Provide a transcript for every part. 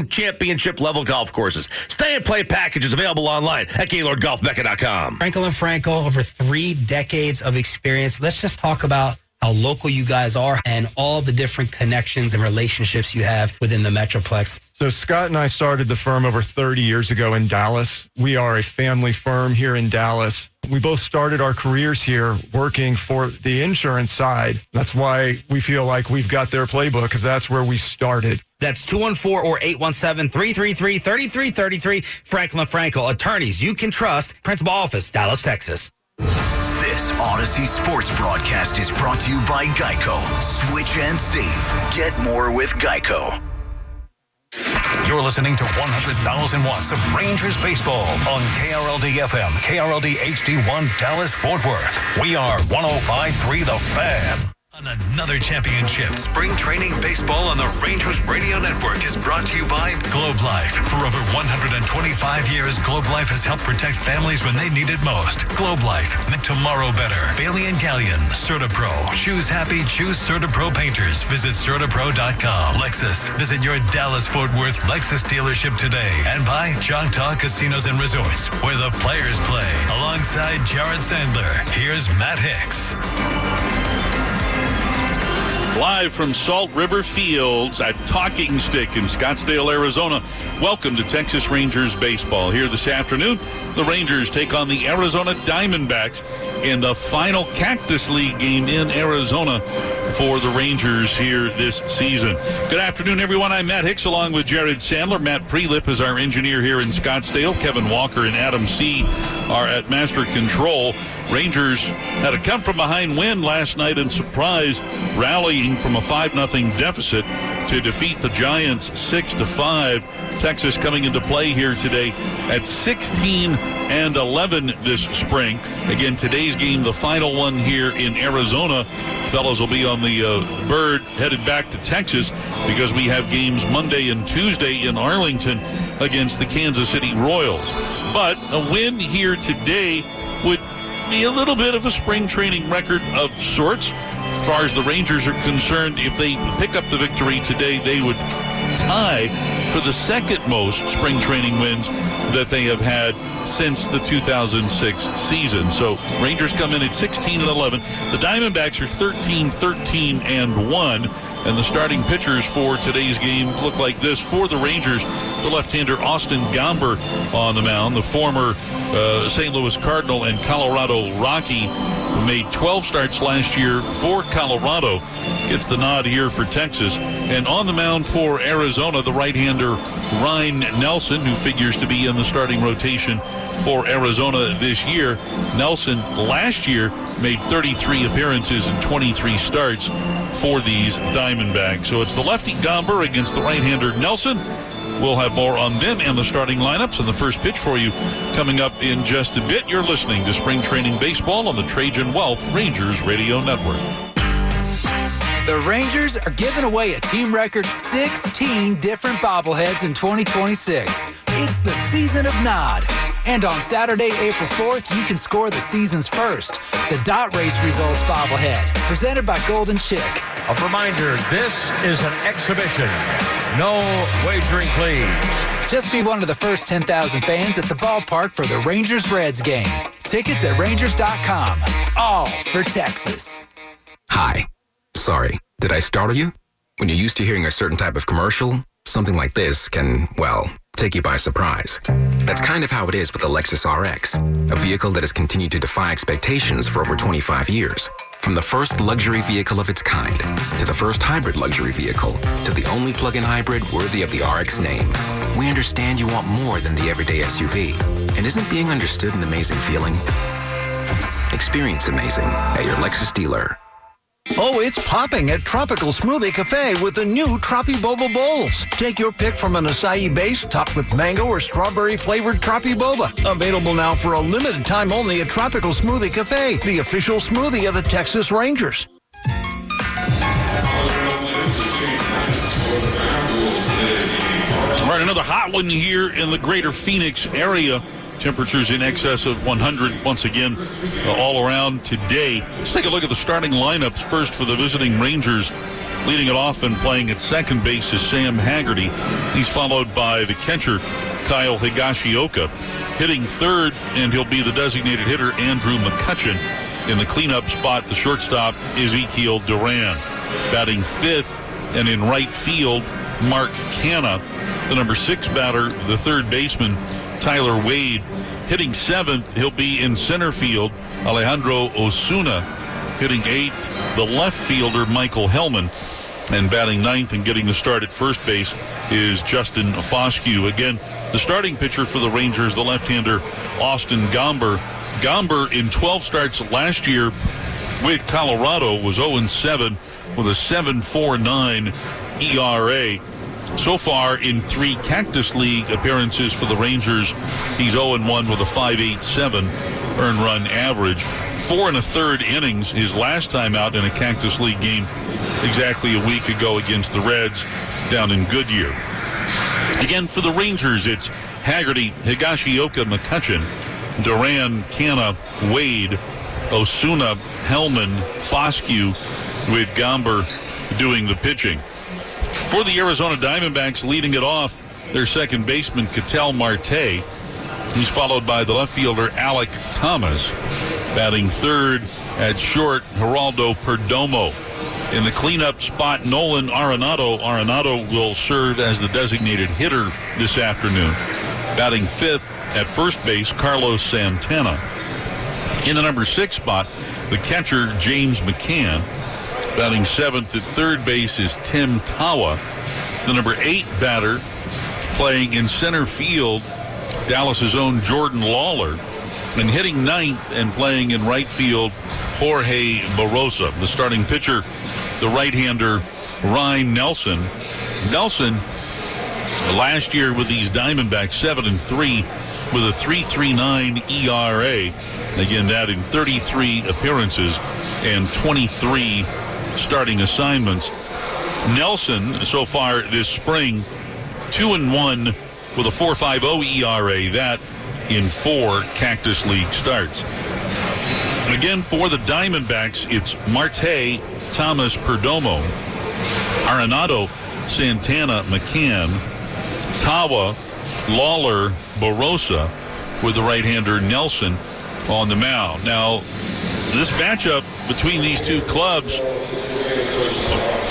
championship level golf courses. Stay and play packages available online at GaylordGolfMecca.com. Frankel, over 3 decades of experience. Let's just talk about how local you guys are and all the different connections and relationships you have within the Metroplex. So Scott and I started the firm over 30 years ago in Dallas. We are a family firm here in Dallas. We both started our careers here working for the insurance side. That's why we feel like we've got their playbook, because that's where we started. That's 214 or 817-333-3333. Franklin Frankel, attorneys you can trust. Principal office, Dallas, Texas. This Odyssey Sports broadcast is brought to you by Geico. Switch and save. Get more with Geico. You're listening to 100,000 watts of Rangers baseball on KRLD FM, KRLD HD1 Dallas Fort Worth. We are 105.3 The Fan. On another championship, spring training baseball on the Rangers Radio Network is brought to you by Globe Life. For over 125 years, Globe Life has helped protect families when they need it most. Globe Life, make tomorrow better. Bailey & Gallion, CertaPro. Choose happy, choose CertaPro painters. Visit CertaPro.com. Lexus, visit your Dallas-Fort Worth Lexus dealership today. And by Choctaw Casinos and Resorts, where the players play. Alongside Jared Sandler, here's Matt Hicks. Live from Salt River Fields at Talking Stick in Scottsdale, Arizona. Welcome to Texas Rangers baseball. Here this afternoon, the Rangers take on the Arizona Diamondbacks in the final Cactus League game in Arizona for the Rangers here this season. Good afternoon, everyone. I'm Matt Hicks along with Jared Sandler. Matt Prelip is our engineer here in Scottsdale. Kevin Walker and Adam C. are at Master Control. Rangers had a come-from-behind win last night in surprise, rallying from a 5-0 deficit to defeat the Giants 6-5. Texas coming into play here today at 16-11 this spring. Again, today's game, the final one here in Arizona. Fellows will be on the bird headed back to Texas because we have games Monday and Tuesday in Arlington against the Kansas City Royals. But a win here today would be a little bit of a spring training record of sorts. As far as the Rangers are concerned, if they pick up the victory today, they would tie for the second most spring training wins that they have had since the 2006 season. So Rangers come in at 16-11. The Diamondbacks are 13-1. And the starting pitchers for today's game look like this. For the Rangers, the left-hander Austin Gomber on the mound, the former St. Louis Cardinal and Colorado Rocky, who made 12 starts last year for Colorado, gets the nod here for Texas. And on the mound for Arizona, the right-hander Ryan Nelson, who figures to be in the starting rotation for Arizona this year. Nelson last year made 33 appearances and 23 starts for these Diamondbacks. So it's the lefty Gomber against the right-hander Nelson. We'll have more on them and the starting lineups and the first pitch for you coming up in just a bit. You're listening to Spring Training Baseball on the Trajan Wealth Rangers Radio Network. The Rangers are giving away a team record 16 different bobbleheads in 2026. It's the season of Nod. And on Saturday, April 4th, you can score the season's first, the Dot Race Results bobblehead, presented by Golden Chick. A reminder, this is an exhibition. No wagering, please. Just be one of the first 10,000 fans at the ballpark for the Rangers-Reds game. Tickets at Rangers.com. All for Texas. Hi. Sorry, did I startle you? When you're used to hearing a certain type of commercial, something like this can, well, take you by surprise. That's kind of how it is with the Lexus RX, a vehicle that has continued to defy expectations for over 25 years. From the first luxury vehicle of its kind, to the first hybrid luxury vehicle, to the only plug-in hybrid worthy of the RX name. We understand you want more than the everyday SUV. And isn't being understood an amazing feeling? Experience amazing at your Lexus dealer. Oh, it's popping at Tropical Smoothie Cafe with the new Tropi Boba Bowls. Take your pick from an acai base topped with mango or strawberry-flavored Tropi Boba. Available now for a limited time only at Tropical Smoothie Cafe, the official smoothie of the Texas Rangers. All right, another hot one here in the greater Phoenix area. Temperatures in excess of 100 once again all around today. Let's take a look at the starting lineups first for the visiting Rangers Leading it off and playing at second base is Sam Haggerty. He's followed by the catcher, Kyle Higashioka. Hitting third, and he'll be the designated hitter, Andrew McCutcheon. In the cleanup spot, the shortstop, Ezekiel Duran. Batting fifth, and in right field, Mark Canna. The number 6 batter, the third baseman, Tyler Wade. Hitting seventh, he'll be in center field, Alejandro Osuna. Hitting eighth, the left fielder, Michael Hellman. And batting ninth and getting the start at first base is Justin Foscue. Again, the starting pitcher for the Rangers, the left-hander, Austin Gomber. Gomber, in 12 starts last year with Colorado, was 0-7 with a 7.49 ERA. So far, in 3 Cactus League appearances for the Rangers, he's 0-1 with a 5.87 earned run average. 4 1/3 innings his last time out in a Cactus League game exactly a week ago against the Reds down in Goodyear. Again, for the Rangers, it's Haggerty, Higashioka, McCutcheon, Duran, Canna, Wade, Osuna, Hellman, Foscue, with Gomber doing the pitching. For the Arizona Diamondbacks, leading it off, their second baseman, Ketel Marte. He's followed by the left fielder, Alec Thomas. Batting third at short, Geraldo Perdomo. In the cleanup spot, Nolan Arenado. Arenado will serve as the designated hitter this afternoon. Batting fifth at first base, Carlos Santana. In the number 6 spot, the catcher, James McCann. Batting seventh at third base is Tim Tawa. The number 8 batter, playing in center field, Dallas's own Jordan Lawler. And hitting ninth and playing in right field, Jorge Barosa. The starting pitcher, the right-hander, Ryan Nelson. Nelson, last year with these Diamondbacks, 7-3 with a 3.39 ERA. Again, that in 33 appearances and 23 starting assignments. Nelson, so far this spring, 2-1 with a 4.50 ERA. That in 4 Cactus League starts. Again, for the Diamondbacks, it's Marte, Thomas, Perdomo, Arenado, Santana, McCann, Tawa, Lawler, Barosa, with the right-hander Nelson on the mound. Now, this matchup between these two clubs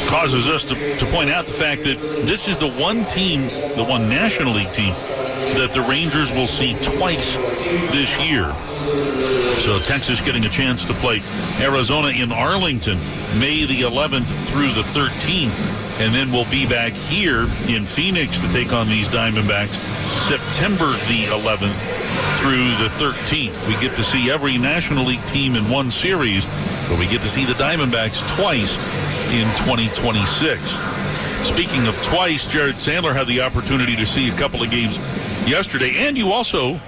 causes us to point out the fact that this is the one team, the one National League team, that the Rangers will see twice this year. So Texas getting a chance to play Arizona in Arlington May the 11th through the 13th. And then we'll be back here in Phoenix to take on these Diamondbacks September the 11th through the 13th. We get to see every National League team in one series, but we get to see the Diamondbacks twice in 2026. Speaking of twice, Jared Sandler had the opportunity to see a couple of games yesterday, and you also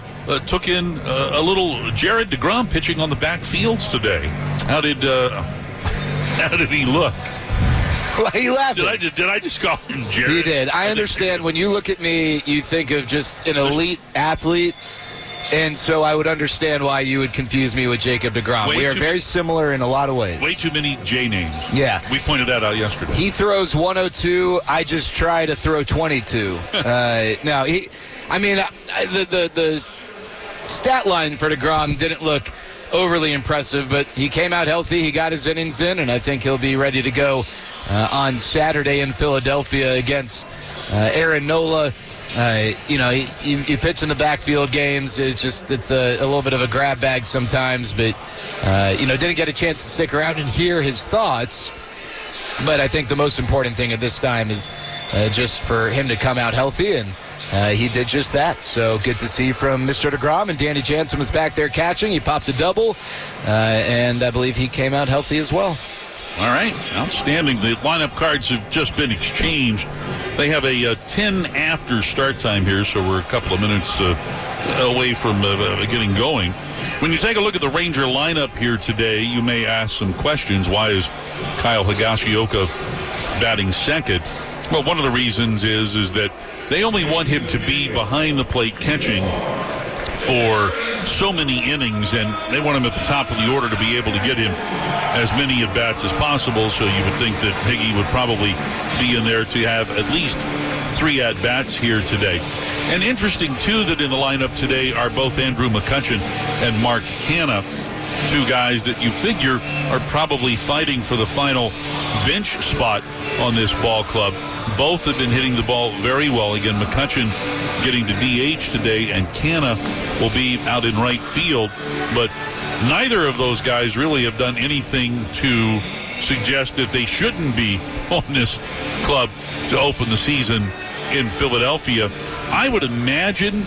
took in a little Jared DeGrom pitching on the backfields today. How did he look? Why are you laughing? Did I just call him Jared? You did. I understand when you look at me, you think of just an elite athlete, and so I would understand why you would confuse me with Jacob DeGrom. We are very similar in a lot of ways. Way too many J names. Yeah. We pointed that out yesterday. He throws 102. I just try to throw 22. No, the stat line for DeGrom didn't look overly impressive, but he came out healthy. He got his innings in, and I think he'll be ready to go on Saturday in Philadelphia against Aaron Nola. You pitch in the backfield games. It's a little bit of a grab bag sometimes, but didn't get a chance to stick around and hear his thoughts. But I think the most important thing at this time is just for him to come out healthy, and he did just that. So good to see from Mr. DeGrom, and Danny Jansen was back there catching. He popped a double, and I believe he came out healthy as well. All right, outstanding. The lineup cards have just been exchanged. They have a 10 after start time here, so we're a couple of minutes away from getting going. When you take a look at the Ranger lineup here today, you may ask some questions. Why is Kyle Higashioka batting second? Well, one of the reasons is that they only want him to be behind the plate catching for so many innings, and they want him at the top of the order to be able to get him as many at-bats as possible. So you would think that Higgy would probably be in there to have at least 3 at-bats here today. And interesting, too, that in the lineup today are both Andrew McCutchen and Mark Canha, 2 guys that you figure are probably fighting for the final bench spot on this ball club. Both have been hitting the ball very well. Again, McCutchen getting to DH today, and Canha will be out in right field. But neither of those guys really have done anything to suggest that they shouldn't be on this club to open the season in Philadelphia. I would imagine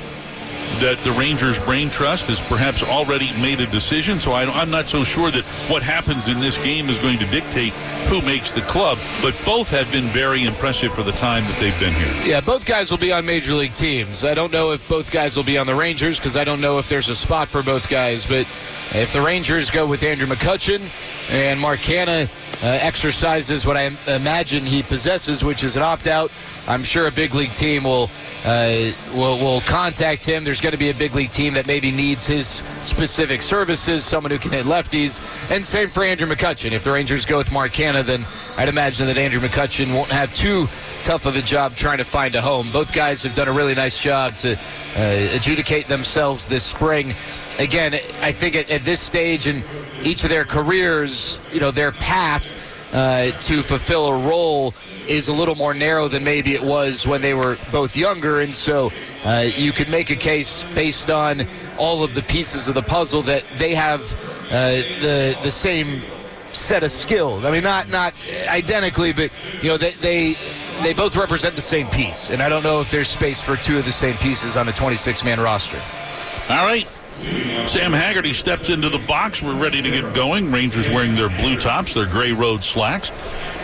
that the Rangers Brain Trust has perhaps already made a decision, so I'm not so sure that what happens in this game is going to dictate who makes the club, but both have been very impressive for the time that they've been here. Yeah, both guys will be on major league teams. I don't know if both guys will be on the Rangers because I don't know if there's a spot for both guys, but if the Rangers go with Andrew McCutchen and Mark Canha exercises what I imagine he possesses, which is an opt-out, I'm sure a big league team will contact him. There's going to be a big league team that maybe needs his specific services, someone who can hit lefties, and same for Andrew McCutchen. If the Rangers go with Mark Canha, then I'd imagine that Andrew McCutchen won't have too tough of a job trying to find a home. Both guys have done a really nice job to adjudicate themselves this spring. Again, I think at this stage in each of their careers, their path to fulfill a role is a little more narrow than maybe it was when they were both younger, and so you could make a case based on all of the pieces of the puzzle that they have the same set of skills. I mean, not identically, but they both represent the same piece, and I don't know if there's space for 2 of the same pieces on a 26-man roster. All right. Sam Haggerty steps into the box. We're ready to get going. Rangers wearing their blue tops, their gray road slacks.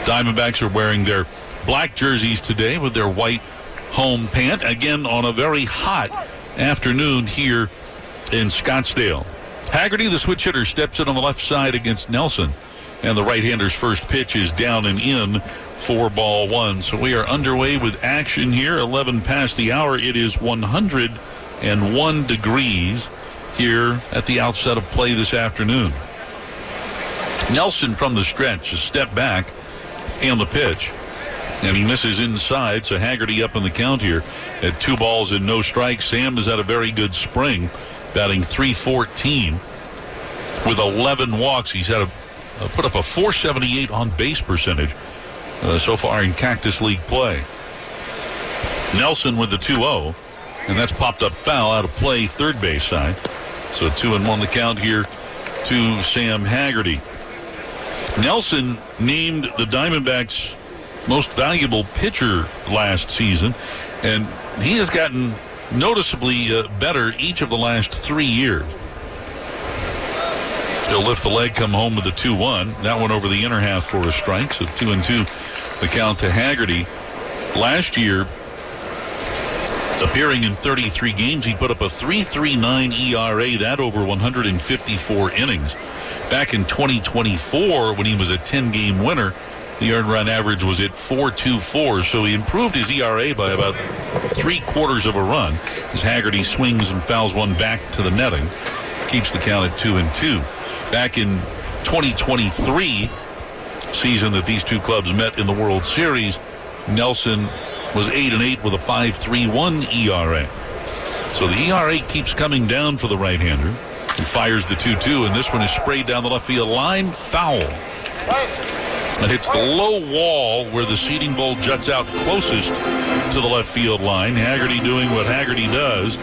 Diamondbacks are wearing their black jerseys today with their white home pant. Again, on a very hot afternoon here in Scottsdale. Haggerty, the switch hitter, steps in on the left side against Nelson. And the right-hander's first pitch is down and in for ball 1. So we are underway with action here. 11 past the hour. It is 101 degrees here at the outset of play this afternoon. Nelson from the stretch, a step back, and the pitch. And he misses inside, so Haggerty up in the count here at 2 balls and no strikes. Sam has had a very good spring, batting .314 with 11 walks. He's had put up a .478 on base percentage so far in Cactus League play. Nelson with the 2-0, and that's popped up foul out of play third base side. So 2-1 the count here to Sam Haggerty. Nelson named the Diamondbacks most valuable pitcher last season, and he has gotten noticeably better each of the last 3 years. He'll lift the leg, come home with a 2-1. That one over the inner half for a strike, so 2-2 the count to Haggerty. Last year, appearing in 33 games, he put up a 3.39 ERA, that over 154 innings. Back in 2024, when he was a 10-game winner, the earned run average was at .424, so he improved his ERA by about 3/4 of a run as Haggerty swings and fouls one back to the netting. Keeps the count at 2-2. Back in 2023 season that these two clubs met in the World Series, Nelson was 8-8 with a 5.31 ERA. So the ERA keeps coming down for the right-hander. He fires the 2-2, and this one is sprayed down the left field line. Foul. It hits the low wall where the seating bowl juts out closest to the left field line. Haggerty doing what Haggerty does,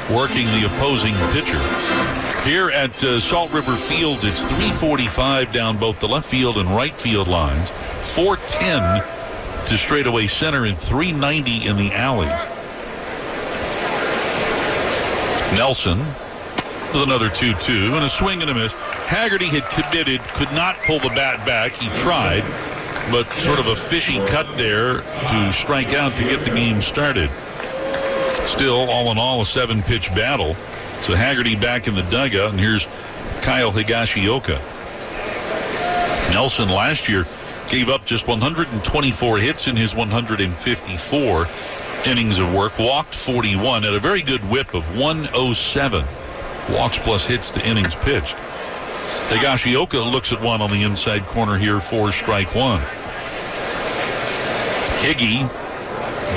working the opposing pitcher. Here at Salt River Fields, it's 345 down both the left field and right field lines, 410 to straightaway center, and 390 in the alleys. Nelson with another 2-2 and a swing and a miss. Haggerty had committed, could not pull the bat back. He tried, but sort of a fishy cut there to strike out to get the game started. Still, all in all, a 7-pitch battle. So Haggerty back in the dugout, and here's Kyle Higashioka. Nelson last year gave up just 124 hits in his 154. innings of work. Walked 41, had a very good whip of 107. Walks plus hits to innings pitched. Higashioka looks at one on the inside corner here for strike one. Higgy,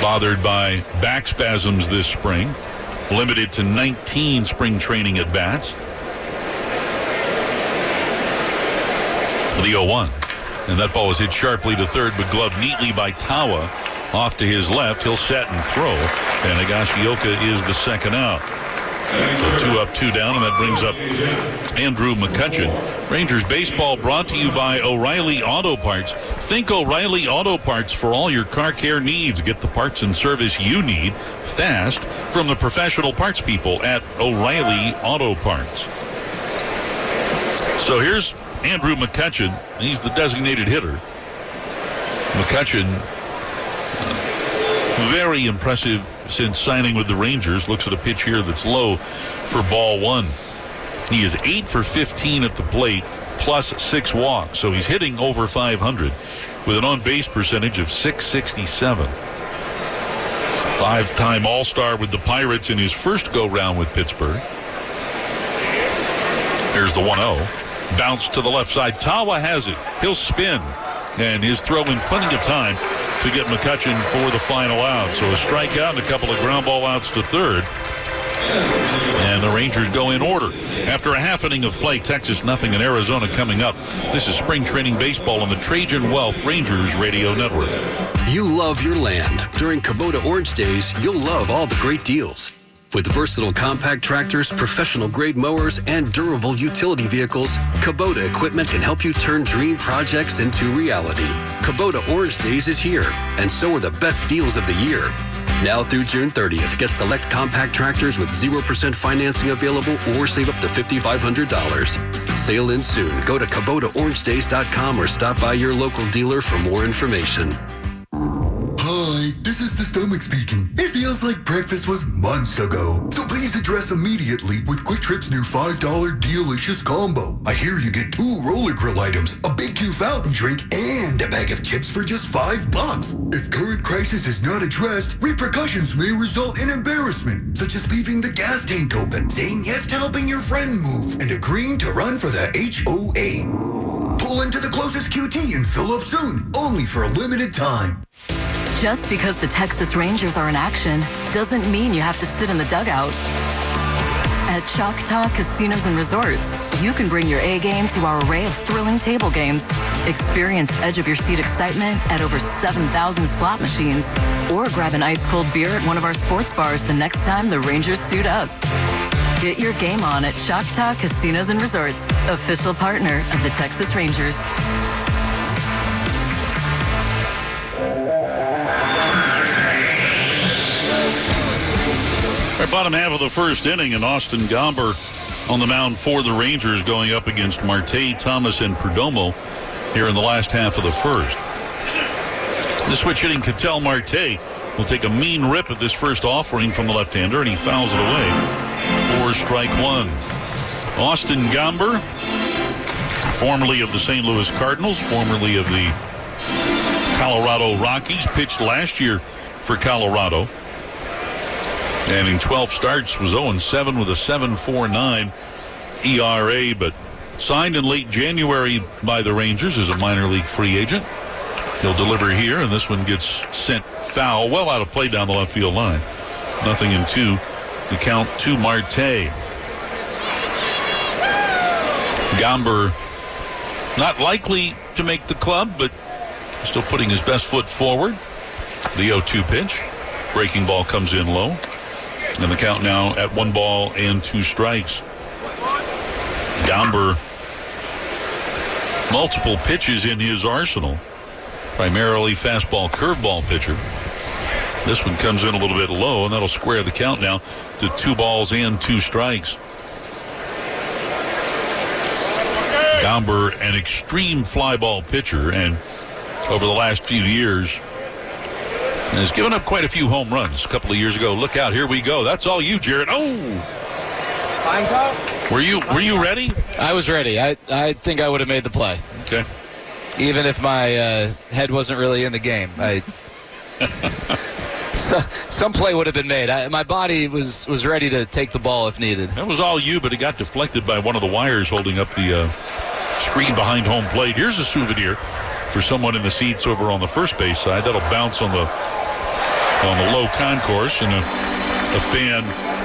bothered by back spasms this spring, limited to 19 spring training at bats. The 0-1. And that ball is hit sharply to third, but gloved neatly by Tawa. Off to his left, he'll set and throw. And Higashioka is the second out. So 2 up, 2 down, and that brings up Andrew McCutchen. Rangers baseball brought to you by O'Reilly Auto Parts. Think O'Reilly Auto Parts for all your car care needs. Get the parts and service you need fast from the professional parts people at O'Reilly Auto Parts. So here's Andrew McCutchen. He's the designated hitter. McCutchen, very impressive since signing with the Rangers. Looks at a pitch here that's low for ball one. He is 8 for 15 at the plate, plus 6 walks. So he's hitting over 500 with an on-base percentage of .667. 5-time All-Star with the Pirates in his first go-round with Pittsburgh. Here's the 1-0. Bounce to the left side. Tawa has it. He'll spin. And his throw in plenty of time to get McCutchen for the final out. So a strikeout and a couple of ground ball outs to third. And the Rangers go in order. After a half inning of play, Texas nothing and Arizona coming up. This is spring training baseball on the Trajan Wealth Rangers Radio Network. You love your land. During Kubota Orange Days, you'll love all the great deals. With versatile compact tractors, professional-grade mowers, and durable utility vehicles, Kubota equipment can help you turn dream projects into reality. Kubota Orange Days is here, and so are the best deals of the year. Now through June 30th, get select compact tractors with 0% financing available or save up to $5,500. Sale ends soon. Go to KubotaOrangeDays.com or stop by your local dealer for more information. Hi, this is the stomach speaking. It feels like breakfast was months ago. So please address immediately with Quick Trip's new $5 delicious combo. I hear you get 2 roller grill items, a Big Q fountain drink, and a bag of chips for just $5. If current crisis is not addressed, repercussions may result in embarrassment, such as leaving the gas tank open, saying yes to helping your friend move, and agreeing to run for the HOA. Pull into the closest QT and fill up soon, only for a limited time. Just because the Texas Rangers are in action doesn't mean you have to sit in the dugout. At Choctaw Casinos and Resorts, you can bring your A game to our array of thrilling table games. Experience edge-of-your-seat excitement at over 7,000 slot machines. Or grab an ice-cold beer at one of our sports bars the next time the Rangers suit up. Get your game on at Choctaw Casinos and Resorts, official partner of the Texas Rangers. Our bottom half of the first inning, and Austin Gomber on the mound for the Rangers going up against Marte, Thomas, and Perdomo here in the last half of the first. The switch hitting Ketel Marte will take a mean rip at this first offering from the left-hander, and he fouls it away for strike one. Austin Gomber, formerly of the St. Louis Cardinals, formerly of the Colorado Rockies, pitched last year for Colorado. And in 12 starts was 0-7 with a 7.49 ERA, but signed in late January by the Rangers as a minor league free agent. He'll deliver here, and this one gets sent foul, well out of play down the left field line. 0-2, the count to Marte. Gomber not likely to make the club, but still putting his best foot forward. The 0-2 pitch. Breaking ball comes in low. And the count now at 1 ball and 2 strikes. Gomber, multiple pitches in his arsenal. Primarily fastball, curveball pitcher. This one comes in a little bit low, and that'll square the count now to 2 balls and 2 strikes. Gomber, an extreme fly ball pitcher, and over the last few years has given up quite a few home runs. A couple of years ago, look out, here we go. That's all you, Jared. Oh! Were you ready? I was ready. I think I would have made the play. Okay. Even if my head wasn't really in the game. Some play would have been made. My body was ready to take the ball if needed. That was all you, but it got deflected by one of the wires holding up the screen behind home plate. Here's a souvenir for someone in the seats over on the first base side. That'll bounce on the low concourse, and a fan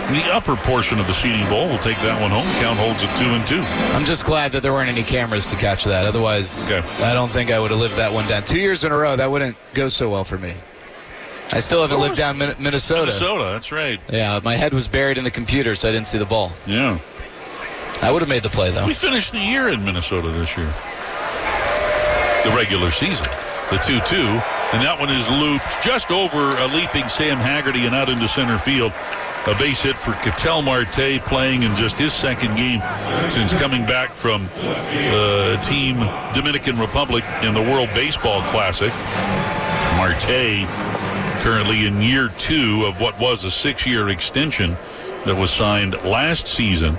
in the upper portion of the seating bowl will take that one home. Count holds it 2-2. I'm just glad that there weren't any cameras to catch that. Otherwise, I don't think I would have lived that one down. 2 years in a row, that wouldn't go so well for me. I still haven't lived down Minnesota. Minnesota, that's right. Yeah, my head was buried in the computer, so I didn't see the ball. Yeah. I would have made the play, though. We finished the year in Minnesota this year. The regular season. The 2-2. And that one is looped just over a leaping Sam Haggerty and out into center field. A base hit for Ketel Marte, playing in just his second game since coming back from Team Dominican Republic in the World Baseball Classic. Marte currently in year 2 of what was a 6-year extension that was signed last season.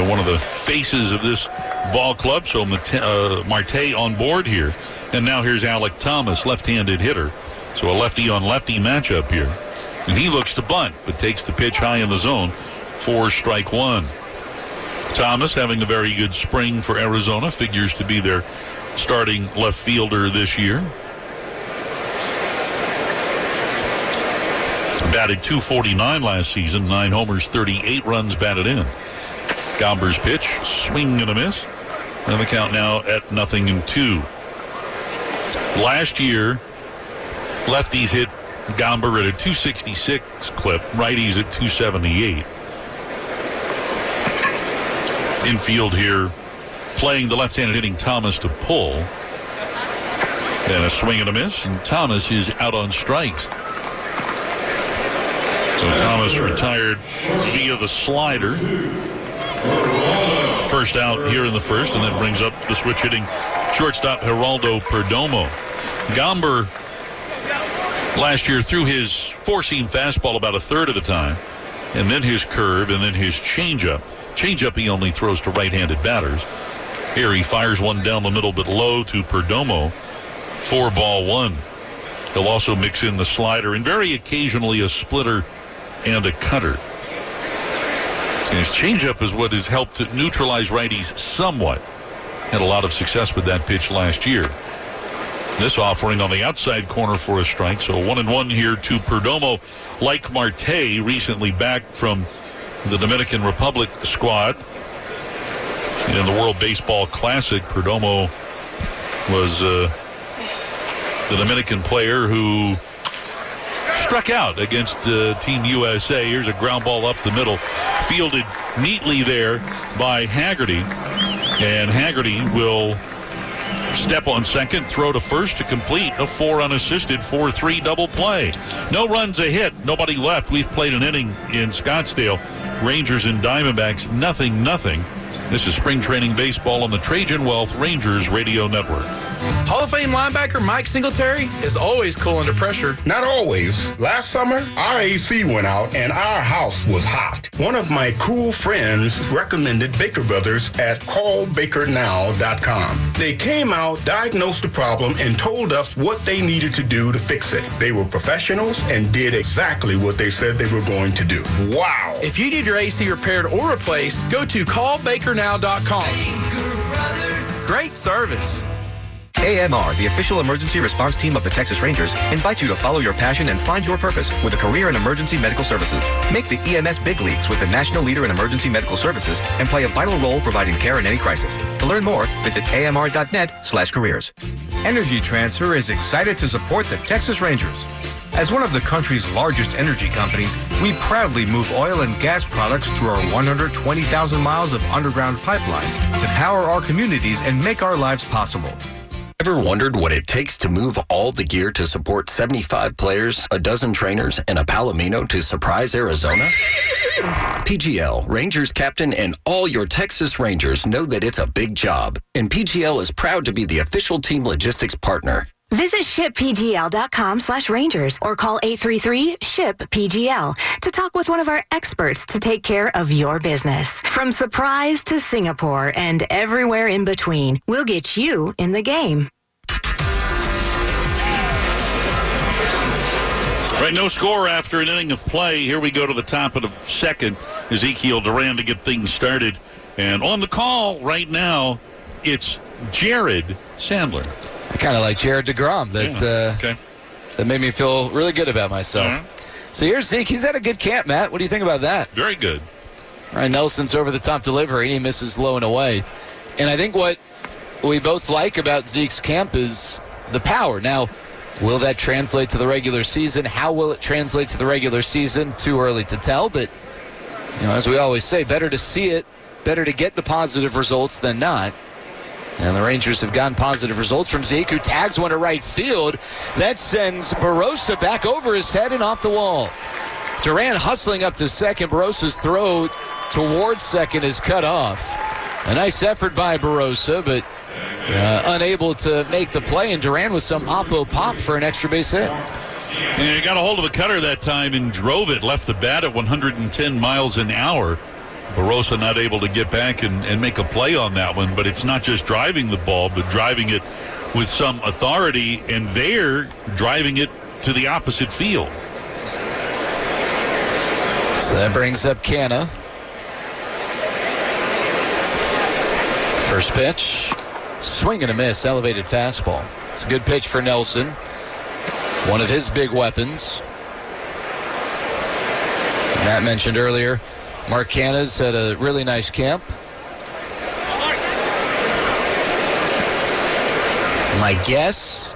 One of the faces of this ball club, so Marte on board here. And now here's Alec Thomas, left-handed hitter. So a lefty-on-lefty matchup here. And he looks to bunt, but takes the pitch high in the zone for strike one. Thomas having a very good spring for Arizona, figures to be their starting left fielder this year. Batted .249 last season, 9 homers, 38 runs batted in. Gomber's pitch, swing and a miss. And the count now at 0-2. Last year, lefties hit Gomber at a .266 clip, righties at .278. Infield here, playing the left-handed hitting Thomas to pull. Then a swing and a miss, and Thomas is out on strikes. So Thomas retired via the slider. First out here in the first, and then brings up the switch hitting shortstop Geraldo Perdomo. Gomber last year threw his four-seam fastball about a third of the time, and then his curve, and then his changeup. Changeup he only throws to right-handed batters. Here he fires one down the middle but low to Perdomo for ball one. He'll also mix in the slider and very occasionally a splitter and a cutter. And his changeup is what has helped to neutralize righties somewhat. Had a lot of success with that pitch last year. This offering on the outside corner for a strike. So 1-1 here to Perdomo. Like Marte, recently back from the Dominican Republic squad in the World Baseball Classic. Perdomo was the Dominican player who struck out against Team USA. Here's a ground ball up the middle, fielded neatly there by Haggerty, and Haggerty will step on second, throw to first to complete a 4 unassisted 4-3 double play. No runs a hit, nobody left. We've played an inning in Scottsdale. Rangers and Diamondbacks, 0-0. This is spring training baseball on the Trajan Wealth Rangers Radio Network. Hall of Fame linebacker Mike Singletary is always cool under pressure. Not always. Last summer, our AC went out and our house was hot. One of my cool friends recommended Baker Brothers at callbakernow.com. They came out, diagnosed the problem, and told us what they needed to do to fix it. They were professionals and did exactly what they said they were going to do. Wow. If you need your AC repaired or replaced, go to callbakernow.com. Great service. AMR, the official emergency response team of the Texas Rangers, invites you to follow your passion and find your purpose with a career in emergency medical services. Make the EMS big leagues with the national leader in emergency medical services and play a vital role providing care in any crisis. To learn more, visit amr.net/careers. Energy Transfer is excited to support the Texas Rangers. As one of the country's largest energy companies, we proudly move oil and gas products through our 120,000 miles of underground pipelines to power our communities and make our lives possible. Ever wondered what it takes to move all the gear to support 75 players, a dozen trainers, and a Palomino to surprise Arizona? PGL, Rangers captain, and all your Texas Rangers know that it's a big job, and PGL is proud to be the official team logistics partner. Visit shippgl.com/Rangers or call 833-SHIP-PGL to talk with one of our experts to take care of your business. From Surprise to Singapore and everywhere in between, we'll get you in the game. Right, no score after an inning of play. Here we go to the top of the second. Ezekiel Duran to get things started. And on the call right now, it's Jared Sandler. I kind of like Jared DeGrom. That made me feel really good about myself. Yeah. So here's Zeke. He's had a good camp, Matt. What do you think about that? Very good. All right, Nelson's over-the-top delivery. He misses low and away. And I think what we both like about Zeke's camp is the power. Now, will that translate to the regular season? How will it translate to the regular season? Too early to tell, but as we always say, better to see it, better to get the positive results than not. And the Rangers have gotten positive results from Zeke, who tags one to right field. That sends Barossa back over his head and off the wall. Duran hustling up to second. Barossa's throw towards second is cut off. A nice effort by Barossa, but unable to make the play, and Duran with some oppo pop for an extra base hit. And he got a hold of a cutter that time and drove it, left the bat at 110 miles an hour. Barossa not able to get back and make a play on that one, but it's not just driving the ball, but driving it with some authority, and they're driving it to the opposite field. So that brings up Canna. First pitch. Swing and a miss, elevated fastball. It's a good pitch for Nelson. One of his big weapons. Matt mentioned earlier, Mark Canna's had a really nice camp. My guess,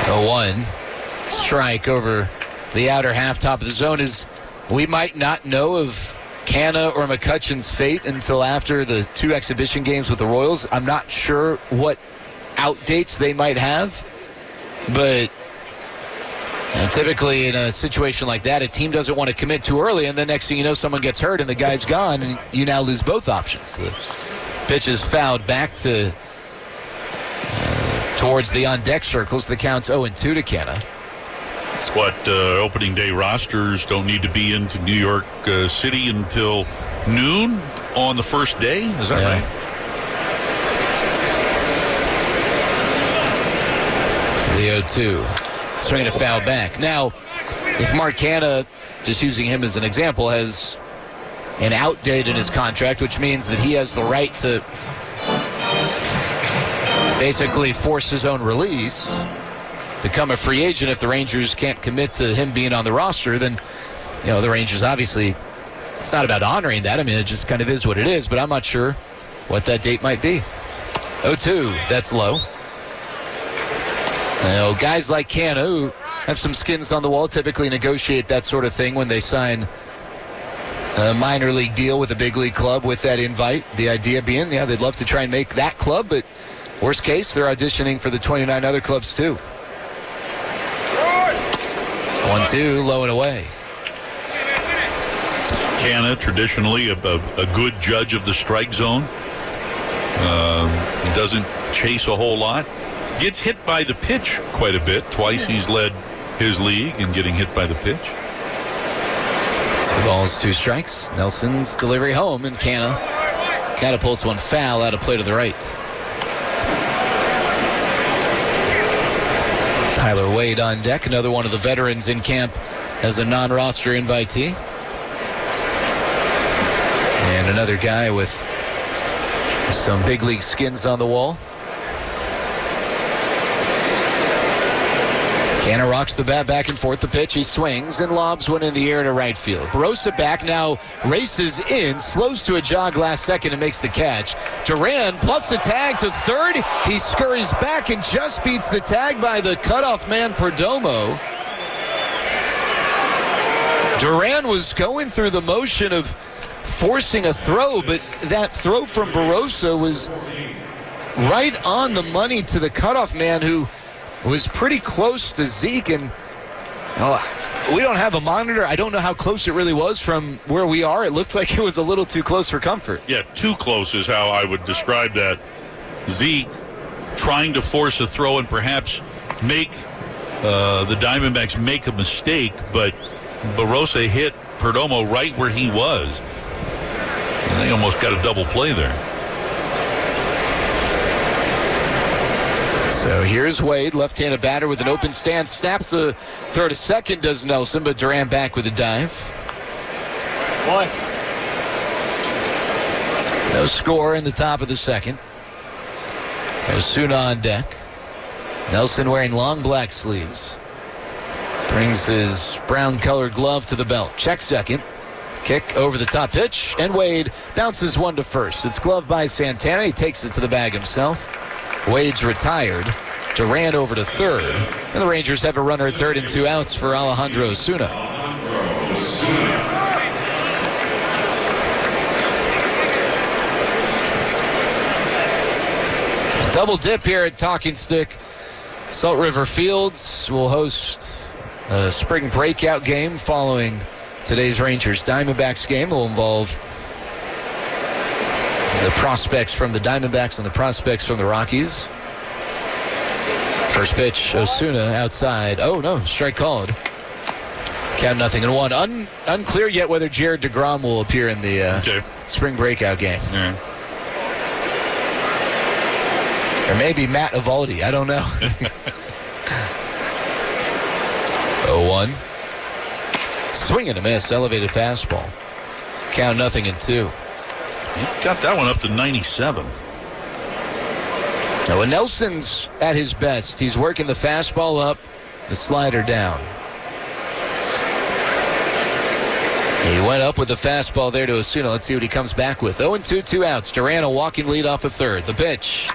0-1 strike over the outer half top of the zone is we might not know of Canna or McCutcheon's fate until after the 2 exhibition games with the Royals. I'm not sure what out dates they might have, but typically in a situation like that, a team doesn't want to commit too early, and the next thing you know, someone gets hurt and the guy's gone, and you now lose both options. The pitch is fouled back to towards the on-deck circles. The count's 0-2 to Canna. It's what opening day rosters don't need to be into New York City until noon on the first day. Is that right? The 0-2. Swing to foul back. Now, if Mark Canna, just using him as an example, has an out date in his contract, which means that he has the right to basically force his own release, become a free agent if the Rangers can't commit to him being on the roster, then, the Rangers obviously, it's not about honoring that. I mean, it just kind of is what it is, but I'm not sure what that date might be. 0-2, that's low. Guys like Canna, who have some skins on the wall, typically negotiate that sort of thing when they sign a minor league deal with a big league club with that invite. The idea being, they'd love to try and make that club, but worst case, they're auditioning for the 29 other clubs too. 1-2, low and away. Canna, traditionally a good judge of the strike zone. He doesn't chase a whole lot. Gets hit by the pitch quite a bit. Twice he's led his league in getting hit by the pitch. 2 balls, 2 strikes. Nelson's delivery home, and Canna catapults one foul out of play to the right. Tyler Wade on deck, another one of the veterans in camp as a non-roster invitee. And another guy with some big league skins on the wall. Canna rocks the bat back and forth. The pitch, he swings and lobs one in the air to right field. Barossa back now, races in, slows to a jog last second and makes the catch. Duran plus the tag to third. He scurries back and just beats the tag by the cutoff man Perdomo. Duran was going through the motion of forcing a throw, but that throw from Barossa was right on the money to the cutoff man, who was pretty close to Zeke, and we don't have a monitor. I don't know how close it really was from where we are. It looked like it was a little too close for comfort. Yeah, too close is how I would describe that. Zeke trying to force a throw and perhaps make the Diamondbacks make a mistake, but Barossa hit Perdomo right where he was. And they almost got a double play there. So here's Wade, left-handed batter with an open stance. Snaps the throw to second, does Nelson, but Duran back with a dive. No score in the top of the second. Osuna on deck. Nelson wearing long black sleeves. Brings his brown-colored glove to the belt. Check second. Kick over the top pitch, and Wade bounces one to first. It's gloved by Santana. He takes it to the bag himself. Wade's retired. Duran over to third. And the Rangers have a runner at third and 2 outs for Alejandro Osuna. Double dip here at Talking Stick. Salt River Fields will host a spring breakout game following today's Rangers Diamondbacks game. Will involve the prospects from the Diamondbacks and the prospects from the Rockies. First pitch, Osuna outside. Oh no, strike called. Count 0-1. Unclear yet whether Jared DeGrom will appear in the spring breakout game. Yeah. Or maybe Matt Eovaldi. I don't know. 0-1. Swing and a miss. Elevated fastball. Count 0-2. He got that one up to 97. Now, when Nelson's at his best, he's working the fastball up, the slider down. He went up with the fastball there to Osuna. Let's see what he comes back with. 0-2, 2 outs. Duran a walking lead off a third. The pitch.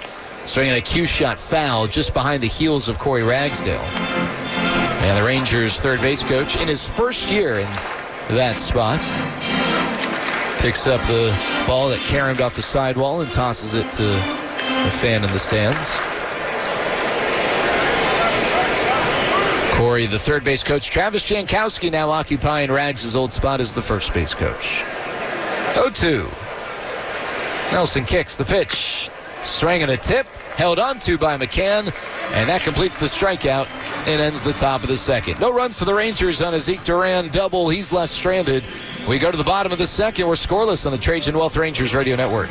Swinging a cue shot foul just behind the heels of Corey Ragsdale. And the Rangers' third base coach in his first year in that spot picks up the ball that caromed off the sidewall and tosses it to a fan in the stands. Corey, the third base coach. Travis Jankowski now occupying Rags' old spot as the first base coach. 0-2. Nelson kicks the pitch. Swing and a tip. Held on to by McCann. And that completes the strikeout and ends the top of the second. No runs for the Rangers on a Zeke Duran double. He's left stranded. We go to the bottom of the second. We're scoreless on the Trajan Wealth Rangers Radio Network.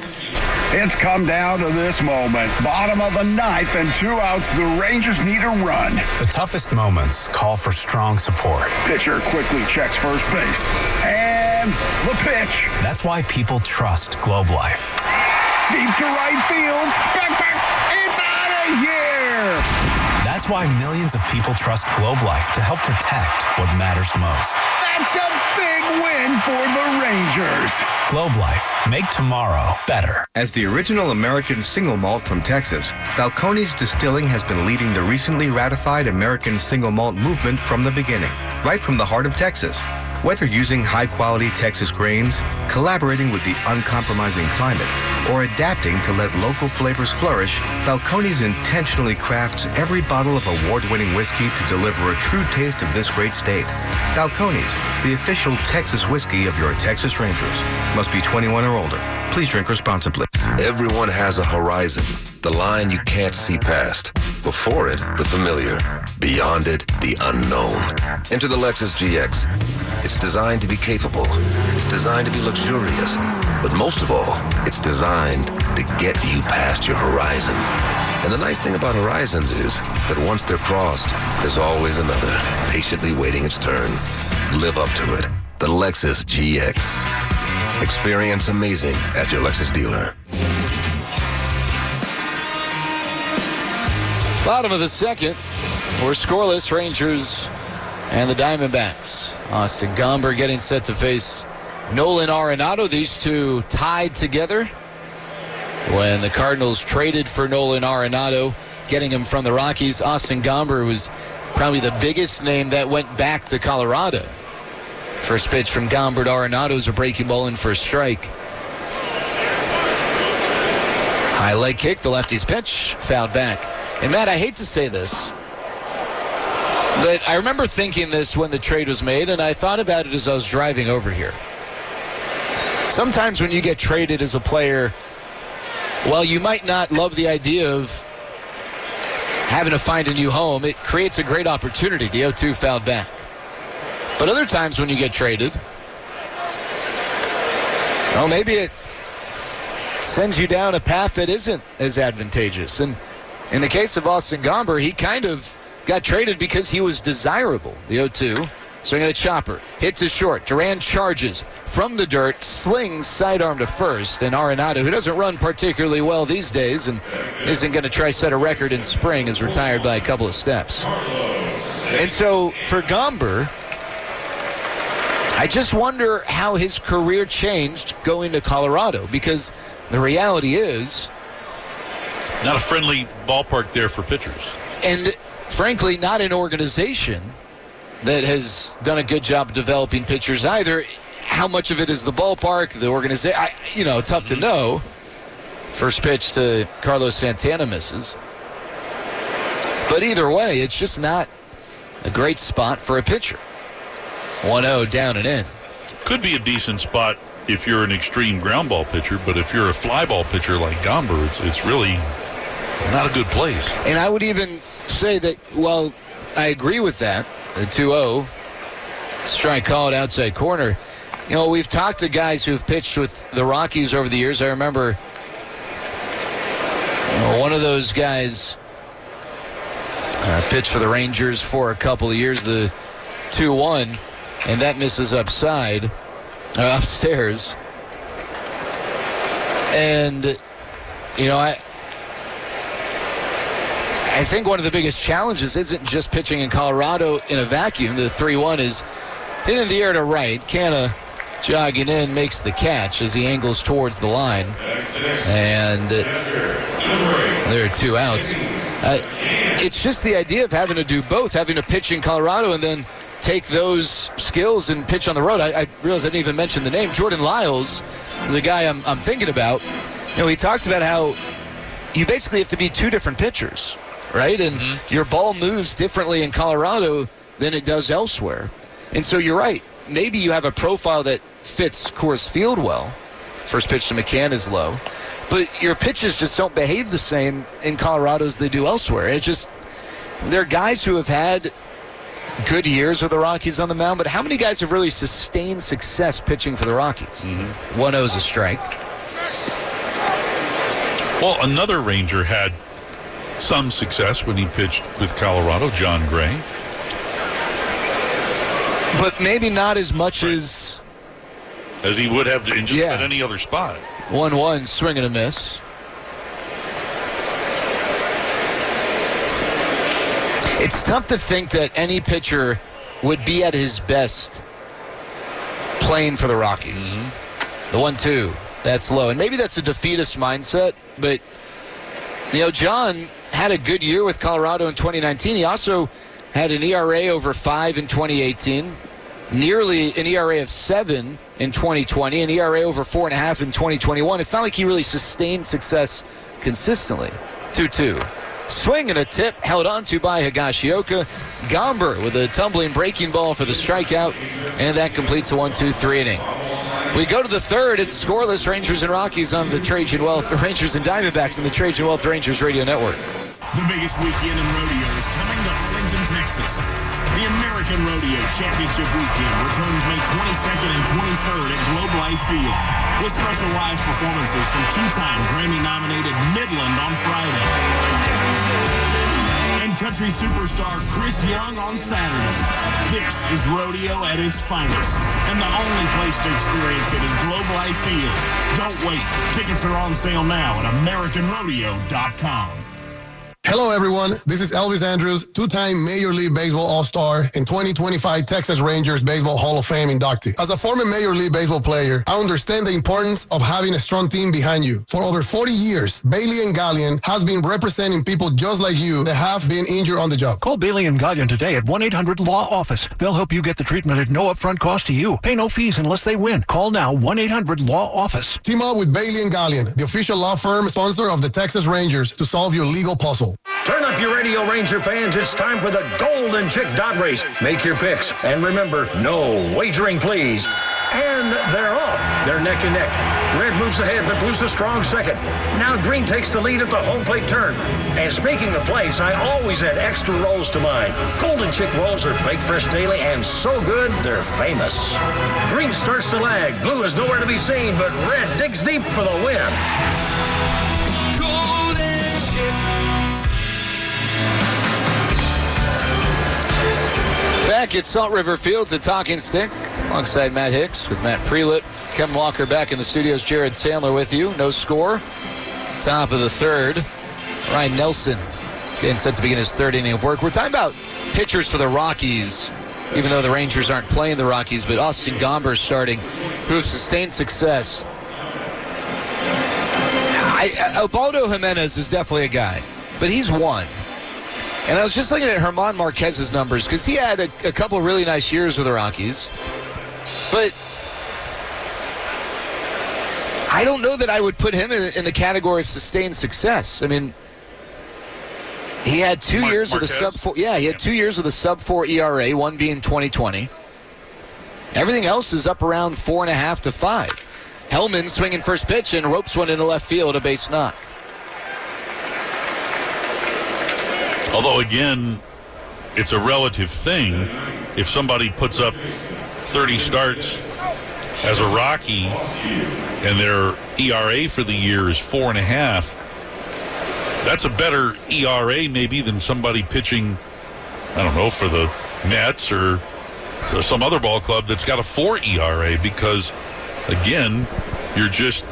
It's come down to this moment. Bottom of the ninth and 2 outs. The Rangers need a run. The toughest moments call for strong support. Pitcher quickly checks first base. And the pitch. That's why people trust Globe Life. Deep to right field. Back. It's out of here. That's why millions of people trust Globe Life to help protect what matters most. That's a big win for the Rangers. Globe Life. Make tomorrow better. As the original American single malt from Texas, Balcones Distilling has been leading the recently ratified American single malt movement from the beginning, right from the heart of Texas. Whether using high-quality Texas grains, collaborating with the uncompromising climate, or adapting to let local flavors flourish, Balcones intentionally crafts every bottle of award-winning whiskey to deliver a true taste of this great state. Balcones, the official Texas whiskey of your Texas Rangers. Must be 21 or older. Please drink responsibly. Everyone has a horizon, the line you can't see past. Before it, the familiar. Beyond it, the unknown. Enter the Lexus GX. It's designed to be capable. It's designed to be luxurious. But most of all, it's designed to get you past your horizon. And the nice thing about horizons is that once they're crossed, there's always another, patiently waiting its turn. Live up to it. The Lexus GX. Experience amazing at your Lexus dealer. Bottom of the second. We're scoreless. Rangers and the Diamondbacks. Austin Gomber getting set to face Nolan Arenado. These two tied together when the Cardinals traded for Nolan Arenado, getting him from the Rockies. Austin Gomber was probably the biggest name that went back to Colorado. First pitch from Gomber to Arenado's a breaking ball in for a strike. High leg kick, the lefty's pitch, fouled back. And Matt, I hate to say this, but I remember thinking this when the trade was made, and I thought about it as I was driving over here. Sometimes when you get traded as a player, while you might not love the idea of having to find a new home, it creates a great opportunity. The 0-2 fouled back. But other times when you get traded, well, maybe it sends you down a path that isn't as advantageous. And In the case of Austin Gomber, he kind of got traded because he was desirable. The 0-2. Swinging a chopper. Hit to short. Duran charges from the dirt, slings sidearm to first. And Arenado, who doesn't run particularly well these days and isn't going to try set a record in spring, is retired by a couple of steps. And so for Gomber, I just wonder how his career changed going to Colorado, because the reality is, not a friendly ballpark there for pitchers. And frankly, not an organization that has done a good job of developing pitchers either. How much of it is the ballpark, the organization? Tough to know. First pitch to Carlos Santana misses. But either way, it's just not a great spot for a pitcher. 1-0 down and in. Could be a decent spot if you're an extreme ground ball pitcher, but if you're a fly ball pitcher like Gomber, it's really not a good place. And I would even say that, well, I agree with that. The 2-0. Let's try and call it outside corner. We've talked to guys who've pitched with the Rockies over the years. I remember one of those guys pitched for the Rangers for a couple of years, the 2-1, and that misses upstairs. And, I think one of the biggest challenges isn't just pitching in Colorado in a vacuum. The 3-1 is hit in the air to right. Canna jogging in makes the catch as he angles towards the line. And there are 2 outs. It's just the idea of having to do both, having to pitch in Colorado and then take those skills and pitch on the road. I realize I didn't even mention the name. Jordan Lyles is a guy I'm thinking about. He talked about how you basically have to be 2 different pitchers, right? And your ball moves differently in Colorado than it does elsewhere. And so you're right. Maybe you have a profile that fits Coors Field well. First pitch to McCann is low. But your pitches just don't behave the same in Colorado as they do elsewhere. It's just, there are guys who have had good years with the Rockies on the mound, but how many guys have really sustained success pitching for the Rockies? 1-0 is a strike. Well, another Ranger had some success when he pitched with Colorado, John Gray. But maybe not as much as he would have in just about any other spot. 1-1, swing and a miss. It's tough to think that any pitcher would be at his best playing for the Rockies. The 1-2, that's low. And maybe that's a defeatist mindset, but John had a good year with Colorado in 2019. He also had an ERA over 5 in 2018, nearly an ERA of 7 in 2020, an ERA over 4.5 in 2021. It's not like he really sustained success consistently. 2-2. Swing and a tip held onto by Higashioka. Gomber with a tumbling breaking ball for the strikeout, and that completes a 1-2-3 inning. We go to the third. It's scoreless. Rangers and Rockies on the Trajan Wealth. Rangers and Diamondbacks on the Trajan Wealth Rangers Radio Network. The biggest weekend in rodeo is coming to Arlington, Texas. The American Rodeo Championship Weekend returns May 22nd and 23rd at Globe Life Field, with special live performances from 2-time Grammy-nominated Midland on Friday and country superstar Chris Young on Saturday. This is rodeo at its finest, and the only place to experience it is Globe Life Field. Don't wait. Tickets are on sale now at AmericanRodeo.com. Hello, everyone. This is Elvis Andrews, 2-time Major League Baseball All-Star and 2025 Texas Rangers Baseball Hall of Fame inductee. As a former Major League Baseball player, I understand the importance of having a strong team behind you. For over 40 years, Bailey & Gallion has been representing people just like you that have been injured on the job. Call Bailey & Gallion today at 1-800-LAW-OFFICE. They'll help you get the treatment at no upfront cost to you. Pay no fees unless they win. Call now, 1-800-LAW-OFFICE. Team up with Bailey & Gallion, the official law firm sponsor of the Texas Rangers, to solve your legal puzzle. Turn up your Radio Ranger fans. It's time for the Golden Chick Dot Race. Make your picks. And remember, no wagering, please. And they're off. They're neck and neck. Red moves ahead, but Blue's a strong second. Now Green takes the lead at the home plate turn. And speaking of plates, I always add extra rolls to mine. Golden Chick rolls are baked fresh daily and so good, they're famous. Green starts to lag. Blue is nowhere to be seen, but Red digs deep for the win. Golden Chick. Back at Salt River Fields at Talking Stick, alongside Matt Hicks with Matt Prelit. Kevin Walker back in the studios. Jared Sandler with you. No score. Top of the third. Ryan Nelson getting set to begin his third inning of work. We're talking about pitchers for the Rockies, even though the Rangers aren't playing the Rockies, but Austin Gomber starting, who have sustained success. Ubaldo Jimenez is definitely a guy, but he's one. And I was just looking at German Marquez's numbers because he had a couple of really nice years with the Rockies. But I don't know that I would put him in the category of sustained success. I mean, he had 2 years with a sub-4. Yeah, he had 2 years with a sub-4 ERA, one being 2020. Everything else is up around 4.5 to 5. Hellman swinging first pitch and ropes one into left field, a base knock. Although, again, it's a relative thing. If somebody puts up 30 starts as a Rocky and their ERA for the year is 4.5, that's a better ERA maybe than somebody pitching, I don't know, for the Mets or some other ball club that's got a 4 ERA because, again, you're just,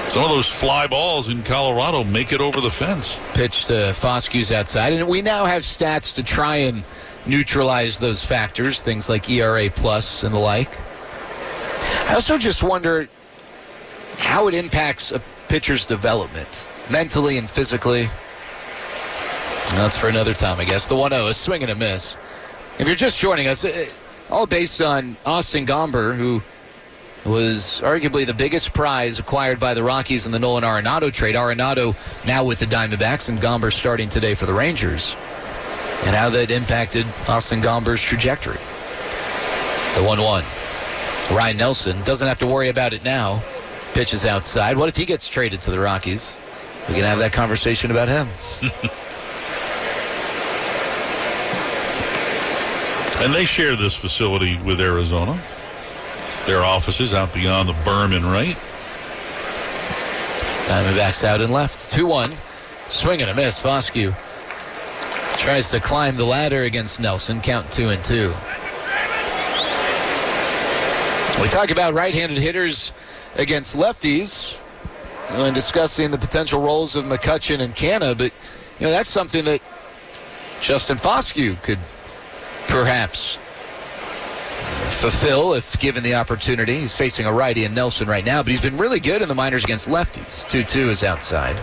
some of those fly balls in Colorado make it over the fence. Pitch to Foskew's outside, and we now have stats to try and neutralize those factors, things like ERA plus and the like. I also just wonder how it impacts a pitcher's development, mentally and physically. That's for another time, I guess. The 1-0 is swing and a miss. If you're just joining us, all based on Austin Gomber, who was arguably the biggest prize acquired by the Rockies in the Nolan Arenado trade. Arenado now with the Diamondbacks and Gomber starting today for the Rangers. And how that impacted Austin Gomber's trajectory. The 1-1. Ryan Nelson doesn't have to worry about it now. Pitches outside. What if he gets traded to the Rockies? We can have that conversation about him. And they share this facility with Arizona. Their offices out beyond the berm and right. Diamondbacks out and left. 2-1. Swing and a miss. Foscue tries to climb the ladder against Nelson. Count 2-2. We talk about right-handed hitters against lefties when discussing the potential roles of McCutchen and Canna, but that's something that Justin Foscue could perhaps fulfill if given the opportunity. He's facing a righty in Nelson right now, but he's been really good in the minors against lefties. 2-2 is outside.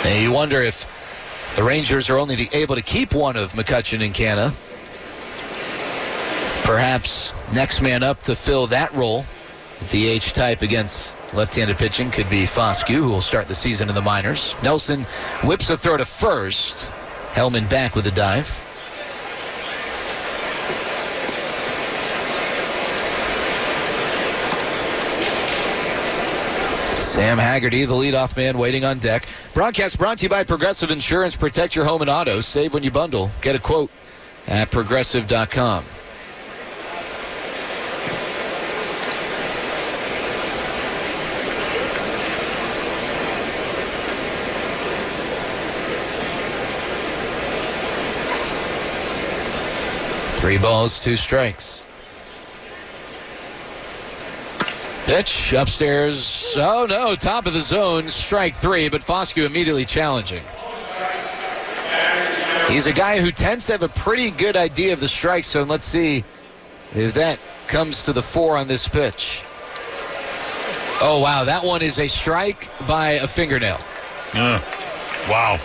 And you wonder if the Rangers are only able to keep one of McCutchen and Canna. Perhaps next man up to fill that role, DH type against left-handed pitching, could be Foscue, who will start the season in the minors. Nelson whips a throw to first. Hellman back with a dive. Sam Haggerty, the leadoff man, waiting on deck. Broadcast brought to you by Progressive Insurance. Protect your home and auto. Save when you bundle. Get a quote at Progressive.com. Three balls, two strikes. Pitch upstairs. Oh no, top of the zone, strike three, but Foscue immediately challenging. He's a guy who tends to have a pretty good idea of the strike zone. Let's see if that comes to the fore on this pitch. Oh wow, that one is a strike by a fingernail. Wow.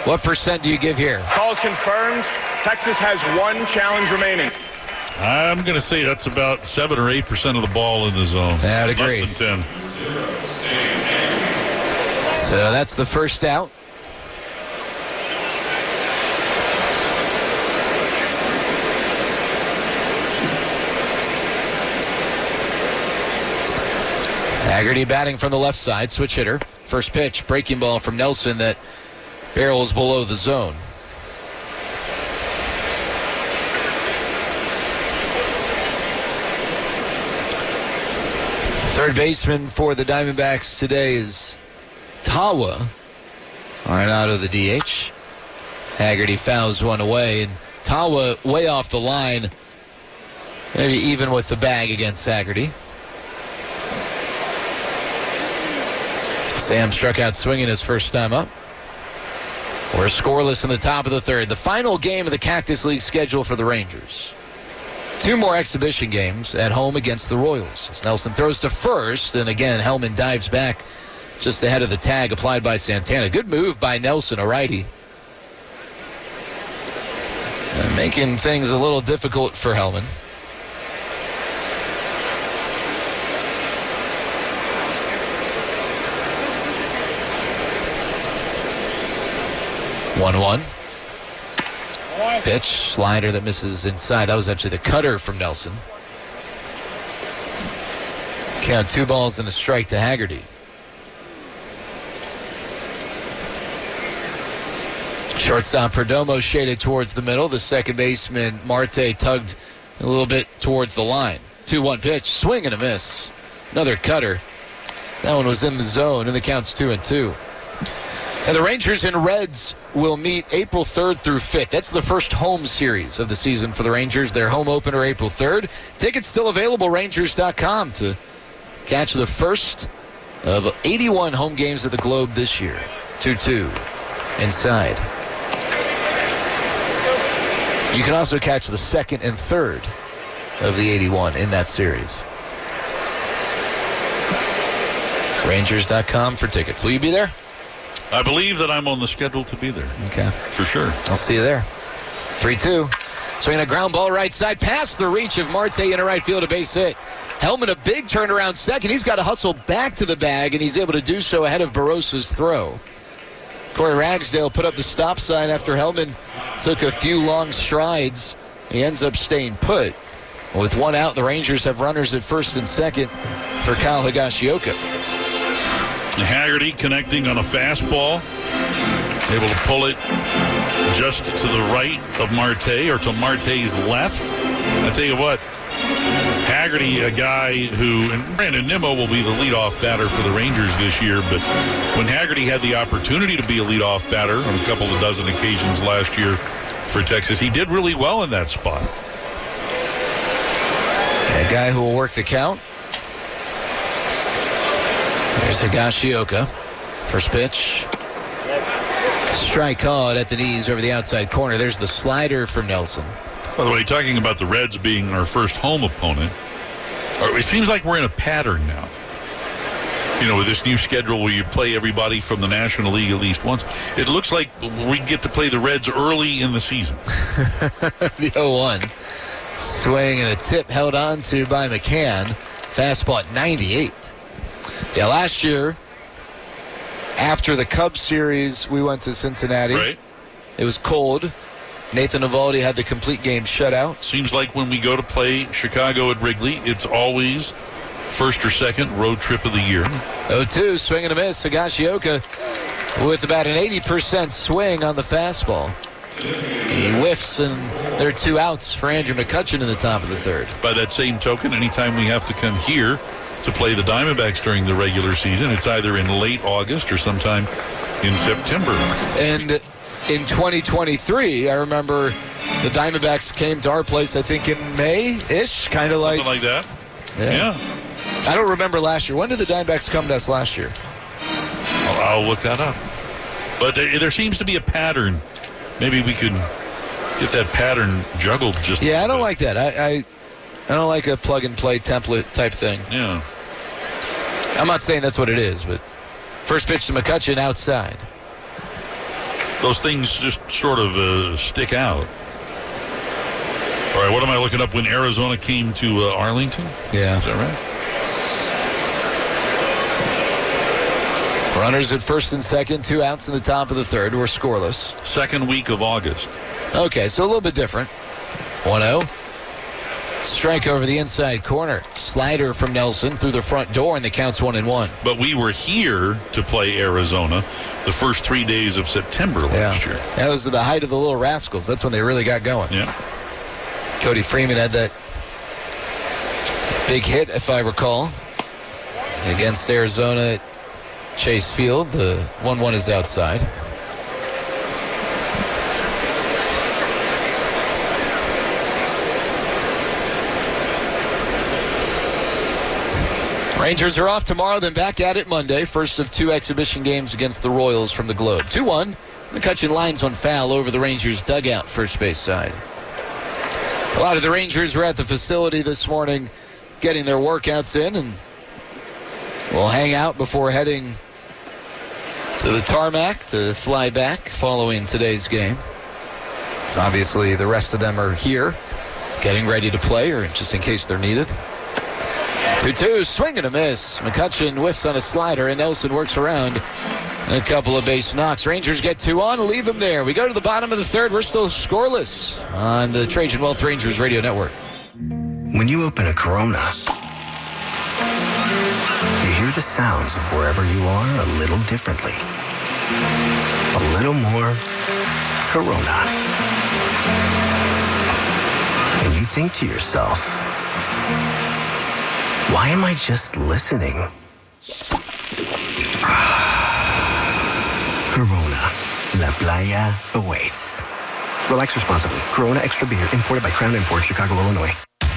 What percent do you give here? Call's confirmed. Texas has one challenge remaining. I'm going to say that's about 7 or 8% of the ball in the zone. I'd agree. Less than 10. So that's the first out. Haggerty batting from the left side, switch hitter. First pitch, breaking ball from Nelson that barrels below the zone. Third baseman for the Diamondbacks today is Tawa. Arenado the DH. Haggerty fouls one away, and Tawa way off the line. Maybe even with the bag against Haggerty. Sam struck out swinging his first time up. We're scoreless in the top of the third. The final game of the Cactus League schedule for the Rangers. 2 more exhibition games at home against the Royals. As Nelson throws to first, and again, Hellman dives back just ahead of the tag applied by Santana. Good move by Nelson, a righty. Making things a little difficult for Hellman. One. Pitch, slider that misses inside. That was actually the cutter from Nelson. Count 2 balls and a strike to Haggerty. Shortstop Perdomo shaded towards the middle. The second baseman Marte tugged a little bit towards the line. 2-1 pitch, swing and a miss. Another cutter. That one was in the zone, and the count's 2-2. And the Rangers and Reds will meet April 3rd through 5th. That's the first home series of the season for the Rangers. Their home opener April 3rd. Tickets still available, Rangers.com, to catch the first of 81 home games at the Globe this year. 2-2 inside. You can also catch the second and third of the 81 in that series. Rangers.com for tickets. Will you be there? I believe that I'm on the schedule to be there. Okay. For sure. I'll see you there. 3-2. Swinging a ground ball right side past the reach of Marte into right field, a base hit. Hellman a big turnaround second. He's got to hustle back to the bag, and he's able to do so ahead of Barrosa's throw. Corey Ragsdale put up the stop sign after Hellman took a few long strides. He ends up staying put. With 1 out, the Rangers have runners at first and second for Kyle Higashioka. Haggerty connecting on a fastball, able to pull it just to the right of Marte or to Marte's left. I tell you what, Haggerty, a guy who, and Brandon Nimmo will be the leadoff batter for the Rangers this year, but when Haggerty had the opportunity to be a leadoff batter on a couple of dozen occasions last year for Texas, he did really well in that spot. A guy who will work the count. There's Higashioka. First pitch. Strike called at the knees over the outside corner. There's the slider from Nelson. By the way, talking about the Reds being our first home opponent, it seems like we're in a pattern now. You know, with this new schedule where you play everybody from the National League at least once, it looks like we get to play the Reds early in the season. The 0-1. Swing and a tip held on to by McCann. Fastball at 98. Yeah, last year, after the Cubs series, we went to Cincinnati. Right. It was cold. Nathan Eovaldi had the complete game shutout. Seems like when we go to play Chicago at Wrigley, it's always first or second road trip of the year. 0-2, swing and a miss. Higashioka with about an 80% swing on the fastball. He whiffs, and there are 2 outs for Andrew McCutchen in the top of the third. By that same token, anytime we have to come here to play the Diamondbacks during the regular season, it's either in late August or sometime in September. And in 2023, I remember the Diamondbacks came to our place, I think in May-ish, kind of like... Something like that. Yeah. I don't remember last year. When did the Diamondbacks come to us last year? I'll look that up. But there seems to be a pattern. Maybe we could get that pattern juggled just I don't like that. I don't like a plug-and-play template type thing. Yeah. I'm not saying that's what it is, but first pitch to McCutchen outside. Those things just sort of stick out. All right, what am I looking up? When Arizona came to Arlington? Yeah. Is that right? Runners at first and second, 2 outs in the top of the third. We're scoreless. Second week of August. Okay, so a little bit different. 1-0. Strike over the inside corner. Slider from Nelson through the front door, and the count's 1-1. But we were here to play Arizona the first 3 days of September last year. That was the height of the Little Rascals. That's when they really got going. Yeah. Cody Freeman had that big hit, if I recall, against Arizona at Chase Field. The 1-1 is outside. Rangers are off tomorrow, then back at it Monday. First of 2 exhibition games against the Royals from the Globe. 2-1. McCutchen lines one foul over the Rangers' dugout, first base side. A lot of the Rangers were at the facility this morning getting their workouts in, and will hang out before heading to the tarmac to fly back following today's game. Obviously, the rest of them are here getting ready to play, or just in case they're needed. 2-2, swing and a miss. McCutchen whiffs on a slider, and Nelson works around a couple of base knocks. Rangers get 2 on, leave them there. We go to the bottom of the third. We're still scoreless on the Trajan Wealth Rangers Radio Network. When you open a Corona, you hear the sounds of wherever you are a little differently. A little more Corona. And you think to yourself, why am I just listening? Corona, La Playa awaits. Relax responsibly. Corona Extra Beer, imported by Crown Imports, Chicago, Illinois.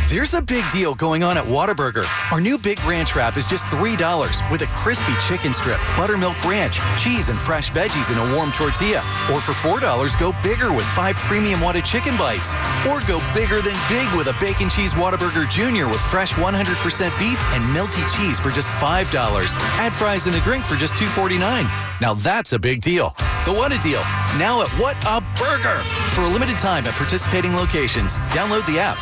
There's a big deal going on at Whataburger. Our new Big Ranch Wrap is just $3 with a crispy chicken strip, buttermilk ranch, cheese, and fresh veggies in a warm tortilla. Or for $4, go bigger with 5 premium Whata chicken bites. Or go bigger than big with a Bacon Cheese Whataburger Jr. with fresh 100% beef and melty cheese for just $5. Add fries and a drink for just $2.49. Now that's a big deal. The Whata Deal, now at What a Burger. For a limited time at participating locations. Download the app.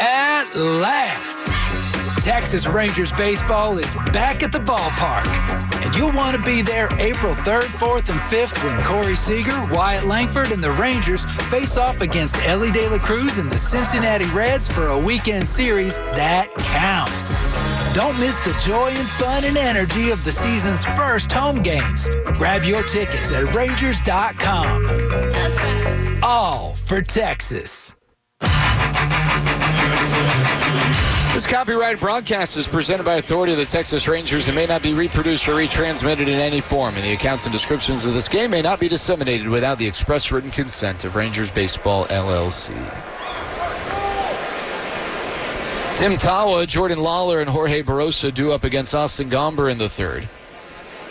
At last, Texas Rangers baseball is back at the ballpark. And you'll want to be there April 3rd, 4th, and 5th when Corey Seager, Wyatt Langford, and the Rangers face off against Ellie De La Cruz and the Cincinnati Reds for a weekend series that counts. Don't miss the joy and fun and energy of the season's first home games. Grab your tickets at Rangers.com. That's right. All for Texas. This copyrighted broadcast is presented by authority of the Texas Rangers and may not be reproduced or retransmitted in any form, and the accounts and descriptions of this game may not be disseminated without the express written consent of Rangers Baseball, LLC. Tim Tawa, Jordan Lawler, and Jorge Barrosa due up against Austin Gomber in the third.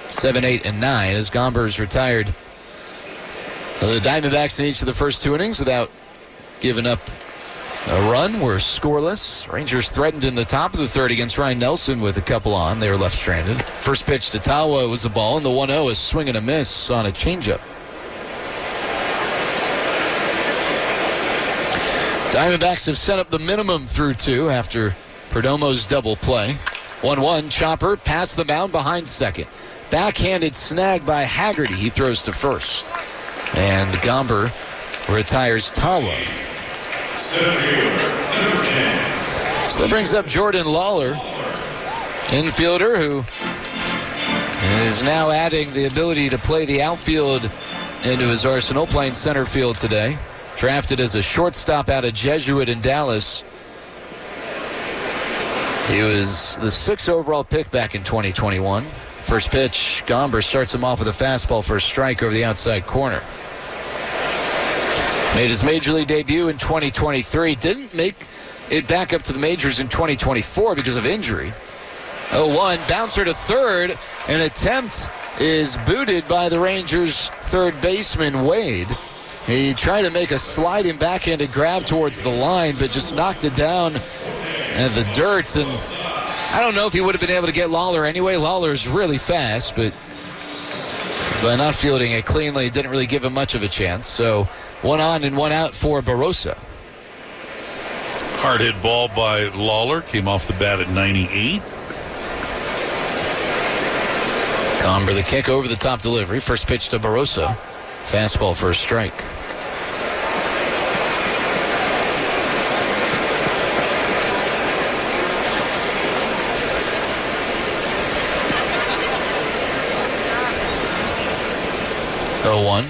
7, 8, and 9 as Gomber's retired the Diamondbacks in each of the first 2 innings without giving up a run. Were scoreless. Rangers threatened in the top of the third against Ryan Nelson with a couple on. They were left stranded. First pitch to Tawa was a ball, and the 1-0 is swing and a miss on a changeup. Diamondbacks have set up the minimum through 2 after Perdomo's double play. 1-1, Chopper past the mound behind second. Backhanded snag by Haggerty. He throws to first. And Gomber retires Tawa. So that brings up Jordan Lawler, infielder who is now adding the ability to play the outfield into his arsenal, playing center field today. Drafted as a shortstop out of Jesuit in Dallas. He was the 6th overall pick back in 2021. First pitch, Gomber starts him off with a fastball for a strike over the outside corner. Made his major league debut in 2023. Didn't make it back up to the majors in 2024 because of injury. 0-1, bouncer to third. An attempt is booted by the Rangers' third baseman, Wade. He tried to make a sliding backhanded grab towards the line, but just knocked it down in the dirt. And I don't know if he would have been able to get Lawler anyway. Lawler's really fast, but by not fielding it cleanly, it didn't really give him much of a chance. So 1 on and 1 out for Barrosa. Hard hit ball by Lawler. Came off the bat at 98. Gomber the kick over the top delivery. First pitch to Barrosa. Fastball for a strike. Oh, 1.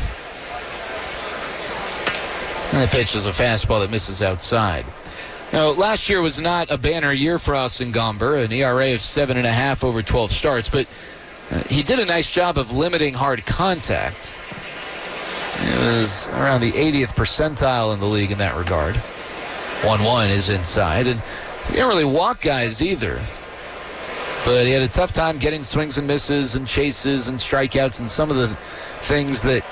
And the pitch is a fastball that misses outside. Now, last year was not a banner year for Austin Gomber, an ERA of 7.5 over 12 starts, but he did a nice job of limiting hard contact. It was around the 80th percentile in the league in that regard. 1-1 is inside, and He didn't really walk guys either. But he had a tough time getting swings and misses and chases and strikeouts and some of the things that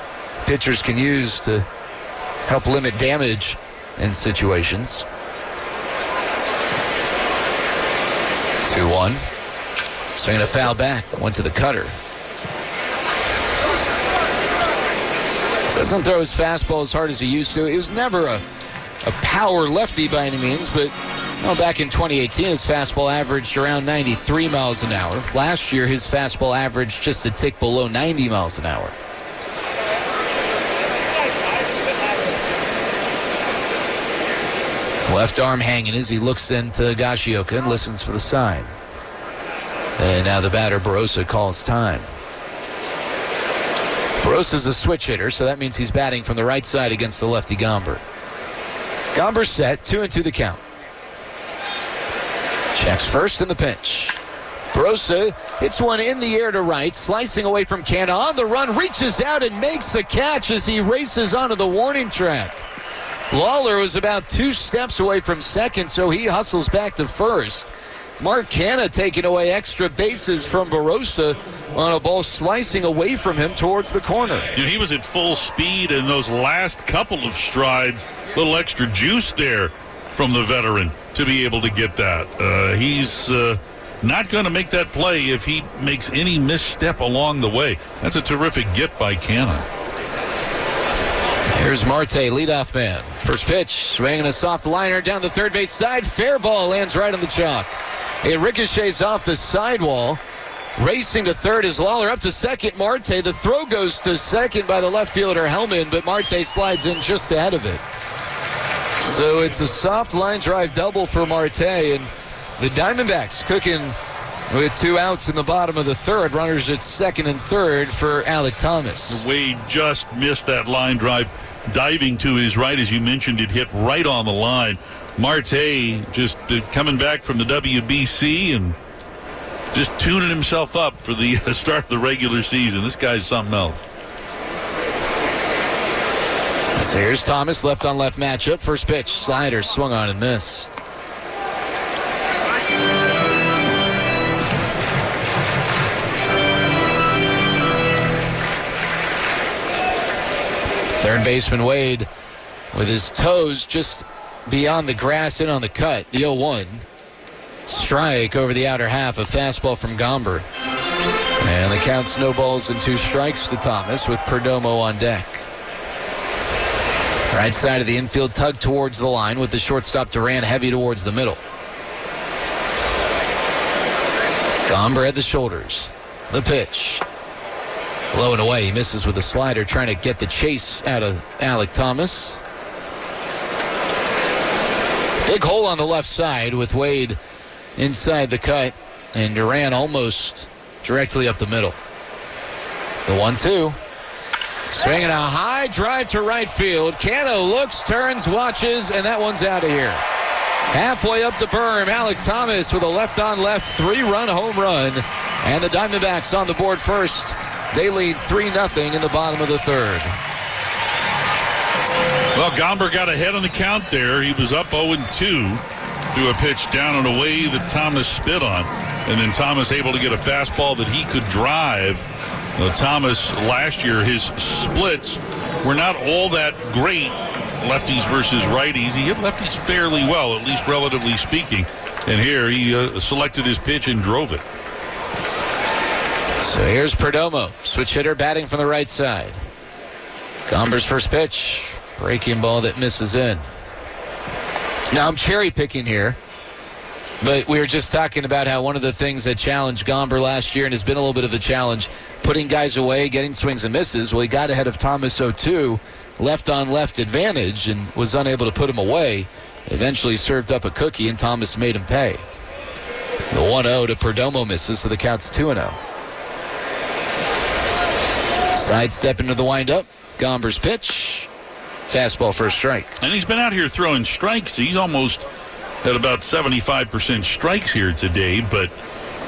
pitchers can use to help limit damage in situations. 2-1. Swinging a foul back. Went to the cutter. Doesn't throw his fastball as hard as he used to. He was never a power lefty by any means, but back in 2018, his fastball averaged around 93 miles an hour. Last year, his fastball averaged just a tick below 90 miles an hour. Left arm hanging as he looks into Gashioka and listens for the sign. And now the batter, Barossa, calls time. Barossa's a switch hitter, so that means he's batting from the right side against the lefty Gomber. Gomber's set, 2-2 the count. Checks first in the pitch. Barossa hits one in the air to right, slicing away from Canna. On the run, reaches out and makes the catch as he races onto the warning track. Lawler was about 2 steps away from second, so he hustles back to first. Mark Canna taking away extra bases from Barossa on a ball slicing away from him towards the corner. He was at full speed in those last couple of strides. A little extra juice there from the veteran to be able to get that. He's not going to make that play if he makes any misstep along the way. That's a terrific get by Canna. Here's Marte, leadoff man. First pitch, swinging a soft liner down the third base side. Fair ball lands right on the chalk. It ricochets off the sidewall. Racing to third is Lawler. Up to second, Marte. The throw goes to second by the left fielder, Hellman, but Marte slides in just ahead of it. So it's a soft line drive double for Marte, and the Diamondbacks cooking with 2 outs in the bottom of the third. Runners at second and third for Alec Thomas. Wade just missed that line drive. Diving to his right, as you mentioned, it hit right on the line. Marte just coming back from the WBC and just tuning himself up for the start of the regular season. This guy's something else. So here's Thomas, left on left matchup. First pitch, slider, swung on and missed. Third baseman Wade with his toes just beyond the grass in on the cut. The 0-1. Strike over the outer half. A fastball from Gomber. And the count's no balls and 2 strikes to Thomas with Perdomo on deck. Right side of the infield, tug towards the line with the shortstop Duran heavy towards the middle. Gomber at the shoulders. The pitch. Low and away. He misses with a slider, trying to get the chase out of Alec Thomas. Big hole on the left side with Wade inside the cut, and Duran almost directly up the middle. The 1-2. Swinging a high drive to right field. Canna looks, turns, watches, and that one's out of here. Halfway up the berm, Alec Thomas with a left-on-left 3-run home run. And the Diamondbacks on the board first. They lead 3-0 in the bottom of the third. Well, Gomber got ahead on the count there. He was up 0-2 through a pitch down and away that Thomas spit on. And then Thomas able to get a fastball that he could drive. Thomas, last year, his splits were not all that great, lefties versus righties. He hit lefties fairly well, at least relatively speaking. And here he selected his pitch and drove it. So here's Perdomo, switch hitter batting from the right side. Gomber's first pitch, breaking ball that misses in. Now I'm cherry picking here, but we were just talking about how one of the things that challenged Gomber last year and has been a little bit of a challenge, putting guys away, getting swings and misses. Well, he got ahead of Thomas 0-2, left on left advantage, and was unable to put him away. Eventually served up a cookie, and Thomas made him pay. The 1-0 to Perdomo misses, so the count's 2-0. Sidestep into the windup. Gomber's pitch. Fastball for a strike. And he's been out here throwing strikes. He's almost at about 75% strikes here today. But,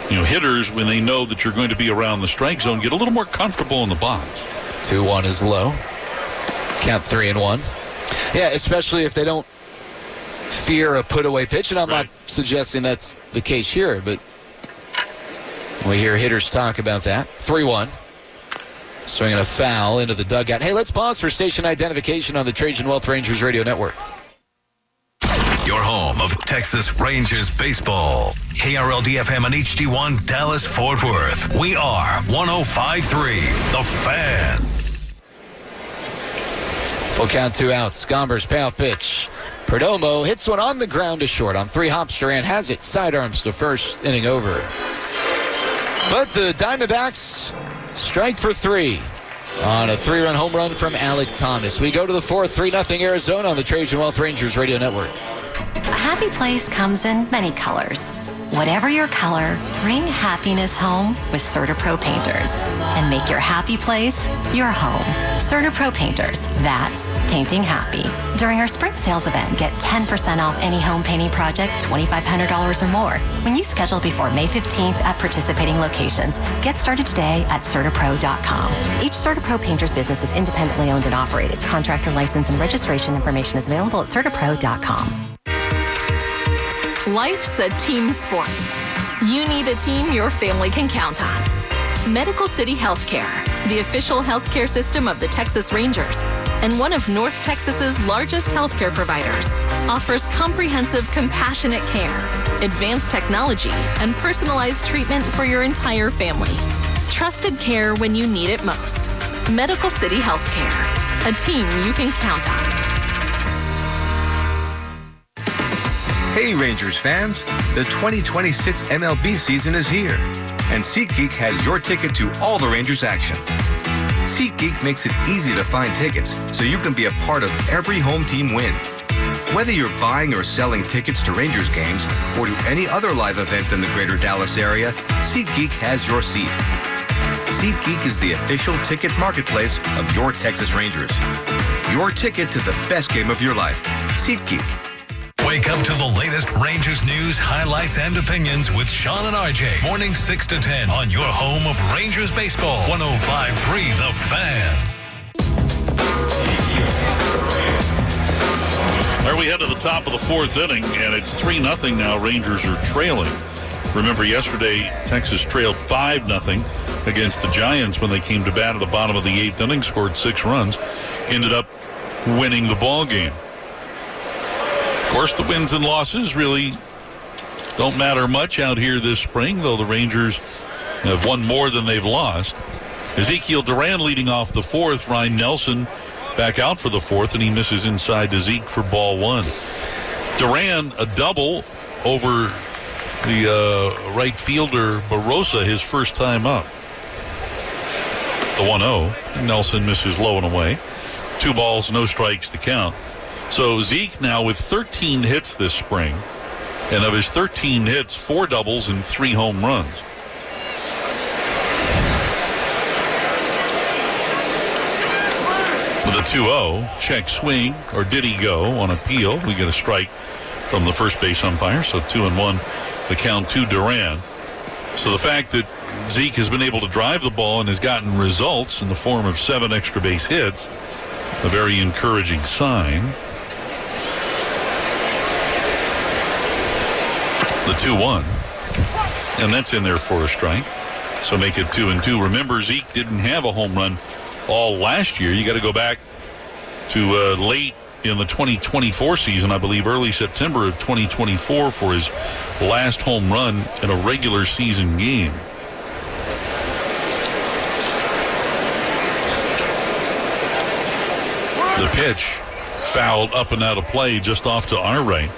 hitters, when they know that you're going to be around the strike zone, get a little more comfortable in the box. 2-1 is low. Count 3-1. Yeah, especially if they don't fear a put-away pitch, and I'm not suggesting that's the case here, but we hear hitters talk about that. 3-1. Swinging a foul into the dugout. Hey, let's pause for station identification on the Trajan Wealth Rangers Radio Network. Your home of Texas Rangers baseball. KRLD-FM and HD1 Dallas-Fort Worth. We are 105.3 The Fan. Full count, 2 outs. Gomber's payoff pitch. Perdomo hits one on the ground to short. On 3 hops, Duran has it. Sidearms to first, inning over. But the Diamondbacks strike for 3 on a 3-run home run from Alec Thomas. We go to the 4th, 3-0 Arizona on the Trajan Wealth Rangers Radio Network. A happy place comes in many colors. Whatever your color, bring happiness home with CertaPro Painters and make your happy place your home. CertaPro Painters, that's painting happy. During our spring sales event, get 10% off any home painting project, $2,500 or more. When you schedule before May 15th at participating locations, get started today at CertaPro.com. Each CertaPro Painters business is independently owned and operated. Contractor license and registration information is available at CertaPro.com. Life's a team sport. You need a team your family can count on. Medical City Healthcare, the official healthcare system of the Texas Rangers, and one of North Texas's largest healthcare providers, offers comprehensive, compassionate care, advanced technology, and personalized treatment for your entire family. Trusted care when you need it most. Medical City Healthcare, a team you can count on. Hey Rangers fans, the 2026 MLB season is here, and SeatGeek has your ticket to all the Rangers action. SeatGeek makes it easy to find tickets so you can be a part of every home team win. Whether you're buying or selling tickets to Rangers games or to any other live event in the greater Dallas area, SeatGeek has your seat. SeatGeek is the official ticket marketplace of your Texas Rangers. Your ticket to the best game of your life. SeatGeek. Wake up to the latest Rangers news, highlights, and opinions with Sean and RJ. Morning 6 to 10 on your home of Rangers baseball. 105.3 The Fan. There we head to the top of the 4th inning, and it's 3-0 now. Rangers are trailing. Remember, yesterday, Texas trailed 5-0 against the Giants when they came to bat at the bottom of the 8th inning, scored 6 runs, ended up winning the ball game. Of course, the wins and losses really don't matter much out here this spring, though the Rangers have won more than they've lost. Ezekiel Duran leading off the 4th. Ryan Nelson back out for the 4th, and he misses inside to Zeke for ball 1. Duran, a double over the right fielder Barossa, his first time up. The 1-0. Nelson misses low and away. 2 balls, no strikes to count. So Zeke now with 13 hits this spring, and of his 13 hits, 4 doubles and 3 home runs. With a 2-0, check swing, or did he go on appeal? We get a strike from the first base umpire, so 2-1, the count to Duran. So the fact that Zeke has been able to drive the ball and has gotten results in the form of 7 extra base hits, a very encouraging sign. The 2-1, and that's in there for a strike, so make it 2-2. Remember, Zeke didn't have a home run all last year. You got to go back to late in the 2024 season, I believe early September of 2024, for his last home run in a regular season game. The pitch fouled up and out of play just off to our right.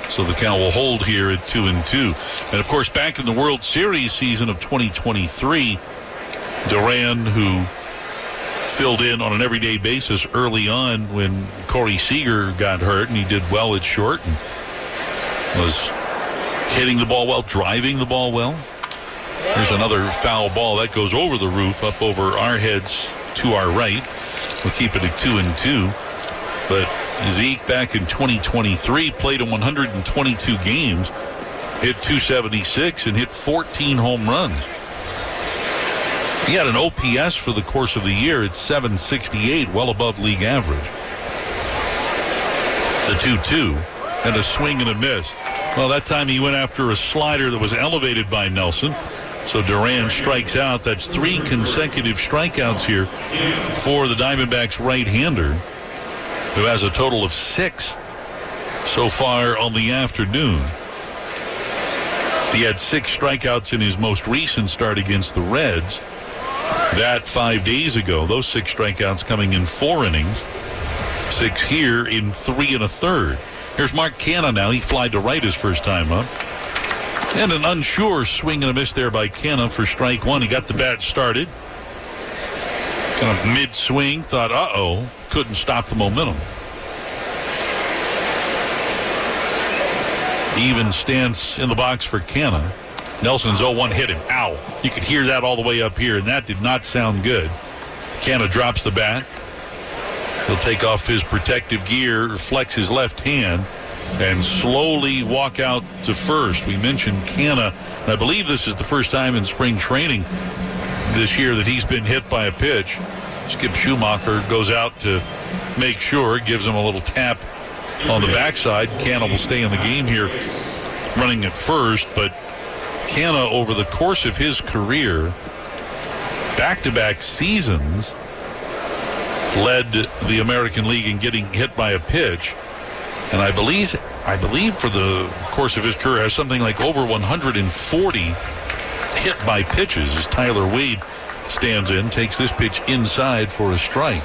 So the count will hold here at 2-2. And of course, back in the World Series season of 2023, Duran, who filled in on an everyday basis early on when Corey Seager got hurt, and he did well at short and was hitting the ball well, driving the ball well. There's another foul ball that goes over the roof, up over our heads to our right. We'll keep it at 2-2. But Zeke back in 2023 played in 122 games, hit .276 and hit 14 home runs. He had an OPS for the course of the year at .768, well above league average. The 2-2 and a swing and a miss. Well, that time he went after a slider that was elevated by Nelson. So Duran strikes out. That's 3 consecutive strikeouts here for the Diamondbacks right-hander, who has a total of 6 so far on the afternoon. He had 6 strikeouts in his most recent start against the Reds. That 5 days ago. Those 6 strikeouts coming in 4 innings. 6 here in 3 1/3. Here's Mark Canha now. He flied to right his first time up. And an unsure swing and a miss there by Canha for strike 1. He got the bat started. Kind of mid-swing. Thought, uh-oh. Couldn't stop the momentum. Even stance in the box for Canha. Nelson's 0-1 hit him. Ow. You could hear that all the way up here, and that did not sound good. Canha drops the bat. He'll take off his protective gear, flex his left hand, and slowly walk out to first. We mentioned Canha, and I believe this is the first time in spring training this year that he's been hit by a pitch. Skip Schumacher goes out to make sure, gives him a little tap on the backside. Canha will stay in the game here running at first, but Canha, over the course of his career, back-to-back seasons, led the American League in getting hit by a pitch. And I believe for the course of his career has something like over 140 hit by pitches as Tyler Wade stands in, takes this pitch inside for a strike.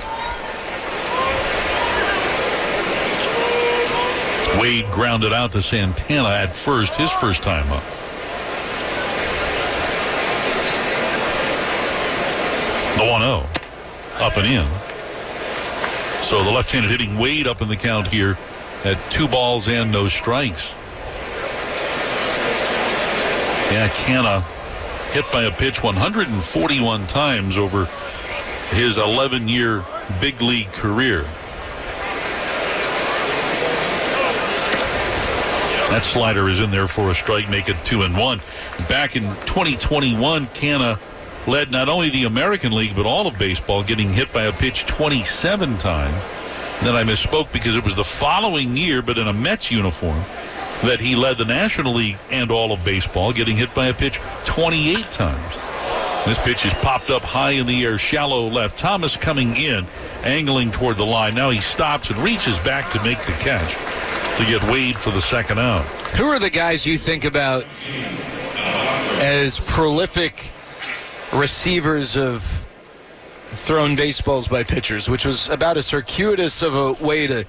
Wade grounded out to Santana at first, his first time up. The 1-0, up and in. So the left-handed hitting Wade up in the count here at 2 balls and no strikes. Yeah, Canha hit by a pitch 141 times over his 11-year big league career. That slider is in there for a strike, make it 2-1. Back in 2021, Canha led not only the American League, but all of baseball, getting hit by a pitch 27 times. And then I misspoke because it was the following year, but in a Mets uniform, that he led the National League and all of baseball, getting hit by a pitch 28 times. This pitch is popped up high in the air, shallow left. Thomas coming in, angling toward the line. Now he stops and reaches back to make the catch to get Wade for the second out. Who are the guys you think about as prolific receivers of thrown baseballs by pitchers, which was about as circuitous of a way to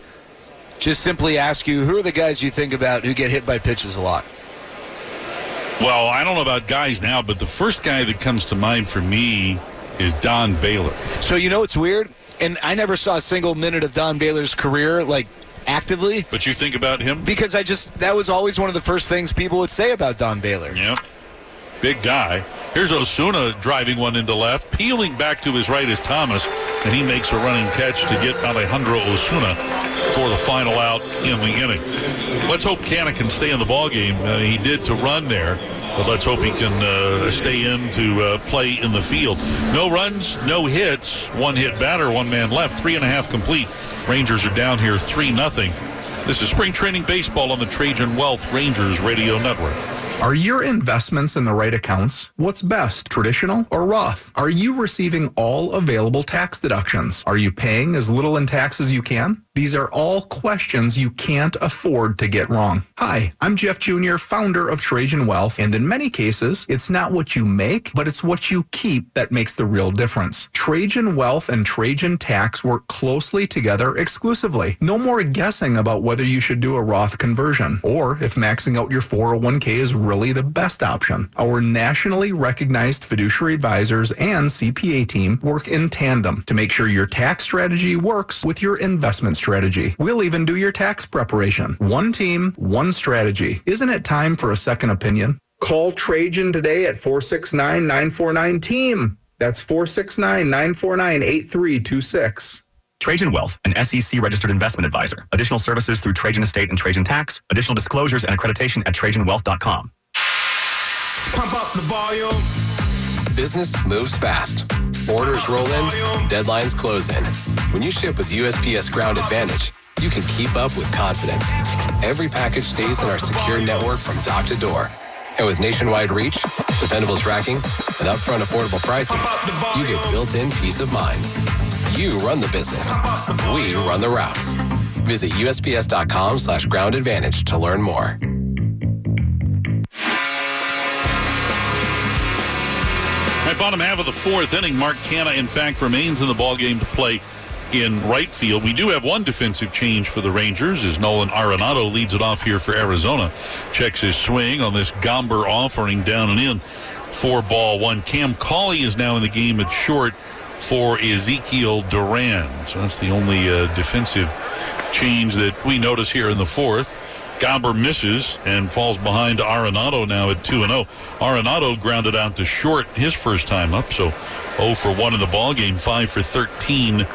just simply ask you, who are the guys you think about who get hit by pitches a lot? Well, I don't know about guys now, but the first guy that comes to mind for me is Don Baylor. So, you know, it's weird, and I never saw a single minute of Don Baylor's career, like, actively. But you think about him? Because that was always one of the first things people would say about Don Baylor. Yep. Big guy. Here's Osuna driving one into left. Peeling back to his right is Thomas, and he makes a running catch to get Alejandro Osuna for the final out in the inning. Let's hope Canha can stay in the ballgame. He did to run there, but let's hope he can stay in to play in the field. No runs, no hits, 1-hit batter, 1 man left, 3.5 complete. Rangers are down here 3-0. This is Spring Training Baseball on the Trajan Wealth Rangers Radio Network. Are your investments in the right accounts? What's best, traditional or Roth? Are you receiving all available tax deductions? Are you paying as little in tax as you can? These are all questions you can't afford to get wrong. Hi, I'm Jeff Jr., founder of Trajan Wealth, and in many cases, it's not what you make, but it's what you keep that makes the real difference. Trajan Wealth and Trajan Tax work closely together exclusively. No more guessing about whether you should do a Roth conversion, or if maxing out your 401k is really the best option. Our nationally recognized fiduciary advisors and CPA team work in tandem to make sure your tax strategy works with your investment strategy. We'll even do your tax preparation. One team, one strategy. Isn't it time for a second opinion? Call Trajan today at 469-949-TEAM. That's 469-949-8326. Trajan Wealth, an SEC-registered investment advisor. Additional services through Trajan Estate and Trajan Tax. Additional disclosures and accreditation at TrajanWealth.com. Pump up the volume. Business moves fast. Orders roll in, deadlines close in. When you ship with USPS Ground Advantage, you can keep up with confidence. Every package stays in our secure network from dock to door. And with nationwide reach, dependable tracking, and upfront affordable pricing, you get built-in peace of mind. You run the business. We run the routes. Visit USPS.com/Ground Advantage to learn more. Right, bottom half of the fourth inning, Mark Canha, in fact, remains in the ballgame to play in right field. We do have one defensive change for the Rangers as Nolan Arenado leads it off here for Arizona. Checks his swing on this Gomber offering down and in for ball one. Cam Cauley is now in the game at short for Ezekiel Duran. So that's the only defensive change that we notice here in the fourth. Gomber misses and falls behind Arenado now at 2-0. Arenado grounded out to short his first time up, so 0 for 1 in the ballgame, 5 for 13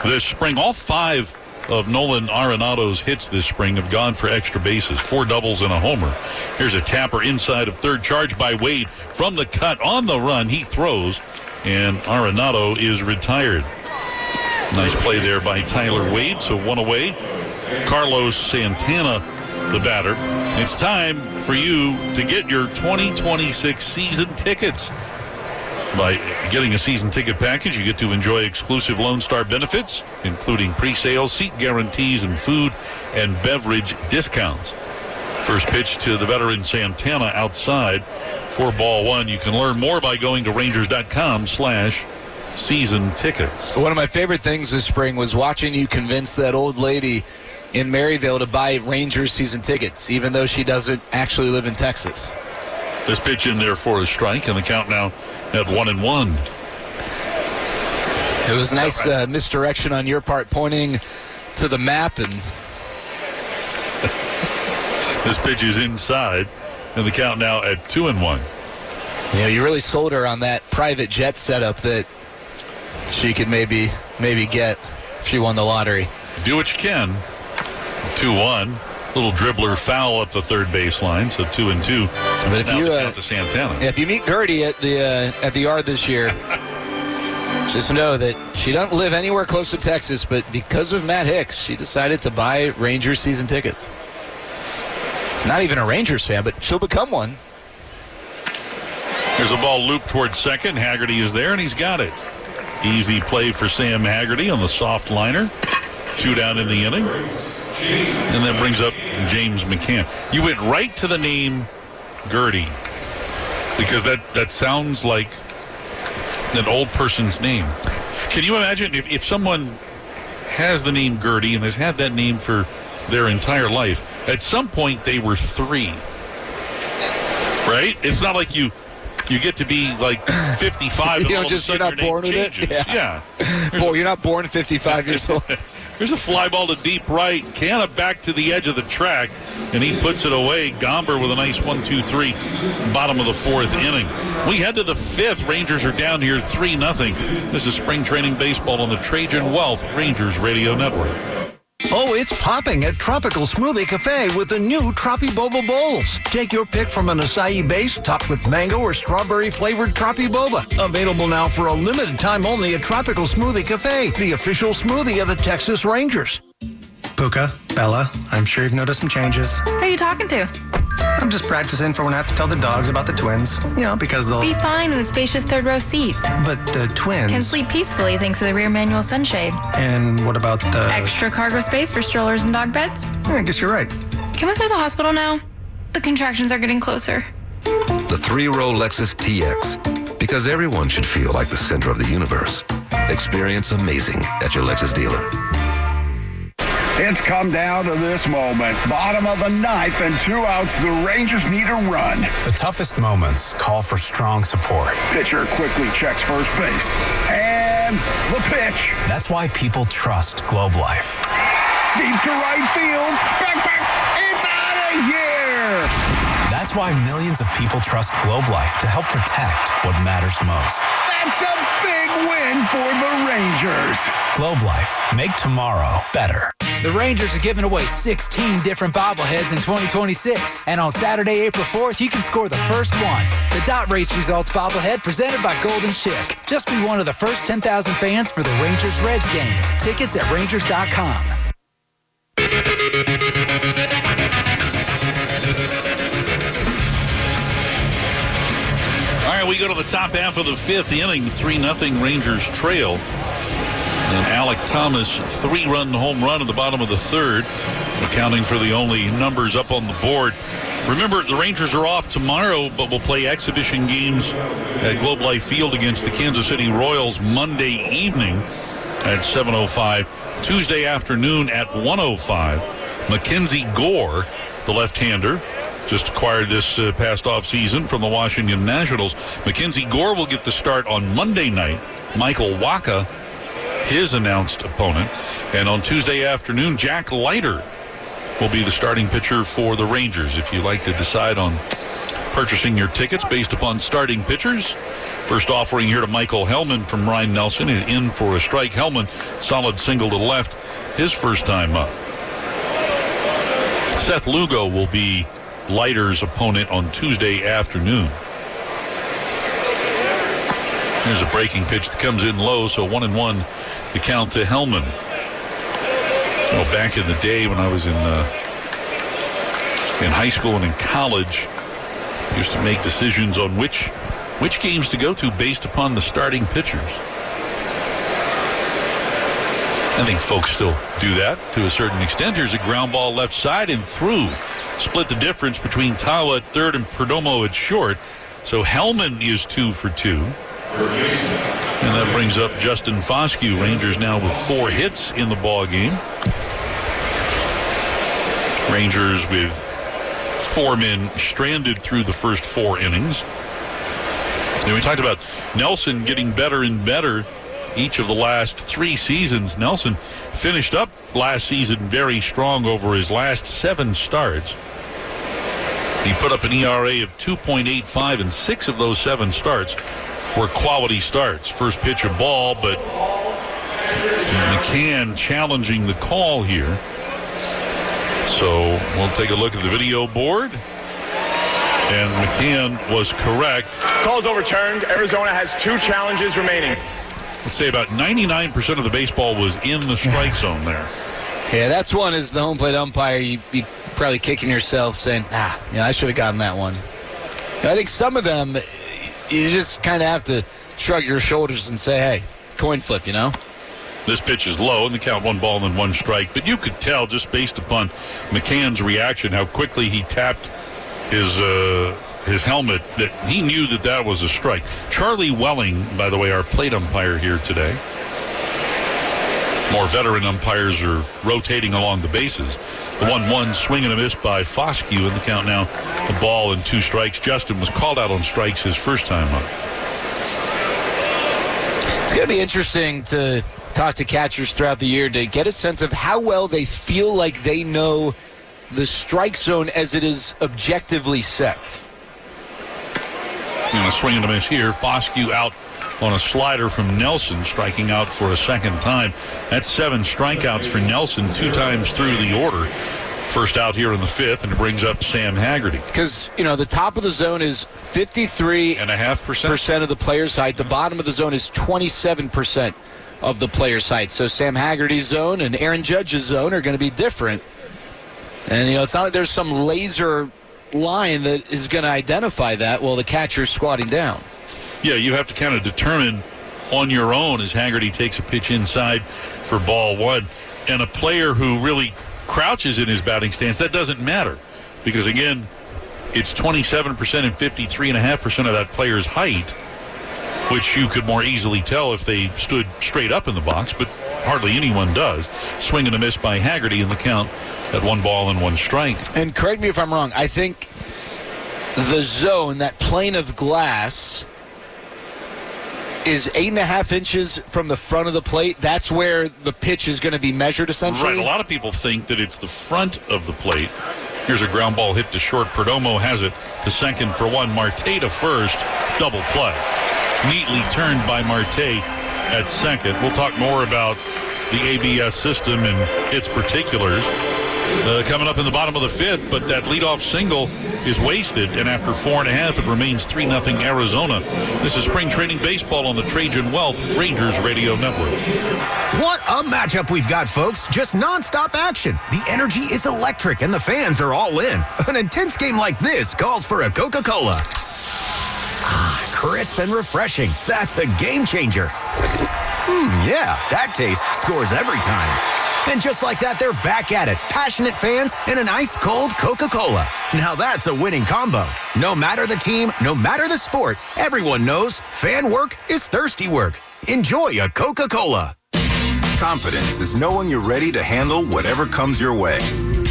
this spring. All 5 of Nolan Arenado's hits this spring have gone for extra bases, 4 doubles and a homer. Here's a tapper inside of third, charged by Wade from the cut on the run. He throws, and Arenado is retired. Nice play there by Tyler Wade, so 1 away. Carlos Santana, the batter. It's time for you to get your 2026 season tickets. By getting a season ticket package, you get to enjoy exclusive Lone Star benefits, including pre-sales, seat guarantees, and food and beverage discounts. First pitch to the veteran Santana outside for ball one. You can learn more by going to Rangers.com/season tickets. One of my favorite things this spring was watching you convince that old lady in Maryville to buy Rangers season tickets, even though she doesn't actually live in Texas. This pitch in there for a strike, and the count now at 1-1. It was nice misdirection on your part, pointing to the map, and this pitch is inside, and the count now at 2-1. You know, you really sold her on that private jet setup that she could maybe get if she won the lottery. Do what you can. 2-1. Little dribbler foul up the third baseline, so 2-2. But if you to Santana. If you meet Gertie at the yard this year, just know that she doesn't live anywhere close to Texas, but because of Matt Hicks, she decided to buy Rangers season tickets. Not even a Rangers fan, but she'll become one. There's a ball looped towards second. Haggerty is there, and he's got it. Easy play for Sam Haggerty on the soft liner. 2 down in the inning. And that brings up James McCann. You went right to the name Gertie, because that sounds like an old person's name. Can you imagine if someone has the name Gertie and has had that name for their entire life? At some point, they were 3. Right? It's not like you get to be like 55 and all of a sudden your name changes. Yeah. Boy, you're not born 55 years old. There's a fly ball to deep right. Canha back to the edge of the track, and he puts it away. Gomber with a nice 1-2-3, bottom of the fourth inning. We head to the fifth. Rangers are down here 3-0. This is spring training baseball on the Trajan Wealth Rangers Radio Network. Oh, it's popping at Tropical Smoothie Cafe with the new Tropi Boba Bowls. Take your pick from an acai base topped with mango or strawberry-flavored Tropi Boba. Available now for a limited time only at Tropical Smoothie Cafe, the official smoothie of the Texas Rangers. Puka, Bella, I'm sure you've noticed some changes. Who are you talking to? I'm just practicing for when I have to tell the dogs about the twins. You know, because they'll... Be fine in the spacious third row seat. But the twins... Can sleep peacefully thanks to the rear manual sunshade. And what about the... Extra cargo space for strollers and dog beds? I guess you're right. Can we go to the hospital now? The contractions are getting closer. The 3-row Lexus TX. Because everyone should feel like the center of the universe. Experience amazing at your Lexus dealer. It's come down to this moment. Bottom of the ninth and 2 outs. The Rangers need a run. The toughest moments call for strong support. Pitcher quickly checks first base. And the pitch. That's why people trust Globe Life. Deep to right field. Back. It's out of here. That's why millions of people trust Globe Life to help protect what matters most. That's a big win for the Rangers. Globe Life. Make tomorrow better. The Rangers are giving away 16 different bobbleheads in 2026. And on Saturday, April 4th, you can score the first one. The Dot Race Results bobblehead presented by Golden Chick. Just be one of the first 10,000 fans for the Rangers-Reds game. Tickets at Rangers.com. And we go to the top half of the fifth inning. 3-0 Rangers trail. And Alec Thomas, 3-run home run at the bottom of the third, accounting for the only numbers up on the board. Remember, the Rangers are off tomorrow, but will play exhibition games at Globe Life Field against the Kansas City Royals Monday evening at 7:05. Tuesday afternoon at 1:05. Mackenzie Gore, the left-hander, just acquired this past offseason from the Washington Nationals. Mackenzie Gore will get the start on Monday night. Michael Wacha, his announced opponent. And on Tuesday afternoon, Jack Leiter will be the starting pitcher for the Rangers. If you like to decide on purchasing your tickets based upon starting pitchers, first offering here to Michael Hellman from Ryan Nelson is in for a strike. Hellman, solid single to the left, his first time up. Seth Lugo will be Leiter's opponent on Tuesday afternoon. Here's a breaking pitch that comes in low, so 1-1 the count to Hellman. Well, back in the day when I was in high school and in college, I used to make decisions on which games to go to based upon the starting pitchers. I think folks still do that to a certain extent. Here's a ground ball left side and through. Split the difference between Tawa at third and Perdomo at short. So Hellman is 2 for 2. And that brings up Justin Foscue. Rangers now with 4 hits in the ball game. Rangers with 4 men stranded through the first 4 innings. And we talked about Nelson getting better and better each of the last 3 seasons. Nelson finished up last season very strong over his last 7 starts. He put up an ERA of 2.85, and 6 of those 7 starts were quality starts. First pitch a ball, but McCann challenging the call here. So we'll take a look at the video board. And McCann was correct. Call's overturned. Arizona has 2 challenges remaining. Let's say about 99% of the baseball was in the strike zone there. Yeah, that's one as the home plate umpire, you probably kicking yourself saying, I should have gotten that one. I think some of them, you just kind of have to shrug your shoulders and say, hey, coin flip, you know? This pitch is low, and the count 1 ball and 1 strike. But you could tell just based upon McCann's reaction how quickly he tapped his helmet that he knew that was a strike. Charlie Welling, by the way, our plate umpire here today. More veteran umpires are rotating along the bases. The 1-1 swing and a miss by Foscue, and the count now a ball and 2 strikes. Justin was called out on strikes his first time up. It's going to be interesting to talk to catchers throughout the year to get a sense of how well they feel like they know the strike zone as it is objectively set. And a swing and a miss here. Foscue out on a slider from Nelson, striking out for a second time. That's 7 strikeouts for Nelson, 2 times through the order. First out here in the 5th, and it brings up Sam Haggerty. Because, the top of the zone is 53.5% of the player's height. The bottom of the zone is 27% of the player's height. So Sam Haggerty's zone and Aaron Judge's zone are going to be different. And, it's not like there's some laser line that is going to identify that while the catcher's squatting down. Yeah, you have to kind of determine on your own as Haggerty takes a pitch inside for ball 1. And a player who really crouches in his batting stance, that doesn't matter. Because, again, it's 27% and 53.5% of that player's height, which you could more easily tell if they stood straight up in the box, but hardly anyone does. Swing and a miss by Haggerty in the count at 1 ball and 1 strike. And correct me if I'm wrong, I think the zone, that plane of glass, is 8.5 inches from the front of the plate. That's where the pitch is going to be measured, essentially. Right. A lot of people think that it's the front of the plate. Here's a ground ball hit to short. Perdomo has it to second for 1. Marte to first. Double play. Neatly turned by Marte at second. We'll talk more about the ABS system and its particulars coming up in the bottom of the 5th, but that leadoff single is wasted, and after 4.5, it remains 3-0 Arizona. This is spring training baseball on the Trajan Wealth Rangers Radio Network. What a matchup we've got, folks. Just nonstop action. The energy is electric, and the fans are all in. An intense game like this calls for a Coca-Cola. crisp and refreshing. That's a game changer. Yeah, that taste scores every time. And just like that, they're back at it. Passionate fans and an ice-cold Coca-Cola. Now that's a winning combo. No matter the team, no matter the sport, everyone knows fan work is thirsty work. Enjoy a Coca-Cola. Confidence is knowing you're ready to handle whatever comes your way.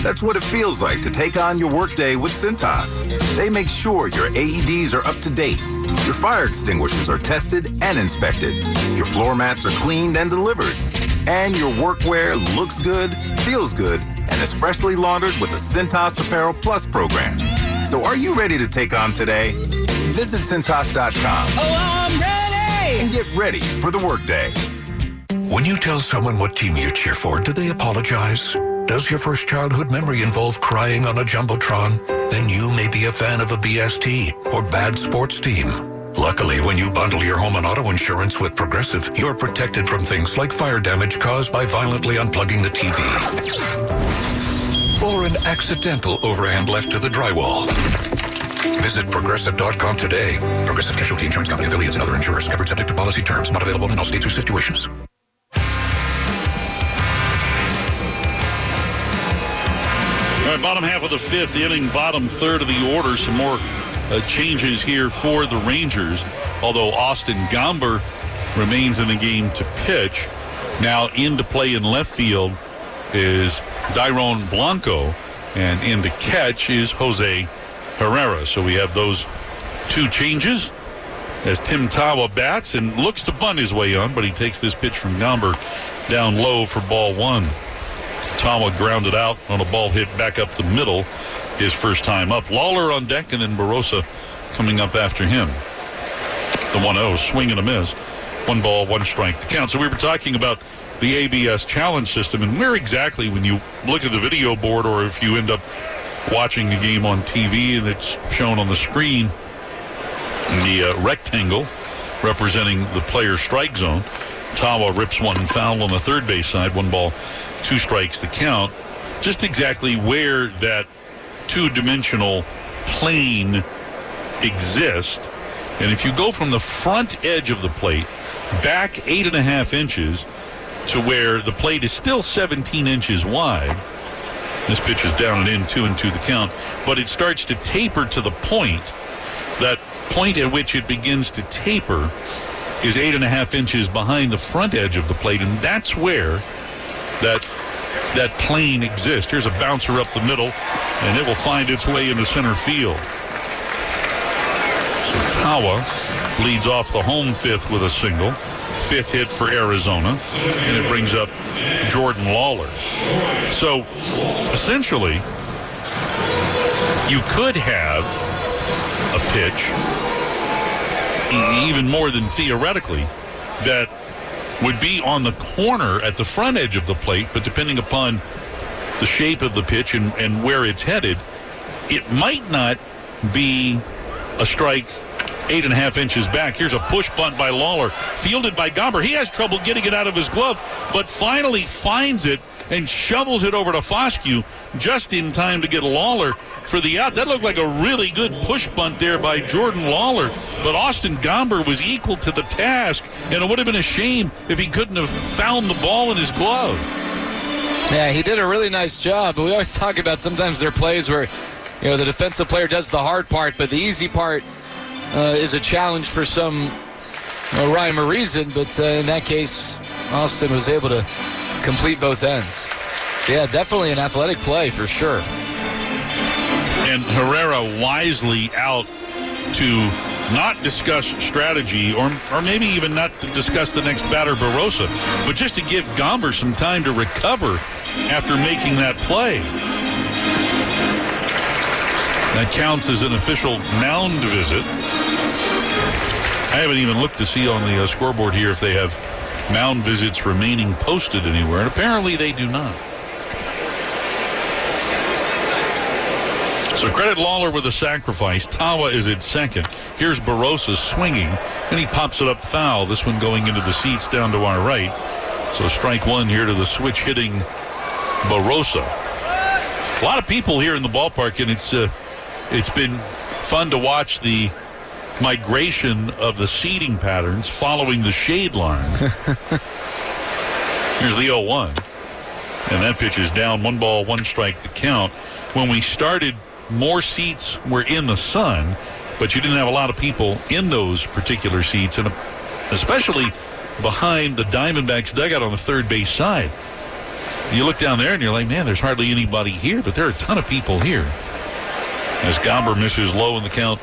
That's what it feels like to take on your workday with Cintas. They make sure your AEDs are up to date, your fire extinguishers are tested and inspected, your floor mats are cleaned and delivered, and your workwear looks good, feels good, and is freshly laundered with the Cintas Apparel Plus program. So are you ready to take on today? Visit Cintas.com. Oh, I'm ready! And get ready for the workday. When you tell someone what team you cheer for, do they apologize? Does your first childhood memory involve crying on a Jumbotron? Then you may be a fan of a BST or bad sports team. Luckily, when you bundle your home and auto insurance with Progressive, you're protected from things like fire damage caused by violently unplugging the TV. Or an accidental overhand left to the drywall. Visit Progressive.com today. Progressive Casualty Insurance Company affiliates and other insurers. Covered subject to policy terms. Not available in all states or situations. All right, bottom half of the fifth inning, bottom third of the order. Some more changes here for the Rangers, although Austin Gomber remains in the game to pitch. Now in to play in left field is Dairon Blanco, and in to catch is Jose Herrera. So we have those two changes as Tim Tawa bats and looks to bunt his way on, but he takes this pitch from Gomber down low for ball one. Tawa grounded out on a ball hit back up the middle his first time up. Lawler on deck, and then Barossa coming up after him. The 1-0, swing and a miss. 1 ball, 1 strike to count. So we were talking about the ABS challenge system, and where exactly, when you look at the video board or if you end up watching the game on TV and it's shown on the screen, the rectangle representing the player's strike zone, Tawa rips one foul on the third base side. 1 ball, 2 strikes to count. Just exactly where that two-dimensional plane exists. And if you go from the front edge of the plate back 8.5 inches to where the plate is still 17 inches wide, this pitch is down and in, 2-2 the count, but it starts to taper to the point. That point at which it begins to taper is 8.5 inches behind the front edge of the plate, and that's where that plane exists. Here's a bouncer up the middle, and it will find its way into center field. So Tawa leads off the home fifth with a single. 5th hit for Arizona, and it brings up Jordan Lawler. So essentially, you could have a pitch, even more than theoretically, that would be on the corner at the front edge of the plate, but depending upon the shape of the pitch and where it's headed, it might not be a strike 8.5 inches back. Here's a push bunt by Lawler, fielded by Gomber. He has trouble getting it out of his glove, but finally finds it and shovels it over to Foscue just in time to get Lawler for the out. That looked like a really good push bunt there by Jordan Lawler, but Austin Gomber was equal to the task, and it would have been a shame if he couldn't have found the ball in his glove. Yeah, he did a really nice job, but we always talk about sometimes there are plays where, you know, the defensive player does the hard part, but the easy part is a challenge for some rhyme or reason, but in that case, Austin was able to complete both ends. Yeah, definitely an athletic play for sure. And Herrera wisely out to not discuss strategy or maybe even not to discuss the next batter, Barossa, but just to give Gomber some time to recover after making that play. That counts as an official mound visit. I haven't even looked to see on the scoreboard here if they have mound visits remaining posted anywhere, and apparently they do not. So credit Lawler with a sacrifice. Tawa is at second. Here's Barossa swinging, and he pops it up foul. This one going into the seats down to our right. So strike one here to the switch hitting Barossa. A lot of people here in the ballpark, and it's been fun to watch the migration of the seeding patterns following the shade line. Here's the 0-1. And that pitch is down. 1 ball, 1 strike to count. When we started, more seats were in the sun, but you didn't have a lot of people in those particular seats, and especially behind the Diamondbacks dugout on the third base side. You look down there and you're like, man, there's hardly anybody here, but there are a ton of people here. As Gomber misses low in the count,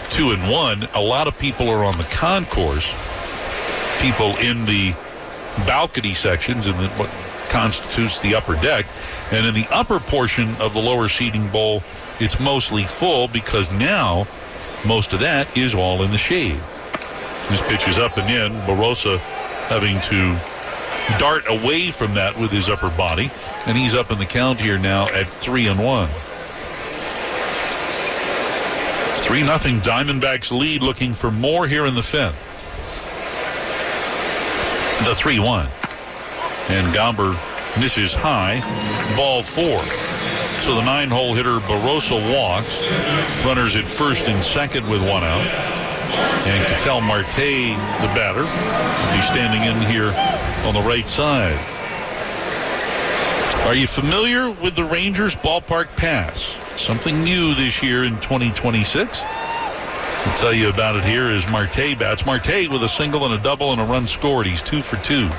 2-1. A lot of people are on the concourse. People in the balcony sections and what constitutes the upper deck. And in the upper portion of the lower seating bowl, it's mostly full because now most of that is all in the shade. This pitch is up and in. Barossa having to dart away from that with his upper body. And he's up in the count here now at 3-1. 3-0 Diamondbacks lead, looking for more here in the fifth. The 3-1. And Gomber misses high. Ball 4. So the 9-hole hitter Barossa walks. Runners at first and second with 1 out. And Ketel Marte, the batter, will be standing in here on the right side. Are you familiar with the Rangers ballpark pass? Something new this year in 2026. I'll tell you about it here as Marte bats. Marte with a single and a double and a run scored. He's 2 for 2. The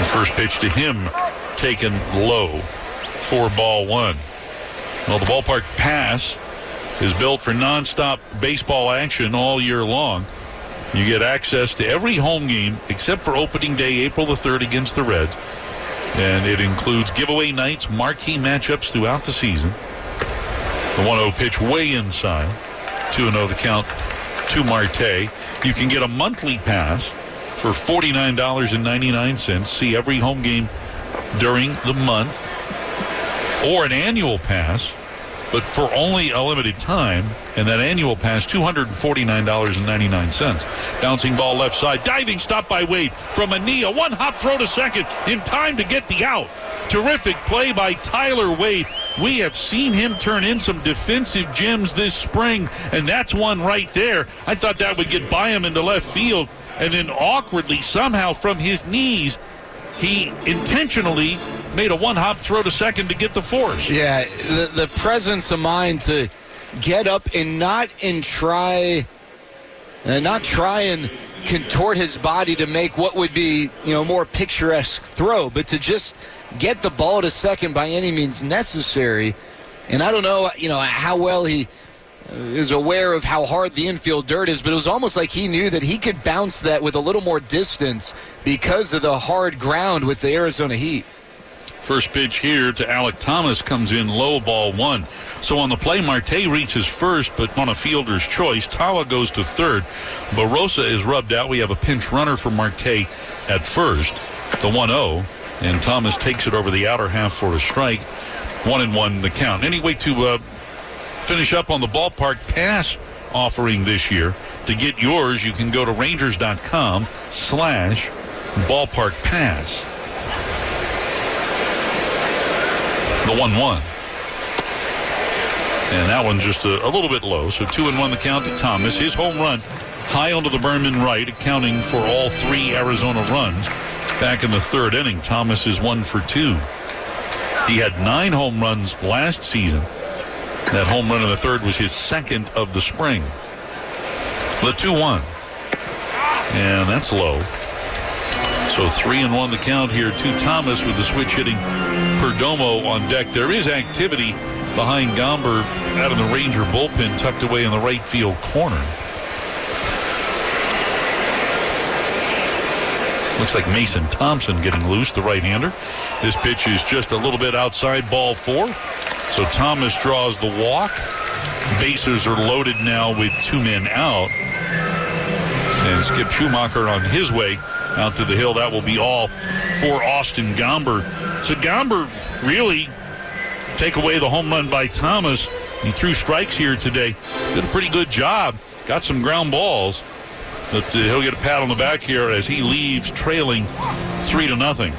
first pitch to him taken low. 4-1. Well, the ballpark pass is built for nonstop baseball action all year long. You get access to every home game except for opening day, April the 3rd against the Reds. And it includes giveaway nights, marquee matchups throughout the season. The 1-0 pitch way inside. 2-0 the count to Marte. You can get a monthly pass for $49.99. See every home game during the month. Or an annual pass, but for only a limited time. And that annual pass, $249.99. Bouncing ball left side. Diving stop by Wade from Ania. 1-hop throw to second in time to get the out. Terrific play by Tyler Wade. We have seen him turn in some defensive gems this spring, and that's one right there. I thought that would get by him into left field, and then awkwardly, somehow from his knees, he intentionally made a 1-hop throw to second to get the force. Yeah, the presence of mind to get up and not try and contort his body to make what would be, more picturesque throw, but to just get the ball to second by any means necessary. And I don't know, how well he is aware of how hard the infield dirt is, but it was almost like he knew that he could bounce that with a little more distance because of the hard ground with the Arizona Heat. First pitch here to Alec Thomas comes in low, ball 1. So on the play, Marte reaches first, but on a fielder's choice. Tawa goes to third. Barossa is rubbed out. We have a pinch runner for Marte at first. The 1-0, and Thomas takes it over the outer half for a strike. 1-1 the count. Anyway, to finish up on the ballpark pass offering this year. To get yours, you can go to Rangers.com/ballpark pass. The 1-1. And that one's just a little bit low. So 2-1 the count to Thomas. His home run high onto the Berman right, accounting for all 3 Arizona runs back in the 3rd inning. Thomas is 1 for 2. He had 9 home runs last season. That home run in the 3rd was his 2nd of the spring. The 2-1. And that's low. So 3-1 the count here to Thomas with the switch hitting Perdomo on deck. There is activity behind Gomber out of the Ranger bullpen, tucked away in the right field corner. Looks like Mason Thompson getting loose, the right-hander. This pitch is just a little bit outside, ball 4. So Thomas draws the walk. Bases are loaded now with 2 men out. And Skip Schumacher on his way out to the hill. That will be all for Austin Gomber. So Gomber really take away the home run by Thomas. He threw strikes here today. Did a pretty good job. Got some ground balls. But he'll get a pat on the back here as he leaves trailing 3-0.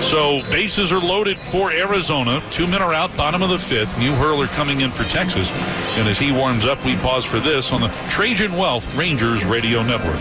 So bases are loaded for Arizona. 2 men are out, bottom of the 5th. New Hurler coming in for Texas. And as he warms up, we pause for this on the Trajan Wealth Rangers Radio Network.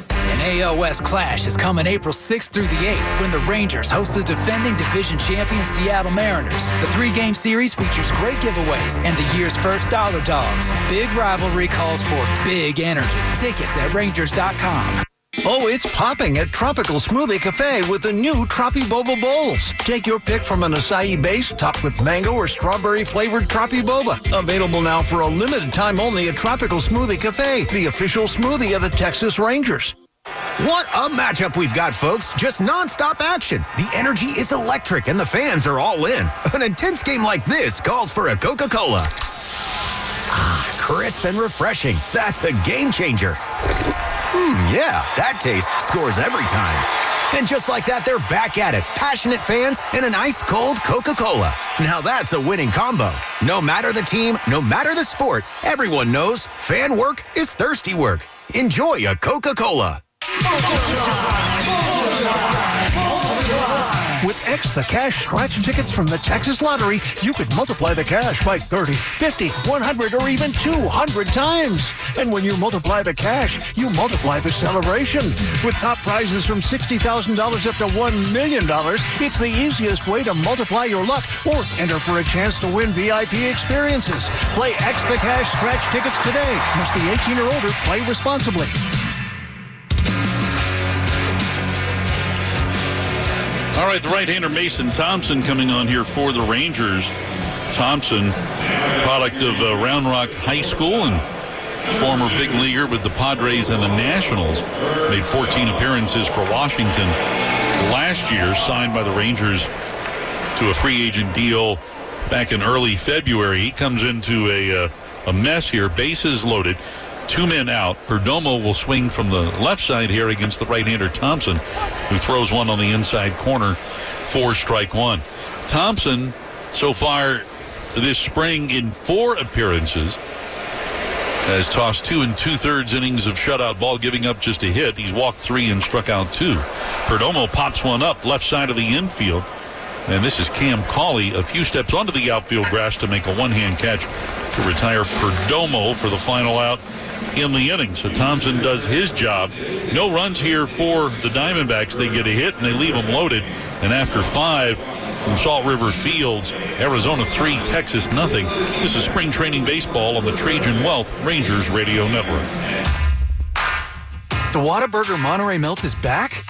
An AOS clash is coming April 6th through the 8th when the Rangers host the defending division champion Seattle Mariners. The 3-game series features great giveaways and the year's first dollar dogs. Big rivalry calls for big energy. Tickets at Rangers.com. Oh, it's popping at Tropical Smoothie Cafe with the new Tropi Boba Bowls. Take your pick from an acai base topped with mango or strawberry-flavored Tropi Boba. Available now for a limited time only at Tropical Smoothie Cafe, the official smoothie of the Texas Rangers. What a matchup we've got, folks. Just nonstop action. The energy is electric and the fans are all in. An intense game like this calls for a Coca-Cola. Ah, crisp and refreshing. That's a game changer. Yeah, that taste scores every time. And just like that, they're back at it. Passionate fans and an ice-cold Coca-Cola. Now that's a winning combo. No matter the team, no matter the sport, everyone knows fan work is thirsty work. Enjoy a Coca-Cola. With X the Cash scratch tickets from the Texas Lottery, you could multiply the cash by 30, 50, 100, or even 200 times. And when you multiply the cash, you multiply the celebration. With top prizes from $60,000 up to $1 million, it's the easiest way to multiply your luck or enter for a chance to win VIP experiences. Play X the Cash scratch tickets today. Must be 18 or older. Play responsibly. All right, the right-hander Mason Thompson coming on here for the Rangers. Thompson, product of Round Rock High School and former big leaguer with the Padres and the Nationals. Made 14 appearances for Washington last year, signed by the Rangers to a free agent deal back in early February. He comes into a mess here, bases loaded. 2 men out. Perdomo will swing from the left side here against the right-hander Thompson, who throws one on the inside corner for strike one. Thompson, so far this spring in 4 appearances, has tossed 2 2/3 innings of shutout ball, giving up just a hit. He's walked 3 and struck out 2. Perdomo pops one up left side of the infield. And this is Cam Cauley, a few steps onto the outfield grass to make a one-hand catch to retire Perdomo for the final out in the inning. So Thompson does his job. No runs here for the Diamondbacks. They get a hit and they leave them loaded. And after 5 from Salt River Fields, Arizona 3, Texas nothing. This is spring training baseball on the Trajan Wealth Rangers Radio Network. The Whataburger Monterey Melt is back?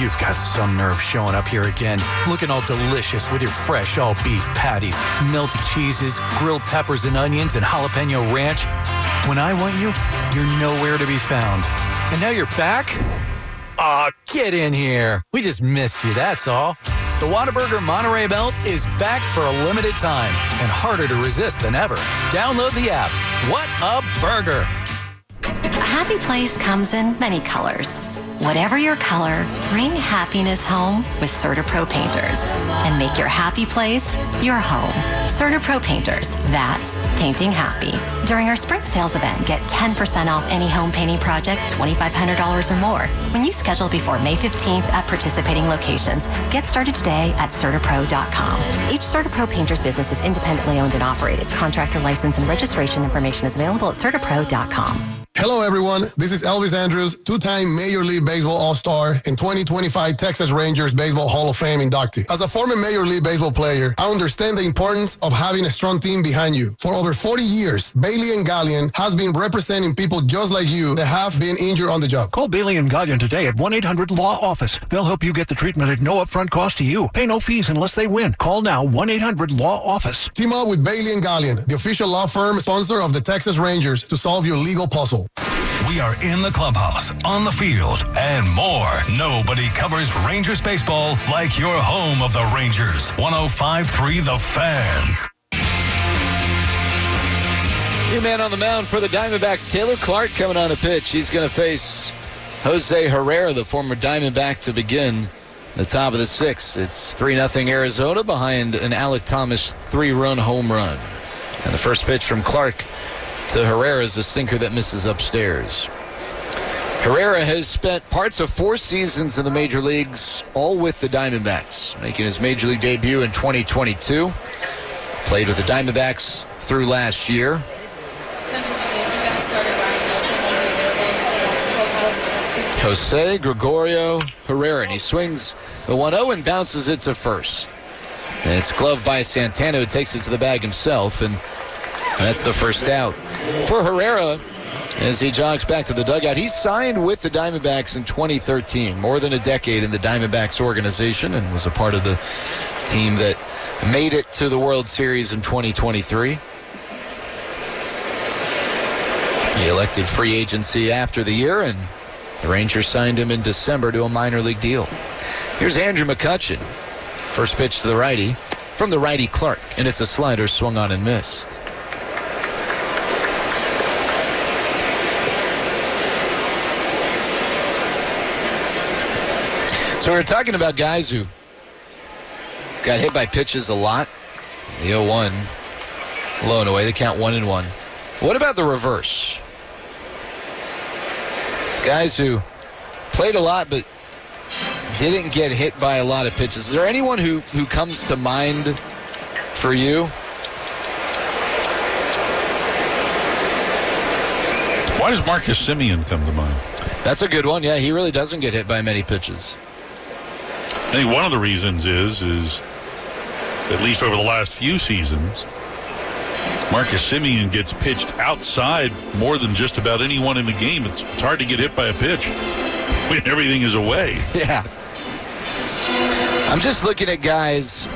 You've got some nerve showing up here again, looking all delicious with your fresh all-beef patties, melted cheeses, grilled peppers and onions, and jalapeno ranch. When I want you, you're nowhere to be found. And now you're back? Aw, get in here. We just missed you, that's all. The Whataburger Monterey Melt is back for a limited time and harder to resist than ever. Download the app. What a burger! A happy place comes in many colors. Whatever your color, bring happiness home with CertaPro Painters and make your happy place your home. CertaPro Painters, that's painting happy. During our spring sales event, get 10% off any home painting project, $2,500 or more. When you schedule before May 15th at participating locations, get started today at CertaPro.com. Each CertaPro Painters business is independently owned and operated. Contractor license and registration information is available at CertaPro.com. Hello, everyone. This is Elvis Andrews, 2-time Major League Baseball All-Star and 2025 Texas Rangers Baseball Hall of Fame inductee. As a former Major League Baseball player, I understand the importance of having a strong team behind you. For over 40 years, Bailey & Gallion has been representing people just like you that have been injured on the job. Call Bailey & Gallion today at 1-800-LAW-OFFICE. They'll help you get the treatment at no upfront cost to you. Pay no fees unless they win. Call now, 1-800-LAW-OFFICE. Team up with Bailey & Gallion, the official law firm sponsor of the Texas Rangers, to solve your legal puzzle. We are in the clubhouse, on the field, and more. Nobody covers Rangers baseball like your home of the Rangers. 105.3 The Fan. New man on the mound for the Diamondbacks, Taylor Clark, coming on a pitch. He's going to face Jose Herrera, the former Diamondback, to begin the top of the 6th. It's 3-0 Arizona behind an Alec Thomas 3-run home run. And the first pitch from Clark to Herrera is a sinker that misses upstairs. Herrera has spent parts of 4 seasons in the major leagues, all with the Diamondbacks, making his major league debut in 2022. Played with the Diamondbacks through last year. Jose Gregorio Herrera, and he swings the 1-0 and bounces it to first. And it's gloved by Santana, who takes it to the bag himself, and that's the first out. For Herrera, as he jogs back to the dugout, he signed with the Diamondbacks in 2013, more than a decade in the Diamondbacks organization, and was a part of the team that made it to the World Series in 2023. He elected free agency after the year, and the Rangers signed him in December to a minor league deal. Here's Andrew McCutchen. First pitch to the righty from the righty Clark, and it's a slider swung on and missed. So we're talking about guys who got hit by pitches a lot. The 0-1, low and away. They count 1-1. What about the reverse? Guys who played a lot but didn't get hit by a lot of pitches. Is there anyone who comes to mind for you? Why does Marcus Semien come to mind? That's a good one. Yeah, he really doesn't get hit by many pitches. I think one of the reasons is at least over the last few seasons, Marcus Semien gets pitched outside more than just about anyone in the game. It's hard to get hit by a pitch when everything is away. Yeah. I'm just looking at guys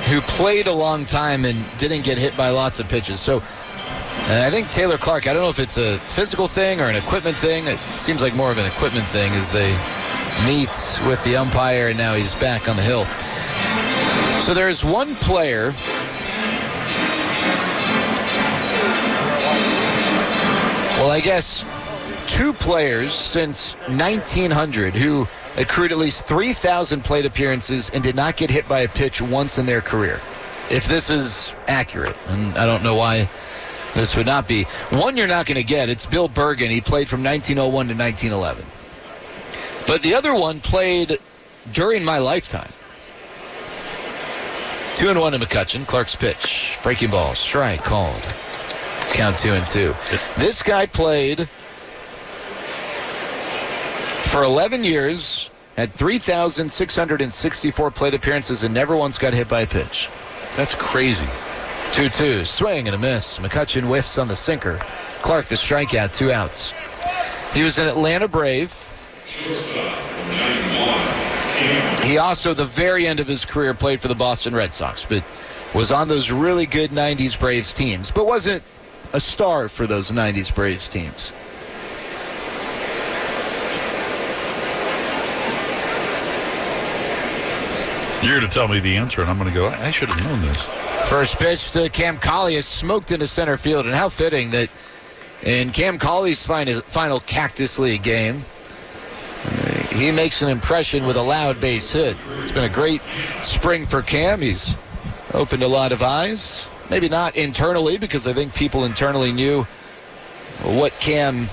who played a long time and didn't get hit by lots of pitches. So I think Taylor Clark, I don't know if it's a physical thing or an equipment thing. It seems like more of an equipment thing as they meet with the umpire, and now he's back on the hill. So there's one player I guess 2 players since 1900 who accrued at least 3,000 plate appearances and did not get hit by a pitch once in their career. If this is accurate, and I don't know why this would not be. One you're not going to get. It's Bill Bergen. He played from 1901 to 1911. But the other one played during my lifetime. 2-1 to McCutchen. Clark's pitch. Breaking ball. Strike called. Count 2-2. This guy played for 11 years, had 3,664 plate appearances, and never once got hit by a pitch. That's crazy. 2-2. Swing and a miss. McCutchen whiffs on the sinker. Clark the strikeout. 2 outs. He was an Atlanta Brave. He also, the very end of his career, played for the Boston Red Sox, but was on those really good 90s Braves teams, but wasn't a star for those 90s Braves teams. You're to tell me the answer, and I'm going to go, I should have known this. First pitch to Cam Cauley is smoked into center field, and how fitting that in Cam Cauley's final Cactus League game, he makes an impression with a loud base hit. It's been a great spring for Cam. He's opened a lot of eyes. Maybe not internally, because I think people internally knew what Cam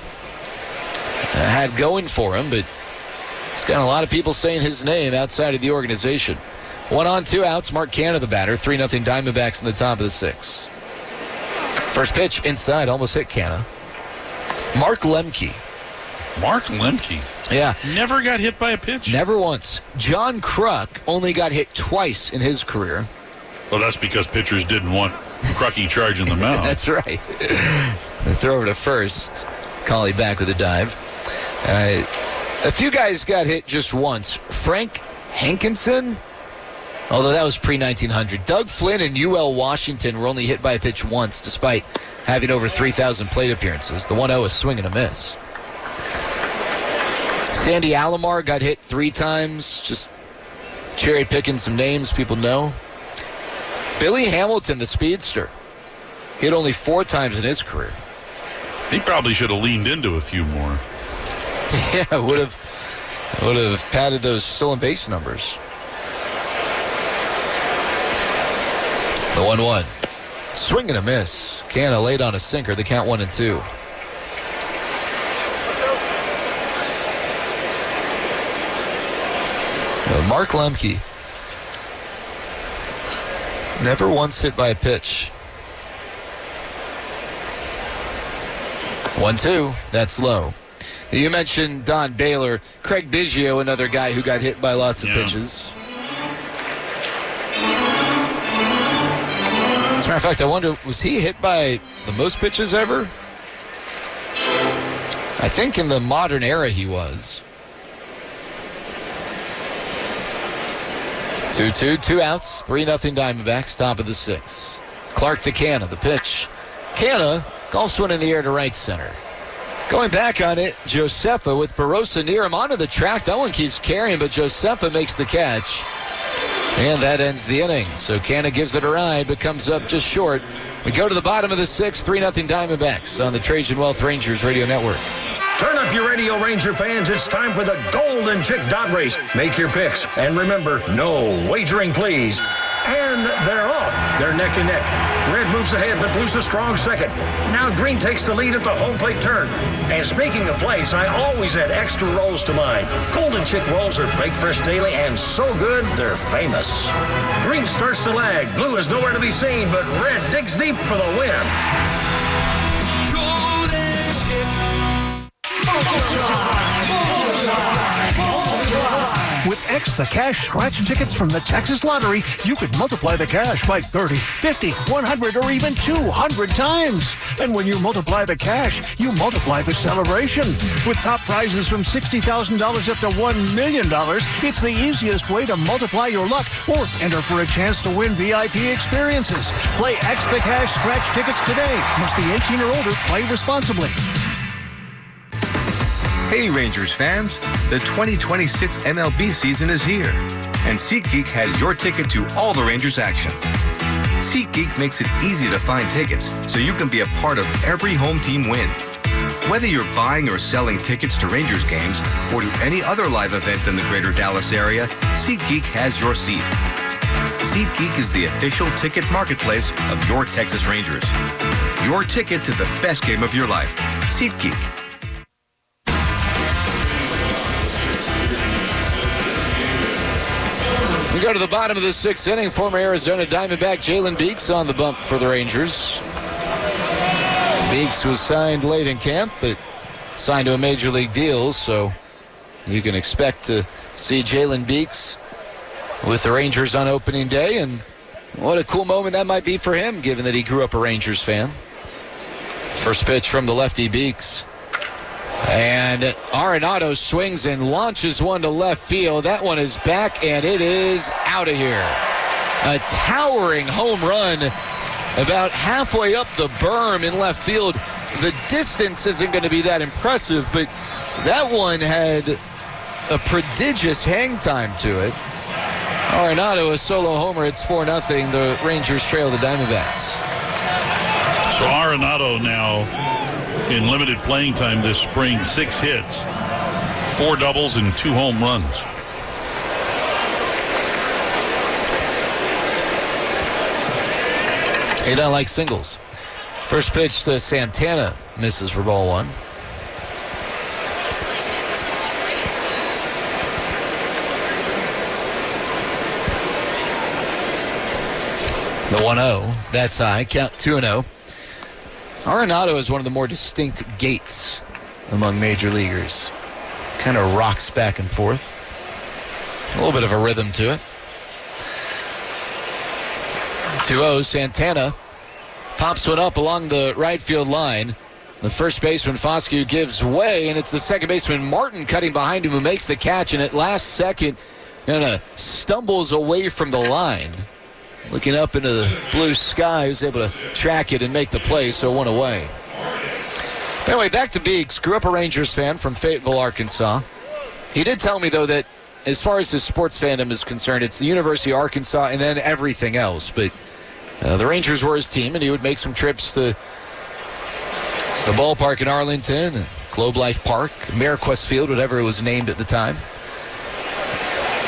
had going for him, but he's got a lot of people saying his name outside of the organization. 1 on, 2 outs. Mark Canha the batter. 3-0 Diamondbacks in the top of the 6th. First pitch inside, almost hit Canha. Mark Lemke. Mark Lemke? Yeah. Never got hit by a pitch? Never once. John Kruk only got hit twice in his career. Well, that's because pitchers didn't want Crucky charging the mound. That's right. The throw over to first. Cauley back with a dive. A few guys got hit just once. Frank Hankinson, although that was pre-1900. Doug Flynn and UL Washington were only hit by a pitch once, despite having over 3,000 plate appearances. The 1-0 is swing and a miss. Sandy Alomar got hit 3 times, just cherry-picking some names people know. Billy Hamilton, the speedster, hit only 4 times in his career. He probably should have leaned into a few more. Yeah, would have padded those stolen base numbers. The 1-1. Swing and a miss. Canha laid on a sinker. The count 1-2. Mark Lemke. Never once hit by a pitch. 1-2. That's low. You mentioned Don Baylor. Craig Biggio, another guy who got hit by lots of pitches. As a matter of fact, I wonder, was he hit by the most pitches ever? I think in the modern era he was. 2-2, 2 outs, 3-0 Diamondbacks, top of the 6th. Clark to Canna, the pitch. Canna, golfs one in the air to right center. Going back on it, Josefa with Barossa near him onto the track. That one keeps carrying, but Josefa makes the catch. And that ends the inning. So Canna gives it a ride, but comes up just short. We go to the bottom of the 6th, 3-0 Diamondbacks on the Trajan Wealth Rangers Radio Network. Turn up your Radio Ranger fans. It's time for the Golden Chick Dot Race. Make your picks. And remember, no wagering, please. And they're off. They're neck and neck. Red moves ahead, but Blue's a strong second. Now Green takes the lead at the home plate turn. And speaking of plates, I always add extra rolls to mine. Golden Chick rolls are baked fresh daily and so good, they're famous. Green starts to lag. Blue is nowhere to be seen, but Red digs deep for the win. Golden Chick. With X the Cash scratch tickets from the Texas Lottery, you could multiply the cash by 30, 50, 100, or even 200 times. And when you multiply the cash, you multiply the celebration. With top prizes from $60,000 up to $1 million, it's the easiest way to multiply your luck or enter for a chance to win VIP experiences. Play X the Cash scratch tickets today. Must be 18 or older. Play responsibly. Hey Rangers fans, the 2026 MLB season is here, and SeatGeek has your ticket to all the Rangers action. SeatGeek makes it easy to find tickets so you can be a part of every home team win. Whether you're buying or selling tickets to Rangers games or to any other live event in the greater Dallas area, SeatGeek has your seat. SeatGeek is the official ticket marketplace of your Texas Rangers. Your ticket to the best game of your life. SeatGeek. We go to the bottom of the 6th inning. Former Arizona Diamondback Jalen Beeks on the bump for the Rangers. Beeks was signed late in camp, but signed to a major league deal, so you can expect to see Jalen Beeks with the Rangers on opening day, and what a cool moment that might be for him, given that he grew up a Rangers fan. First pitch from the lefty Beeks. And Arenado swings and launches one to left field. That one is back, and it is out of here. A towering home run about halfway up the berm in left field. The distance isn't going to be that impressive, but that one had a prodigious hang time to it. Arenado, a solo homer. It's 4-0. The Rangers trail the Diamondbacks. So Arenado now in limited playing time this spring, 6 hits, 4 doubles, and 2 home runs. He doesn't like singles. First pitch to Santana, misses for ball 1. The 1-0, that's high, count 2-0. Arenado is one of the more distinct gaits among major leaguers. Kind of rocks back and forth. A little bit of a rhythm to it. 2-0, Santana pops one up along the right field line. The first baseman, Foscue, gives way, and it's the second baseman, Martin, cutting behind him, who makes the catch, and at last second, stumbles away from the line. Looking up into the blue sky, he was able to track it and make the play, so 1 away. Anyway, back to Beeks. Grew up a Rangers fan from Fayetteville, Arkansas. He did tell me, though, that as far as his sports fandom is concerned, it's the University of Arkansas and then everything else. But the Rangers were his team, and he would make some trips to the ballpark in Arlington, Globe Life Park, Mariquest Field, whatever it was named at the time.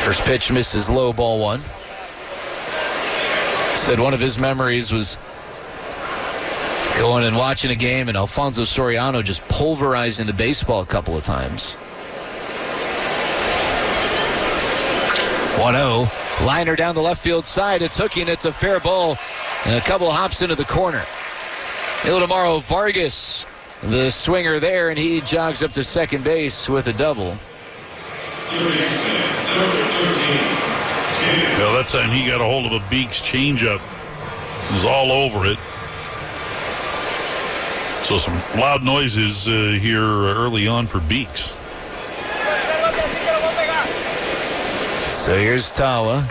First pitch misses low, ball 1. Said one of his memories was going and watching a game and Alfonso Soriano just pulverizing the baseball a couple of times. 1-0. Liner down the left field side. It's hooking. It's a fair ball. And a couple of hops into the corner. Ildemaro Vargas, the swinger there, and he jogs up to second base with a double. Well, that time he got a hold of a Beeks changeup. It was all over it. So some loud noises here early on for Beeks. So here's Tawa.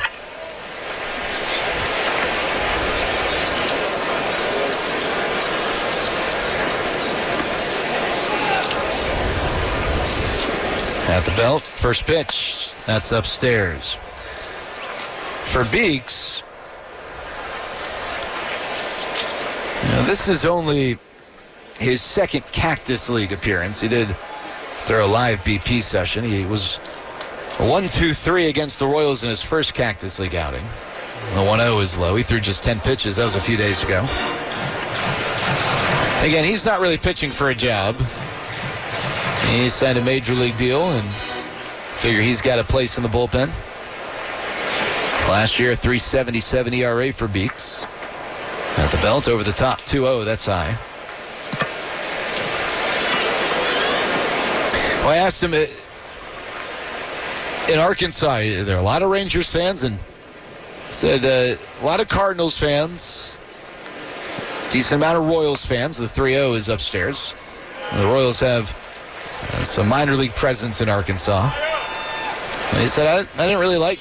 At the belt, first pitch. That's upstairs. For Beeks, this is only his second Cactus League appearance. He did throw a live BP session. He was 1-2-3 against the Royals in his first Cactus League outing. The 1-0 is low. He threw just 10 pitches. That was a few days ago. Again, he's not really pitching for a job. He signed a major league deal and figure he's got a place in the bullpen. Last year, 3.77 ERA for Beeks. At the belt, over the top, 2-0. That's high. Well, I asked him, in Arkansas, there are a lot of Rangers fans, and said a lot of Cardinals fans, decent amount of Royals fans. The 3-0 is upstairs. The Royals have some minor league presence in Arkansas. And he said, I didn't really like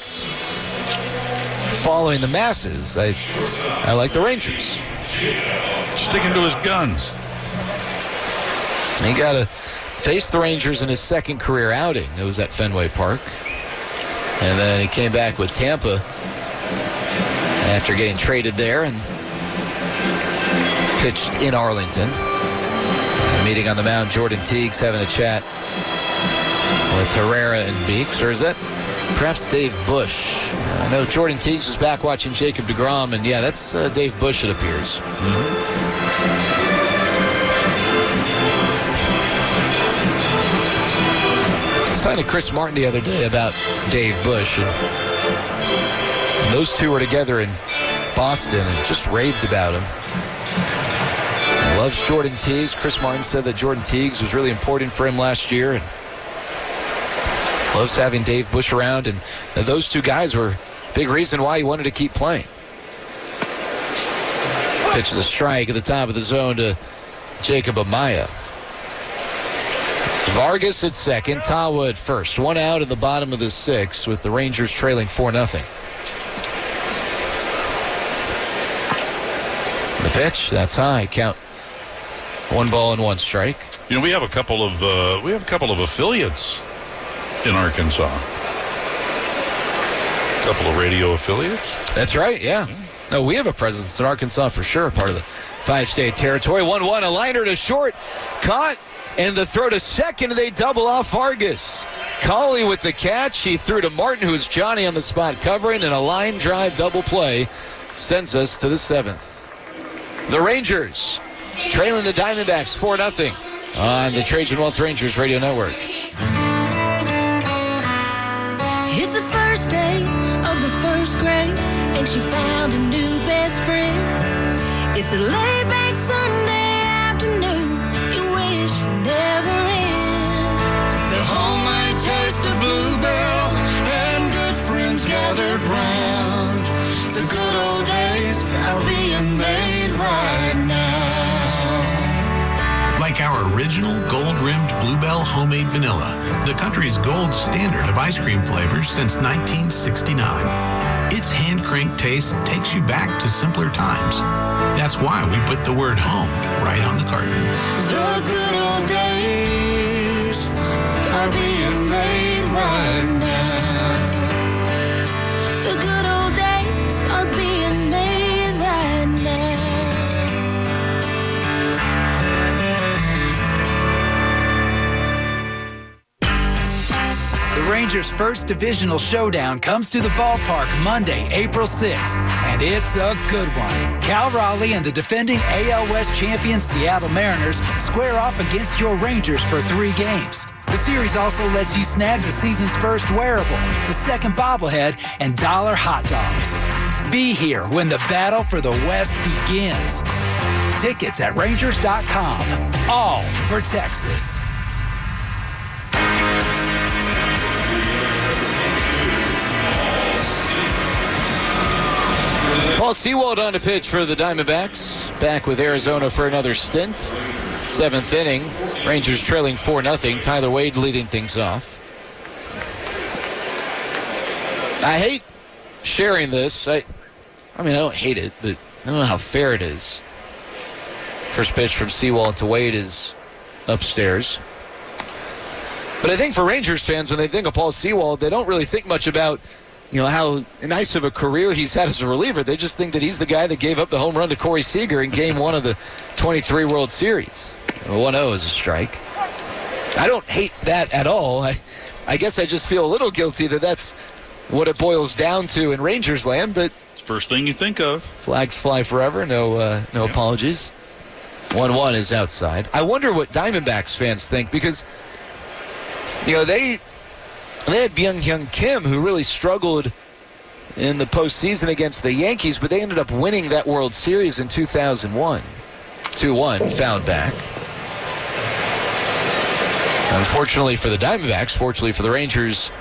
following the masses. I like the Rangers. Sticking to his guns. He got to face the Rangers in his second career outing. It was at Fenway Park. And then he came back with Tampa after getting traded there and pitched in Arlington. Meeting on the mound, Jordan Teague's having a chat with Herrera and Beeks. Or is that perhaps Dave Bush? I know Jordan Teagues was back watching Jacob deGrom, and yeah, that's Dave Bush, it appears. I was talking to Chris Martin the other day about Dave Bush, and those two were together in Boston and just raved about him. Loves Jordan Teagues. Chris Martin said that Jordan Teagues was really important for him last year, and loves having Dave Bush around, and those two guys were a big reason why he wanted to keep playing. Pitches a strike at the top of the zone to Jacob Amaya. Vargas at second, Tawa at first. One out in the bottom of the sixth with the Rangers trailing 4-0. The pitch, that's high. Count 1-1 strike. You know, we have a couple of affiliates in Arkansas. A couple of radio affiliates. That's right, yeah. No, we have a presence in Arkansas for sure, part of the 5-state territory. 1-1, a liner to short, caught, and the throw to second, they double off Vargas. Cauley with the catch. He threw to Martin, who's Johnny on the spot covering, and a line drive double play sends us to the seventh. The Rangers trailing the Diamondbacks 4-0 on the Trajan Wealth Rangers Radio Network. It's the first day of the first grade, and she found a new best friend. It's a laid-back Sunday afternoon you wish would never end. The homemade taste of Bluebell and good friends gathered round. The good old days are being made right now. Like our original gold-rimmed Bluebell homemade vanilla, the country's gold standard of ice cream flavors since 1969. Its hand-cranked taste takes you back to simpler times. That's why we put the word home right on the carton. The good old days are being made right now. The good old days are being made right now. The Rangers' first divisional showdown comes to the ballpark Monday, April 6th, and it's a good one. Cal Raleigh and the defending AL West champion Seattle Mariners square off against your Rangers for 3 games. The series also lets you snag the season's first wearable, the second bobblehead, and dollar hot dogs. Be here when the battle for the West begins. Tickets at Rangers.com. All for Texas. Paul Sewald on to pitch for the Diamondbacks. Back with Arizona for another stint. 7th inning. Rangers trailing 4-0. Tyler Wade leading things off. I hate sharing this. I don't hate it, but I don't know how fair it is. First pitch from Sewald to Wade is upstairs. But I think for Rangers fans, when they think of Paul Sewald, they don't really think much about, how nice of a career he's had as a reliever. They just think that he's the guy that gave up the home run to Corey Seager in Game 1 of the 23 World Series. 1-0 is a strike. I don't hate that at all. I guess I just feel a little guilty that that's what it boils down to in Rangers land, but first thing you think of. Flags fly forever. No apologies. 1-1 is outside. I wonder what Diamondbacks fans think, because they had Byung-Hyun Kim, who really struggled in the postseason against the Yankees, but they ended up winning that World Series in 2001. 2-1, fouled back. Unfortunately for the Diamondbacks, fortunately for the Rangers,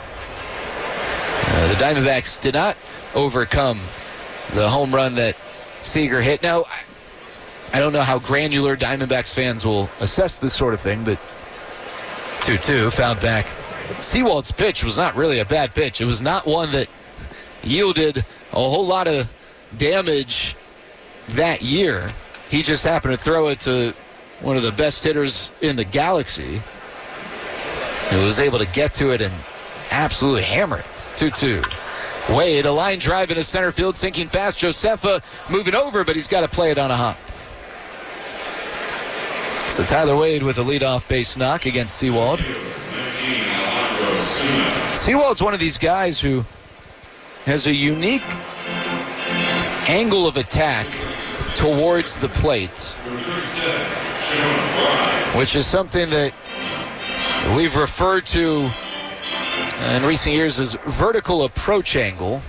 the Diamondbacks did not overcome the home run that Seager hit. Now, I don't know how granular Diamondbacks fans will assess this sort of thing, but 2-2, fouled back. Sewald's pitch was not really a bad pitch. It was not one that yielded a whole lot of damage that year. He just happened to throw it to one of the best hitters in the galaxy, who was able to get to it and absolutely hammer it. 2-2. Wade, a line drive into center field, sinking fast. Josefa moving over, but he's got to play it on a hop. So Tyler Wade with a leadoff base knock against Sewald. Sewald's one of these guys who has a unique angle of attack towards the plate, which is something that we've referred to in recent years as vertical approach angle.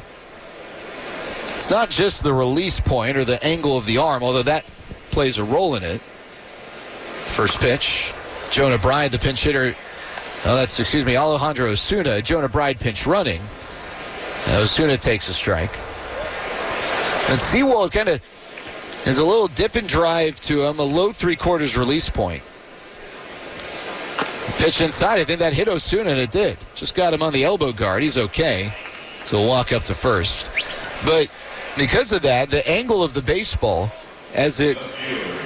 It's not just the release point or the angle of the arm, although that plays a role in it. First pitch, Jonah Bride, the pinch hitter. Alejandro Osuna. Jonah Bride pinch running. Osuna takes a strike. And Sewald kind of has a little dip and drive to him, a low 3/4 release point. Pitch inside. I think that hit Osuna, and it did. Just got him on the elbow guard. He's okay. So we'll walk up to first. But because of that, the angle of the baseball as it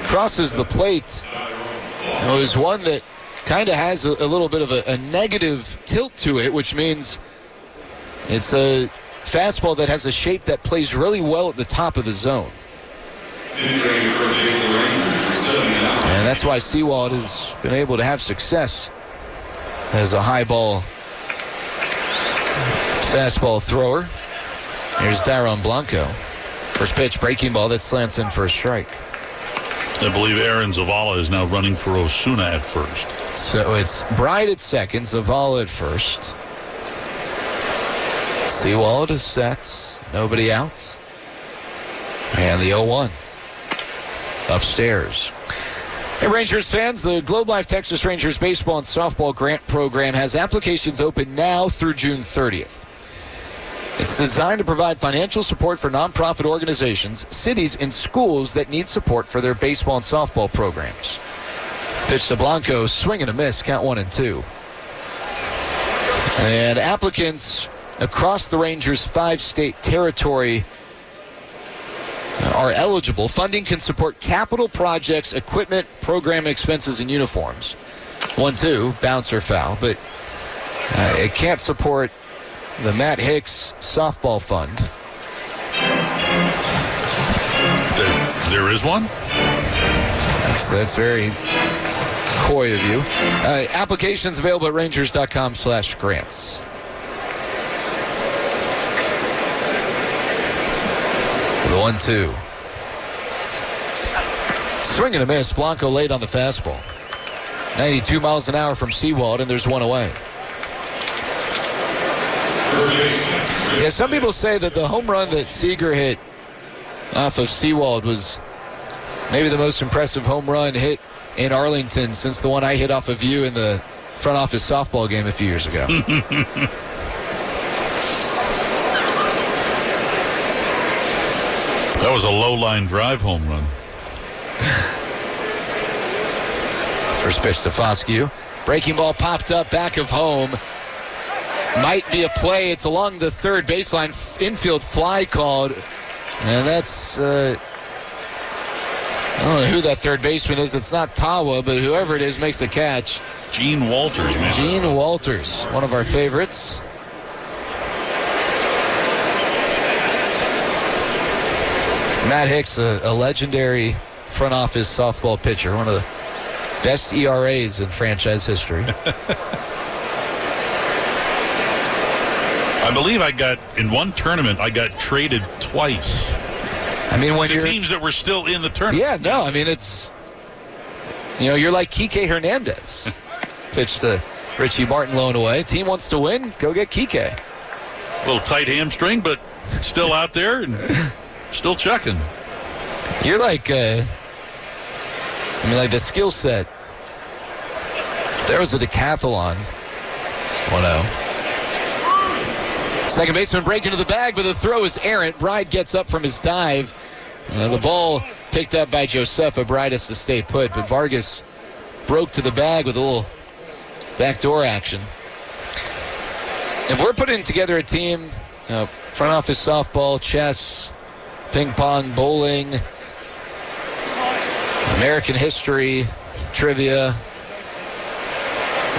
crosses the plate is one that kind of has a little bit of a negative tilt to it, which means it's a fastball that has a shape that plays really well at the top of the zone. And that's why Sewald has been able to have success as a high ball fastball thrower. Here's Dairon Blanco. First pitch, breaking ball that slants in for a strike. I believe Aaron Zavala is now running for Osuna at first. So it's Bride at second, Zavala at first. Sewald is set, nobody out. And the 0-1 upstairs. Hey, Rangers fans, the Globe Life Texas Rangers Baseball and Softball Grant Program has applications open now through June 30th. It's designed to provide financial support for nonprofit organizations, cities, and schools that need support for their baseball and softball programs. Pitch to Blanco, swing and a miss, count 1-2. And applicants across the Rangers' 5-state territory are eligible. Funding can support capital projects, equipment, program expenses, and uniforms. 1-2, bouncer foul, but it can't support the Matt Hicks Softball Fund. There is one? That's very coy of you. Applications available at rangers.com/grants. The 1-2. Swing and a miss. Blanco late on the fastball. 92 miles an hour from Seawald, and there's one away. Yeah, some people say that the home run that Seager hit off of Seawald was maybe the most impressive home run hit in Arlington since the one I hit off of you in the front office softball game a few years ago. That was a low-line drive home run. First pitch to Foscue. Breaking ball popped up back of home. Might be a play. It's along the third baseline. Infield fly called. And that's, I don't know who that third baseman is. It's not Tawa, but whoever it is makes the catch. Gene Walters, man. Gene Walters, one of our favorites. Matt Hicks, a legendary front office softball pitcher, one of the best ERAs in franchise history. I believe in one tournament, I got traded twice. I mean, when the teams that were still in the tournament. Yeah, no, I mean, it's, you're like Kike Hernandez. Pitch to Richie Martin, low and away. Team wants to win, go get Kike. A little tight hamstring, but still out there and still chucking. You're like, like the skill set. There was a decathlon. 1-0. Second baseman breaking to the bag, but the throw is errant. Bride gets up from his dive. The ball picked up by Josefa. Bride has to stay put, but Vargas broke to the bag with a little backdoor action. If we're putting together a team, front office softball, chess, ping pong, bowling, American history, trivia,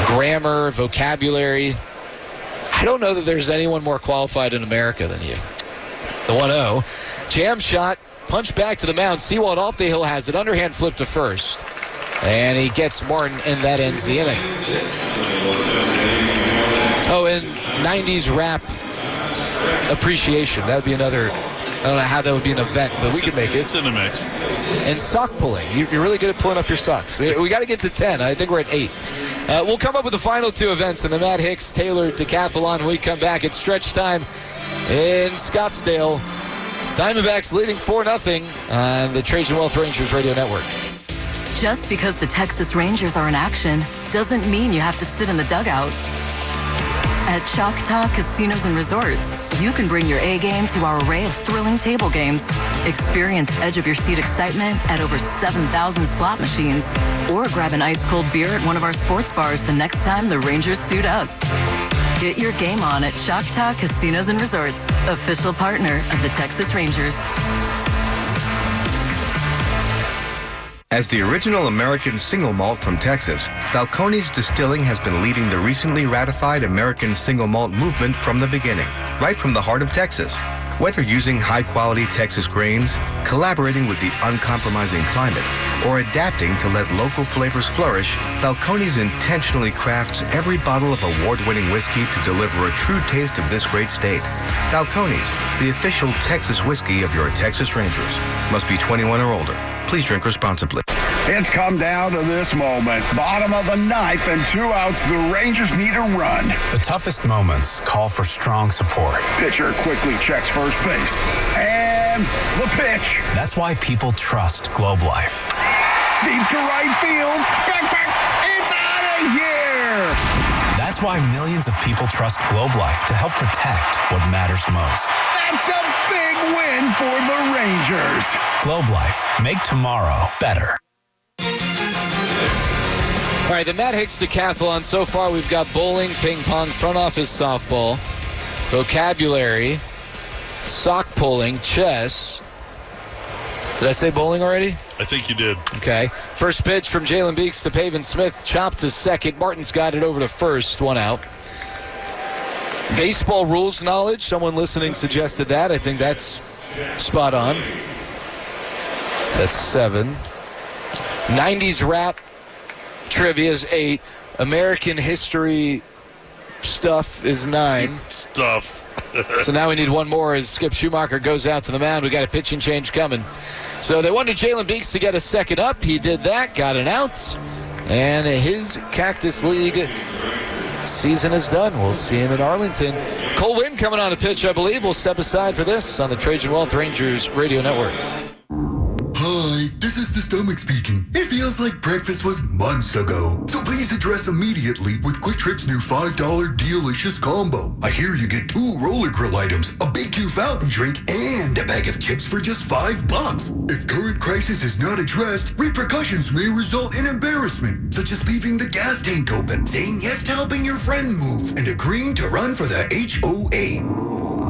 grammar, vocabulary, I don't know that there's anyone more qualified in America than you. The 1-0. Jam shot, punch back to the mound. Seawald off the hill has it. Underhand flip to first. And he gets Martin, and that ends the inning. Oh, and 90s rap appreciation. That would be another, I don't know how that would be an event, but we could make it. It's in the mix. And sock pulling. You're really good at pulling up your socks. We got to get to 10. I think we're at 8. We'll come up with the final two events in the Matt Hicks Taylor Decathlon when we come back. It's stretch time in Scottsdale. Diamondbacks leading 4-0 on the Trajan Wealth Rangers Radio Network. Just because the Texas Rangers are in action doesn't mean you have to sit in the dugout. At Choctaw Casinos and Resorts, you can bring your A game to our array of thrilling table games. Experience edge-of-your-seat excitement at over 7,000 slot machines. Or grab an ice-cold beer at one of our sports bars the next time the Rangers suit up. Get your game on at Choctaw Casinos and Resorts, official partner of the Texas Rangers. As the original American single malt from Texas, Balcones Distilling has been leading the recently ratified American single malt movement from the beginning, right from the heart of Texas. Whether using high-quality Texas grains, collaborating with the uncompromising climate, or adapting to let local flavors flourish, Balcones intentionally crafts every bottle of award-winning whiskey to deliver a true taste of this great state. Balcones, the official Texas whiskey of your Texas Rangers. Must be 21 or older. Please drink responsibly. It's come down to this moment. Bottom of the ninth and 2 outs. The Rangers need a run. The toughest moments call for strong support. Pitcher quickly checks first base. And the pitch. That's why people trust Globe Life. Deep to right field. Back. It's out of here. That's why millions of people trust Globe Life to help protect what matters most. That's a big win for the Rangers. Globe Life. Make tomorrow better. All right, the Matt Hicks Decathlon. So far, we've got bowling, ping pong, front office softball, vocabulary, sock pulling, chess. Did I say bowling already? I think you did. Okay. First pitch from Jalen Beeks to Pavin Smith. Chopped to second. Martin's got it over to first. 1 out. Baseball rules knowledge. Someone listening suggested that. I think that's spot on. That's 7. 90s rap trivia is 8. American history stuff is 9. Stuff. So now we need one more as Skip Schumacher goes out to the mound. We got a pitching change coming. So they wanted Jalen Beeks to get a second up. He did that, got an out. And his Cactus League season is done. We'll see him in Arlington. Cole Winn coming on a pitch, I believe. We'll step aside for this on the Trajan Wealth Rangers Radio Network. Hi, this is the stomach speaking. It feels like breakfast was months ago. So please address immediately with Quick Trip's new $5 delicious combo. I hear you get 2 roller grill items, a Big Q fountain drink, and a bag of chips for just $5. If current crisis is not addressed, repercussions may result in embarrassment, such as leaving the gas tank open, saying yes to helping your friend move, and agreeing to run for the HOA.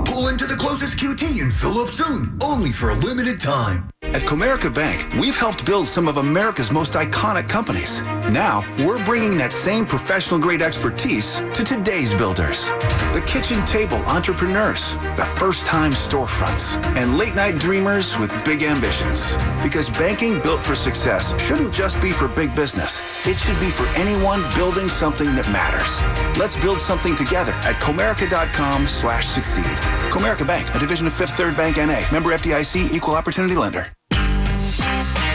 Pull into the closest QT and fill up soon, only for a limited time. At Comerica Bank, we've helped build some of America's most iconic companies. Now, we're bringing that same professional-grade expertise to today's builders. The kitchen table entrepreneurs, the first-time storefronts, and late-night dreamers with big ambitions. Because banking built for success shouldn't just be for big business. It should be for anyone building something that matters. Let's build something together at Comerica.com/succeed. Comerica Bank, a division of Fifth Third Bank N.A., member FDIC, equal opportunity lender.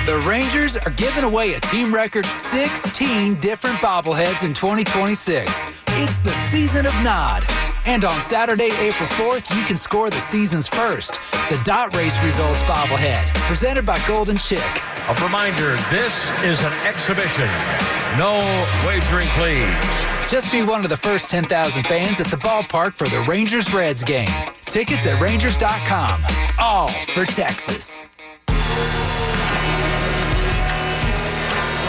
The Rangers are giving away a team record 16 different bobbleheads in 2026. It's the season of Nod. And on Saturday, April 4th, you can score the season's first, the Dot Race Results bobblehead, presented by Golden Chick. A reminder, this is an exhibition. No wagering, please. Just be one of the first 10,000 fans at the ballpark for the Rangers-Reds game. Tickets at Rangers.com. All for Texas.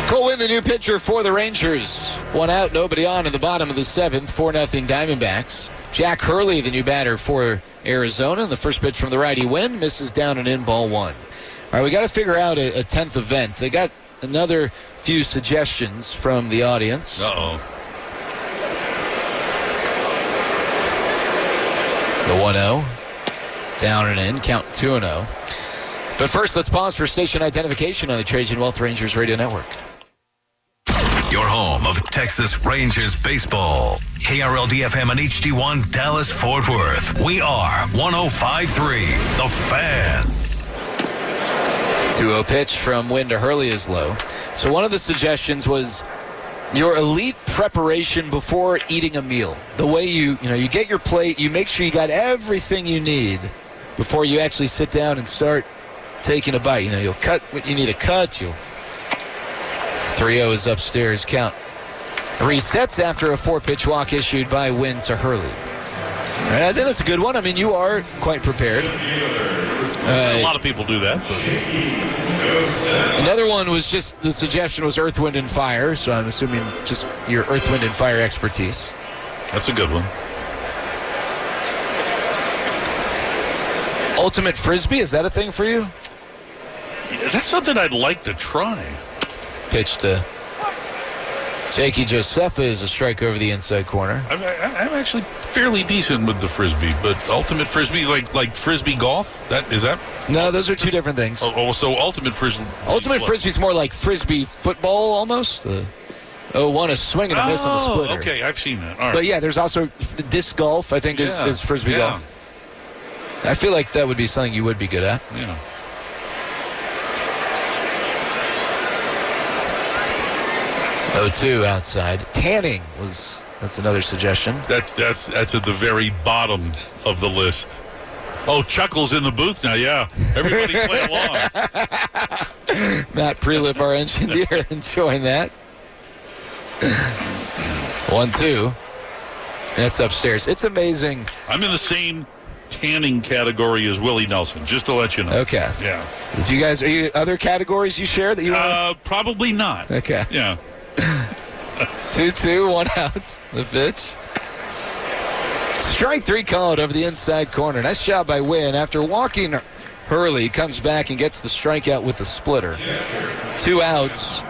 Cole Winn, the new pitcher for the Rangers. 1 out, nobody on in the bottom of the 7th, 4-0 Diamondbacks. Jack Hurley, the new batter for Arizona. The first pitch from the righty Winn misses down and in, ball 1. All right, we got to figure out a 10th event. I got another few suggestions from the audience. Uh-oh. The 1-0. Down and in, count 2-0. But first, let's pause for station identification on the Trajan Wealth Rangers Radio Network. Your home of Texas Rangers baseball. KRLD-FM and HD1 Dallas-Fort Worth. We are 105.3, The Fan. 2-0 pitch from Winn to Hurley is low. So one of the suggestions was your elite preparation before eating a meal. The way you get your plate, you make sure you got everything you need before you actually sit down and start taking a bite. You'll cut what you need to cut. 3-0 is upstairs. Count resets after a 4-pitch walk issued by Winn to Hurley. Right, I think that's a good one. I mean, you are quite prepared. A lot of people do that. Another one was just the suggestion was Earth, Wind, and Fire. So I'm assuming just your Earth, Wind, and Fire expertise. That's a good one. Ultimate Frisbee, is that a thing for you? That's something I'd like to try. Pitch to Jakey Josepha is a strike over the inside corner. I'm actually fairly decent with the Frisbee, but Ultimate Frisbee, like Frisbee golf? Is that? No, those are two different things. So Ultimate Frisbee. Ultimate Frisbee's more like Frisbee football almost. One a swing and a miss on the splitter. Okay, I've seen that. All right. But yeah, there's also disc golf, I think, is Frisbee golf. I feel like that would be something you would be good at. Yeah. Oh, 2 outside. Tanning that's another suggestion. That's at the very bottom of the list. Oh, Chuckle's in the booth now, yeah. Everybody play along. Matt Prelip, our engineer, enjoying that. 1-2. That's upstairs. It's amazing. I'm in the same tanning category as Willie Nelson, just to let you know. Okay. Yeah. Do you guys, are you other categories you share that you want? Probably not. Okay. Yeah. 2-2, 1 out. The pitch. Strike 3 called over the inside corner. Nice job by Winn. After walking Hurley, comes back and gets the strikeout with the splitter. 2 outs.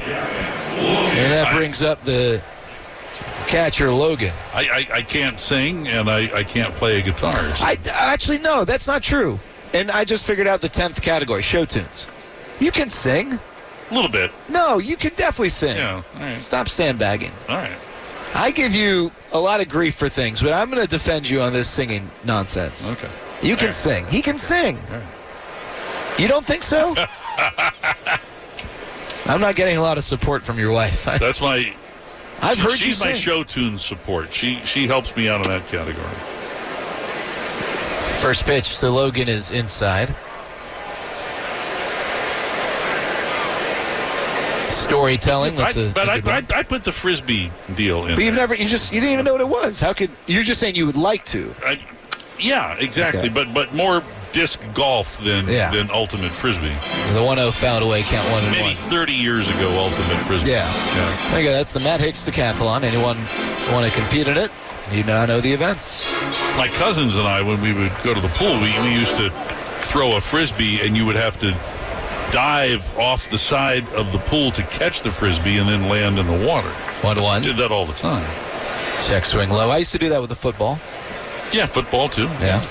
And that brings up the catcher, Logan. I can't sing, and I can't play a guitar. So. Actually, no, that's not true. And I just figured out the 10th category, show tunes. You can sing. A little bit. No, you can definitely sing. Yeah, all right. Stop sandbagging. All right. I give you a lot of grief for things, but I'm going to defend you on this singing nonsense. Okay. You can sing. He can sing. All right. You don't think so? I'm not getting a lot of support from your wife. That's my... I've heard she's you my sing. show tune support. She helps me out in that category. First pitch to Logan is inside. Storytelling. I put the Frisbee deal in. But you there. didn't even know what it was. How could you're just saying you would like to? Yeah, exactly. Okay. But more disc golf than ultimate Frisbee. The 1-0 fouled away, count 1-1. Maybe 30 years ago, ultimate Frisbee. Yeah. There you go. That's the Matt Hicks Decathlon. Anyone want to compete in it? You now know the events. My cousins and I, when we would go to the pool, we used to throw a Frisbee, and you would have to dive off the side of the pool to catch the Frisbee and then land in the water. 1-1. Did that all the time. Check swing low. I used to do that with the football. Yeah, football too. Yeah.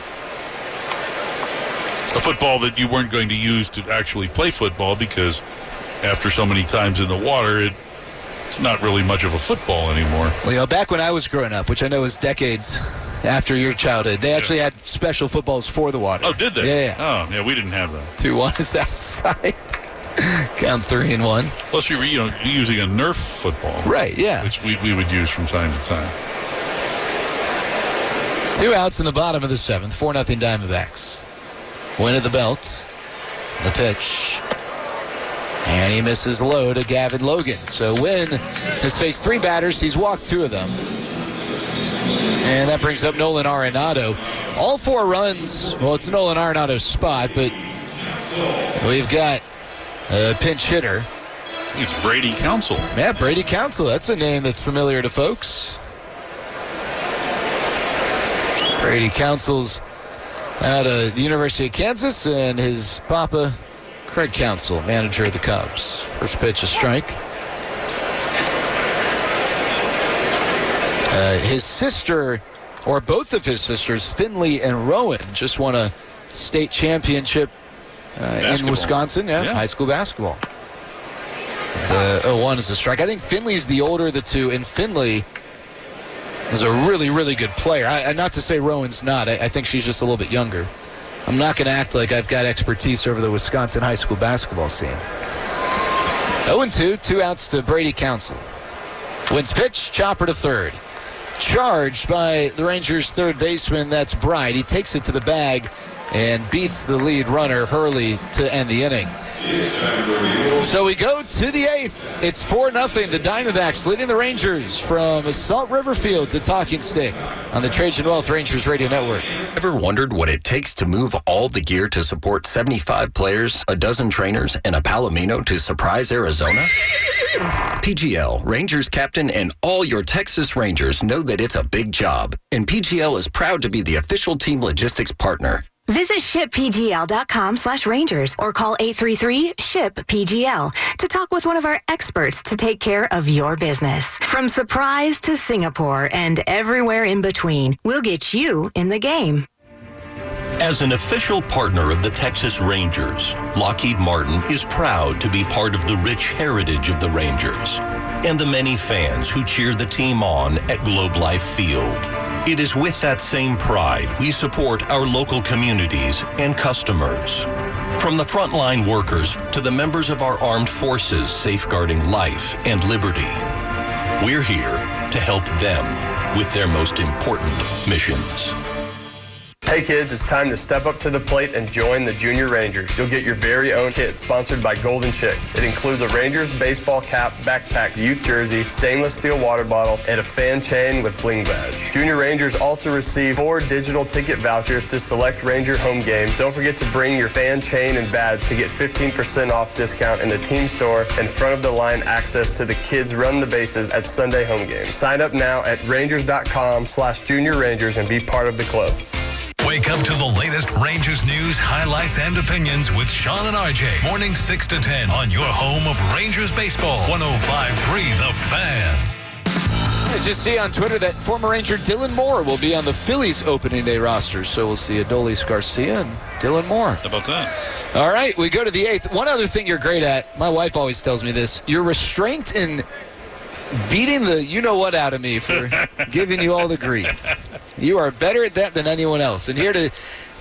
A football that you weren't going to use to actually play football because after so many times in the water, it's not really much of a football anymore. Well, back when I was growing up, which I know was decades after your childhood, they actually had special footballs for the water. Oh, did they? Yeah. Oh, yeah, we didn't have that. 2-1 is outside. Count 3-1. Plus, you're using a Nerf football. Right, yeah. Which we would use from time to time. 2 outs in the bottom of the 7th. 4-0 Diamondbacks. Win at the belt. The pitch. And he misses low to Gavin Logan. So Wynn has faced 3 batters. He's walked 2 of them. And that brings up Nolan Arenado. All 4 runs. Well, it's Nolan Arenado's spot, but we've got a pinch hitter. It's Brady Counsell. Yeah, Brady Counsell. That's a name that's familiar to folks. Brady Counsell's out of the University of Kansas, and his papa, Craig Counsell, manager of the Cubs. First pitch, a strike. His sister, or both of his sisters, Finley and Rowan, just won a state championship in Wisconsin. Yeah, high school basketball. The 0-1 is a strike. I think Finley's the older of the two, and Finley is a really, really good player. Not to say Rowan's not. I think she's just a little bit younger. I'm not going to act like I've got expertise over the Wisconsin high school basketball scene. 0-2, 2 outs to Brady Counsell. Wins pitch, chopper to third. Charged by the Rangers' third baseman, that's Bright. He takes it to the bag and beats the lead runner, Hurley, to end the inning. So we go to the 8th. It's 4-0. The Diamondbacks leading the Rangers from Salt River Field to Talking Stick on the Trajan Wealth Rangers Radio Network. Ever wondered what it takes to move all the gear to support 75 players, a dozen trainers, and a Palomino to surprise Arizona? PGL, Rangers captain, and all your Texas Rangers know that it's a big job, and PGL is proud to be the official team logistics partner. Visit shippgl.com/Rangers or call 833-SHIP-PGL to talk with one of our experts to take care of your business. From Surprise to Singapore and everywhere in between, we'll get you in the game. As an official partner of the Texas Rangers, Lockheed Martin is proud to be part of the rich heritage of the Rangers and the many fans who cheer the team on at Globe Life Field. It is with that same pride we support our local communities and customers. From the frontline workers to the members of our armed forces safeguarding life and liberty, we're here to help them with their most important missions. Hey kids, it's time to step up to the plate and join the Junior Rangers. You'll get your very own kit sponsored by Golden Chick. It includes a Rangers baseball cap, backpack, youth jersey, stainless steel water bottle, and a fan chain with bling badge. Junior Rangers also receive 4 digital ticket vouchers to select Ranger home games. Don't forget to bring your fan chain and badge to get 15% off discount in the team store and front of the line access to the Kids Run the Bases at Sunday home games. Sign up now at rangers.com/Junior Rangers and be part of the club. Wake up to the latest Rangers news, highlights, and opinions with Sean and RJ. Morning 6 to 10 on your home of Rangers baseball. 105.3 The Fan. I just see on Twitter that former Ranger Dylan Moore will be on the Phillies opening day roster. So we'll see Adolis Garcia and Dylan Moore. How about that? All right, we go to the 8th. One other thing you're great at, my wife always tells me this, your restraint in beating the you-know-what out of me for giving you all the grief. You are better at that than anyone else. And here to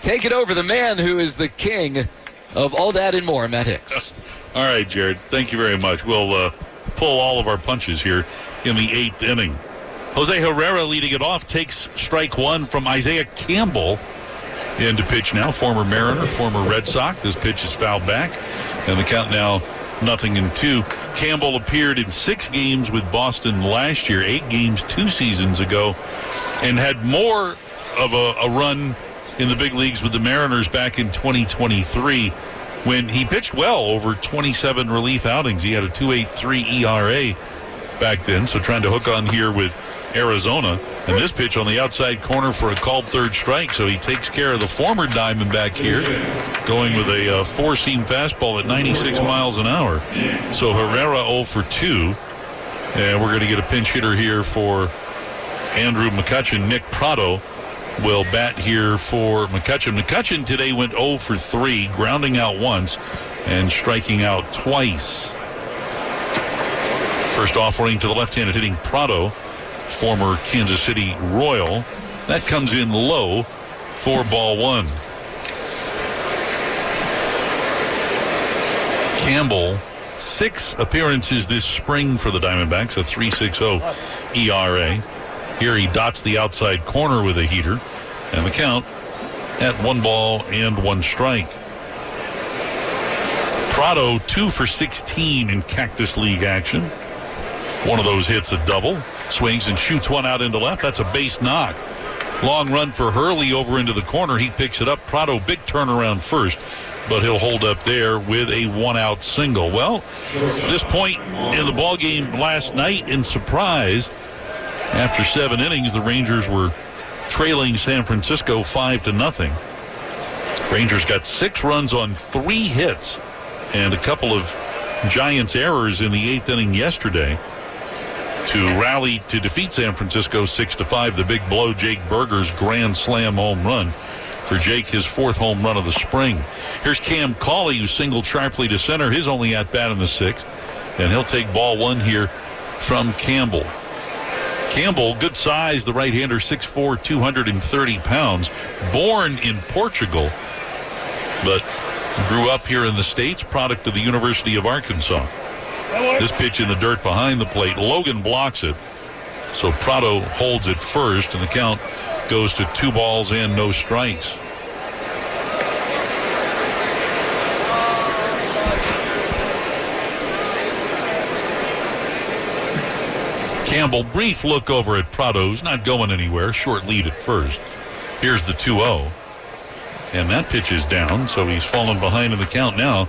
take it over, the man who is the king of all that and more, Matt Hicks. All right, Jared. Thank you very much. We'll pull all of our punches here in the 8th inning. Jose Herrera leading it off, takes strike one from Isaiah Campbell. Into pitch now, former Mariner, former Red Sox. This pitch is fouled back, and the count now 0-2. Campbell appeared in 6 games with Boston last year, 8 games 2 seasons ago, and had more of a run in the big leagues with the Mariners back in 2023 when he pitched well over 27 relief outings. He had a 2.83 ERA back then, so trying to hook on here with Arizona. And this pitch on the outside corner for a called third strike, so he takes care of the former Diamondback here, going with a 4-seam fastball at 96 miles an hour. So Herrera 0 for 2, and we're going to get a pinch hitter here for Andrew McCutchen. Nick Prado will bat here for McCutchen. McCutchen today went 0 for 3, grounding out once and striking out twice. First offering to the left-handed hitting Prado, former Kansas City Royal. That comes in low for ball 1. Campbell, 6 appearances this spring for the Diamondbacks, a 3.60 ERA. Here he dots the outside corner with a heater, and the count at 1 ball and 1 strike. Prado 2 for 16 in Cactus League action. One of those hits a double. Swings and shoots one out into left. That's a base knock. Long run for Hurley over into the corner. He picks it up. Prado, big turnaround first, but he'll hold up there with a 1-out single. Well, this point in the ball game last night, in surprise, after 7 innings, the Rangers were trailing San Francisco 5-0. Rangers got 6 runs on 3 hits and a couple of Giants errors in the 8th inning yesterday to rally to defeat San Francisco 6-5. The big blow, Jake Berger's grand slam home run. For Jake, his 4th home run of the spring. Here's Cam Cauley, who singled sharply to center, his only at-bat in the 6th. And he'll take ball 1 here from Campbell. Campbell, good size, the right-hander, 6'4", 230 pounds. Born in Portugal, but grew up here in the States, product of the University of Arkansas. This pitch in the dirt behind the plate. Logan blocks it, so Prado holds it first, and the count goes to 2 balls and no strikes. Campbell, brief look over at Prado's, not going anywhere. Short lead at first. Here's the 2-0. And that pitch is down, so he's fallen behind in the count now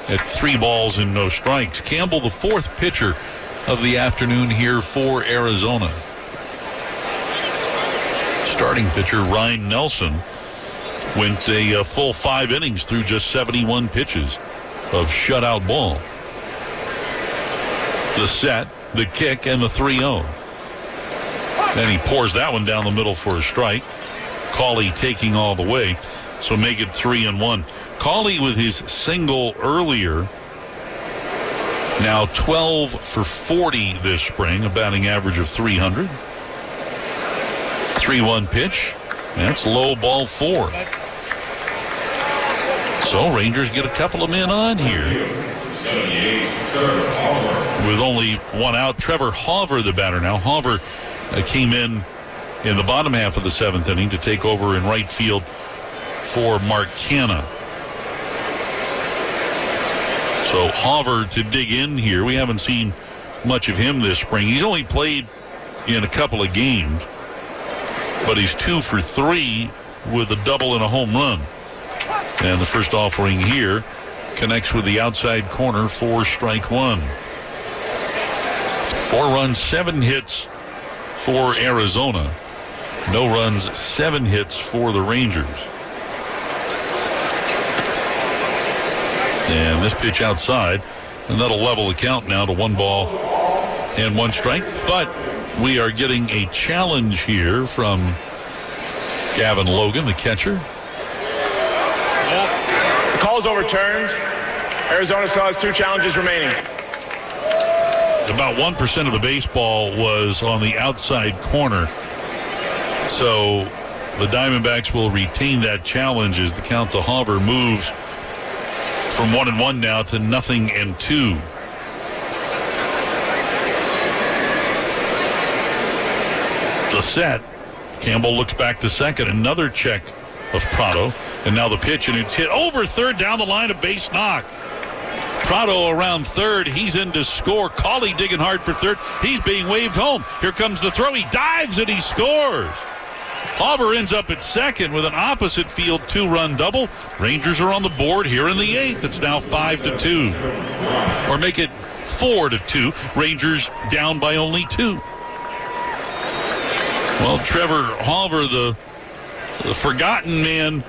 at 3 balls and no strikes. Campbell, the 4th pitcher of the afternoon here for Arizona. Starting pitcher Ryan Nelson went a full 5 innings through just 71 pitches of shutout ball. The set, the kick, and the 3-0. Then he pours that one down the middle for a strike. Cauley taking all the way, so make it 3-1. Cauley with his single earlier, now 12 for 40 this spring, a batting average of 300. 3-1 pitch. That's low, ball 4. So Rangers get a couple of men on here. With only 1 out, Trevor Hauver, the batter now. Hauver came in the bottom half of the 7th inning to take over in right field for Mark Canha. So Hauver to dig in here. We haven't seen much of him this spring. He's only played in a couple of games, but he's 2 for 3 with a double and a home run. And the first offering here connects with the outside corner for strike 1. 4 runs, 7 hits for Arizona. No runs, 7 hits for the Rangers. And this pitch outside, and that'll level the count now to 1 ball and 1 strike. But we are getting a challenge here from Gavin Logan, the catcher. The call is overturned. Arizona still has 2 challenges remaining. About 1% of the baseball was on the outside corner. So the Diamondbacks will retain that challenge as the count to Hauver moves from 1-1 now to 0-2. The set. Campbell looks back to second. Another check of Prado. And now the pitch, and it's hit over third down the line, a base knock. Prado around third. He's in to score. Cauley digging hard for third. He's being waved home. Here comes the throw. He dives and he scores. Hauver ends up at second with an opposite field 2-run double. Rangers are on the board here in the 8th. It's now 5-2. Or make it 4-2. Rangers down by only 2. Well, Trevor Hauver, the forgotten man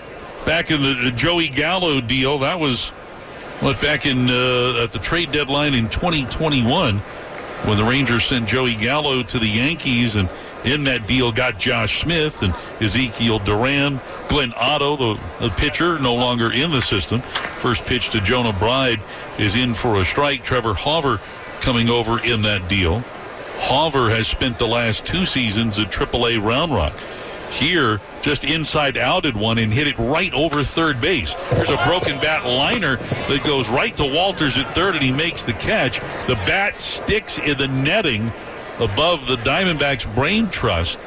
back in the Joey Gallo deal, that was back in at the trade deadline in 2021 when the Rangers sent Joey Gallo to the Yankees, and in that deal got Josh Smith and Ezekiel Duran. Glenn Otto, the pitcher, no longer in the system. First pitch to Jonah Bride is in for a strike. Trevor Hauver coming over in that deal. Hauver has spent the last 2 seasons at AAA Round Rock. Here, just inside outed one and hit it right over third base. There's a broken bat liner that goes right to Walters at third, and he makes the catch. The bat sticks in the netting above the Diamondbacks Brain Trust,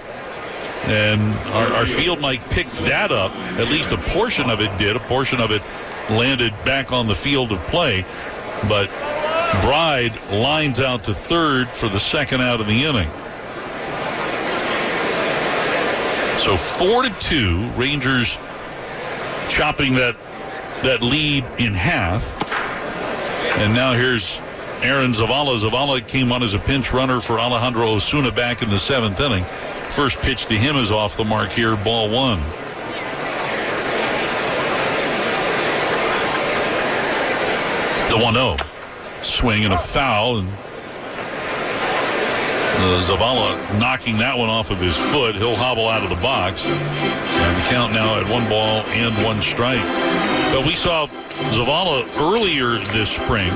and our field might pick that up. At least a portion of it did. A portion of it landed back on the field of play, but Bride lines out to third for the second out of the inning. So 4-2, Rangers chopping that lead in half. And now here's Aaron Zavala. Zavala came on as a pinch runner for Alejandro Osuna back in the 7th inning. First pitch to him is off the mark here, ball 1. The 1-0. Swing and a foul, and Zavala knocking that one off of his foot. He'll hobble out of the box, and the count now at 1 ball and 1 strike. But we saw Zavala earlier this spring,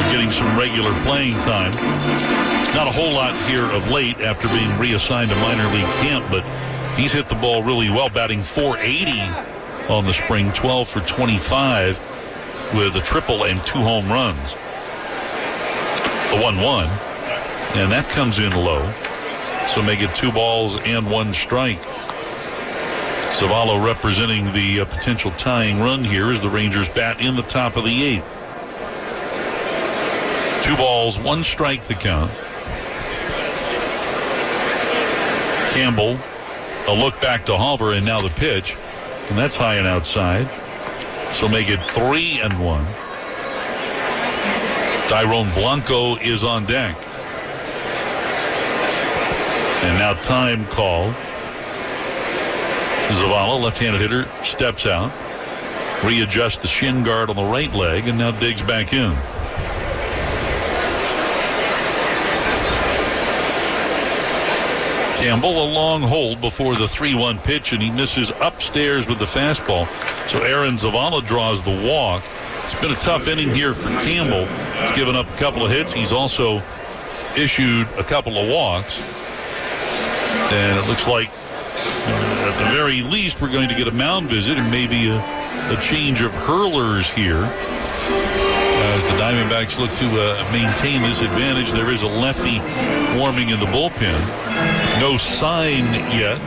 getting some regular playing time. Not a whole lot here of late after being reassigned to minor league camp, but he's hit the ball really well, batting .480 on the spring, 12 for 25 with a triple and 2 home runs. The 1-1, and that comes in low, so make it 2 balls and 1 strike. Zavala representing the potential tying run here as the Rangers bat in the top of the 8th. 2 balls, 1 strike the count. Campbell, a look back to Hauver, and now the pitch, and that's high and outside, so make it 3-1. Tyrone Blanco is on deck. And now time called. Zavala, left-handed hitter, steps out, readjusts the shin guard on the right leg, and now digs back in. Campbell, a long hold before the 3-1 pitch, and he misses upstairs with the fastball. So Aaron Zavala draws the walk. It's been a tough inning here for Campbell. He's given up a couple of hits. He's also issued a couple of walks. And it looks like, at the very least, we're going to get a mound visit and maybe a change of hurlers here as the Diamondbacks look to maintain this advantage. There is a lefty warming in the bullpen. No sign yet.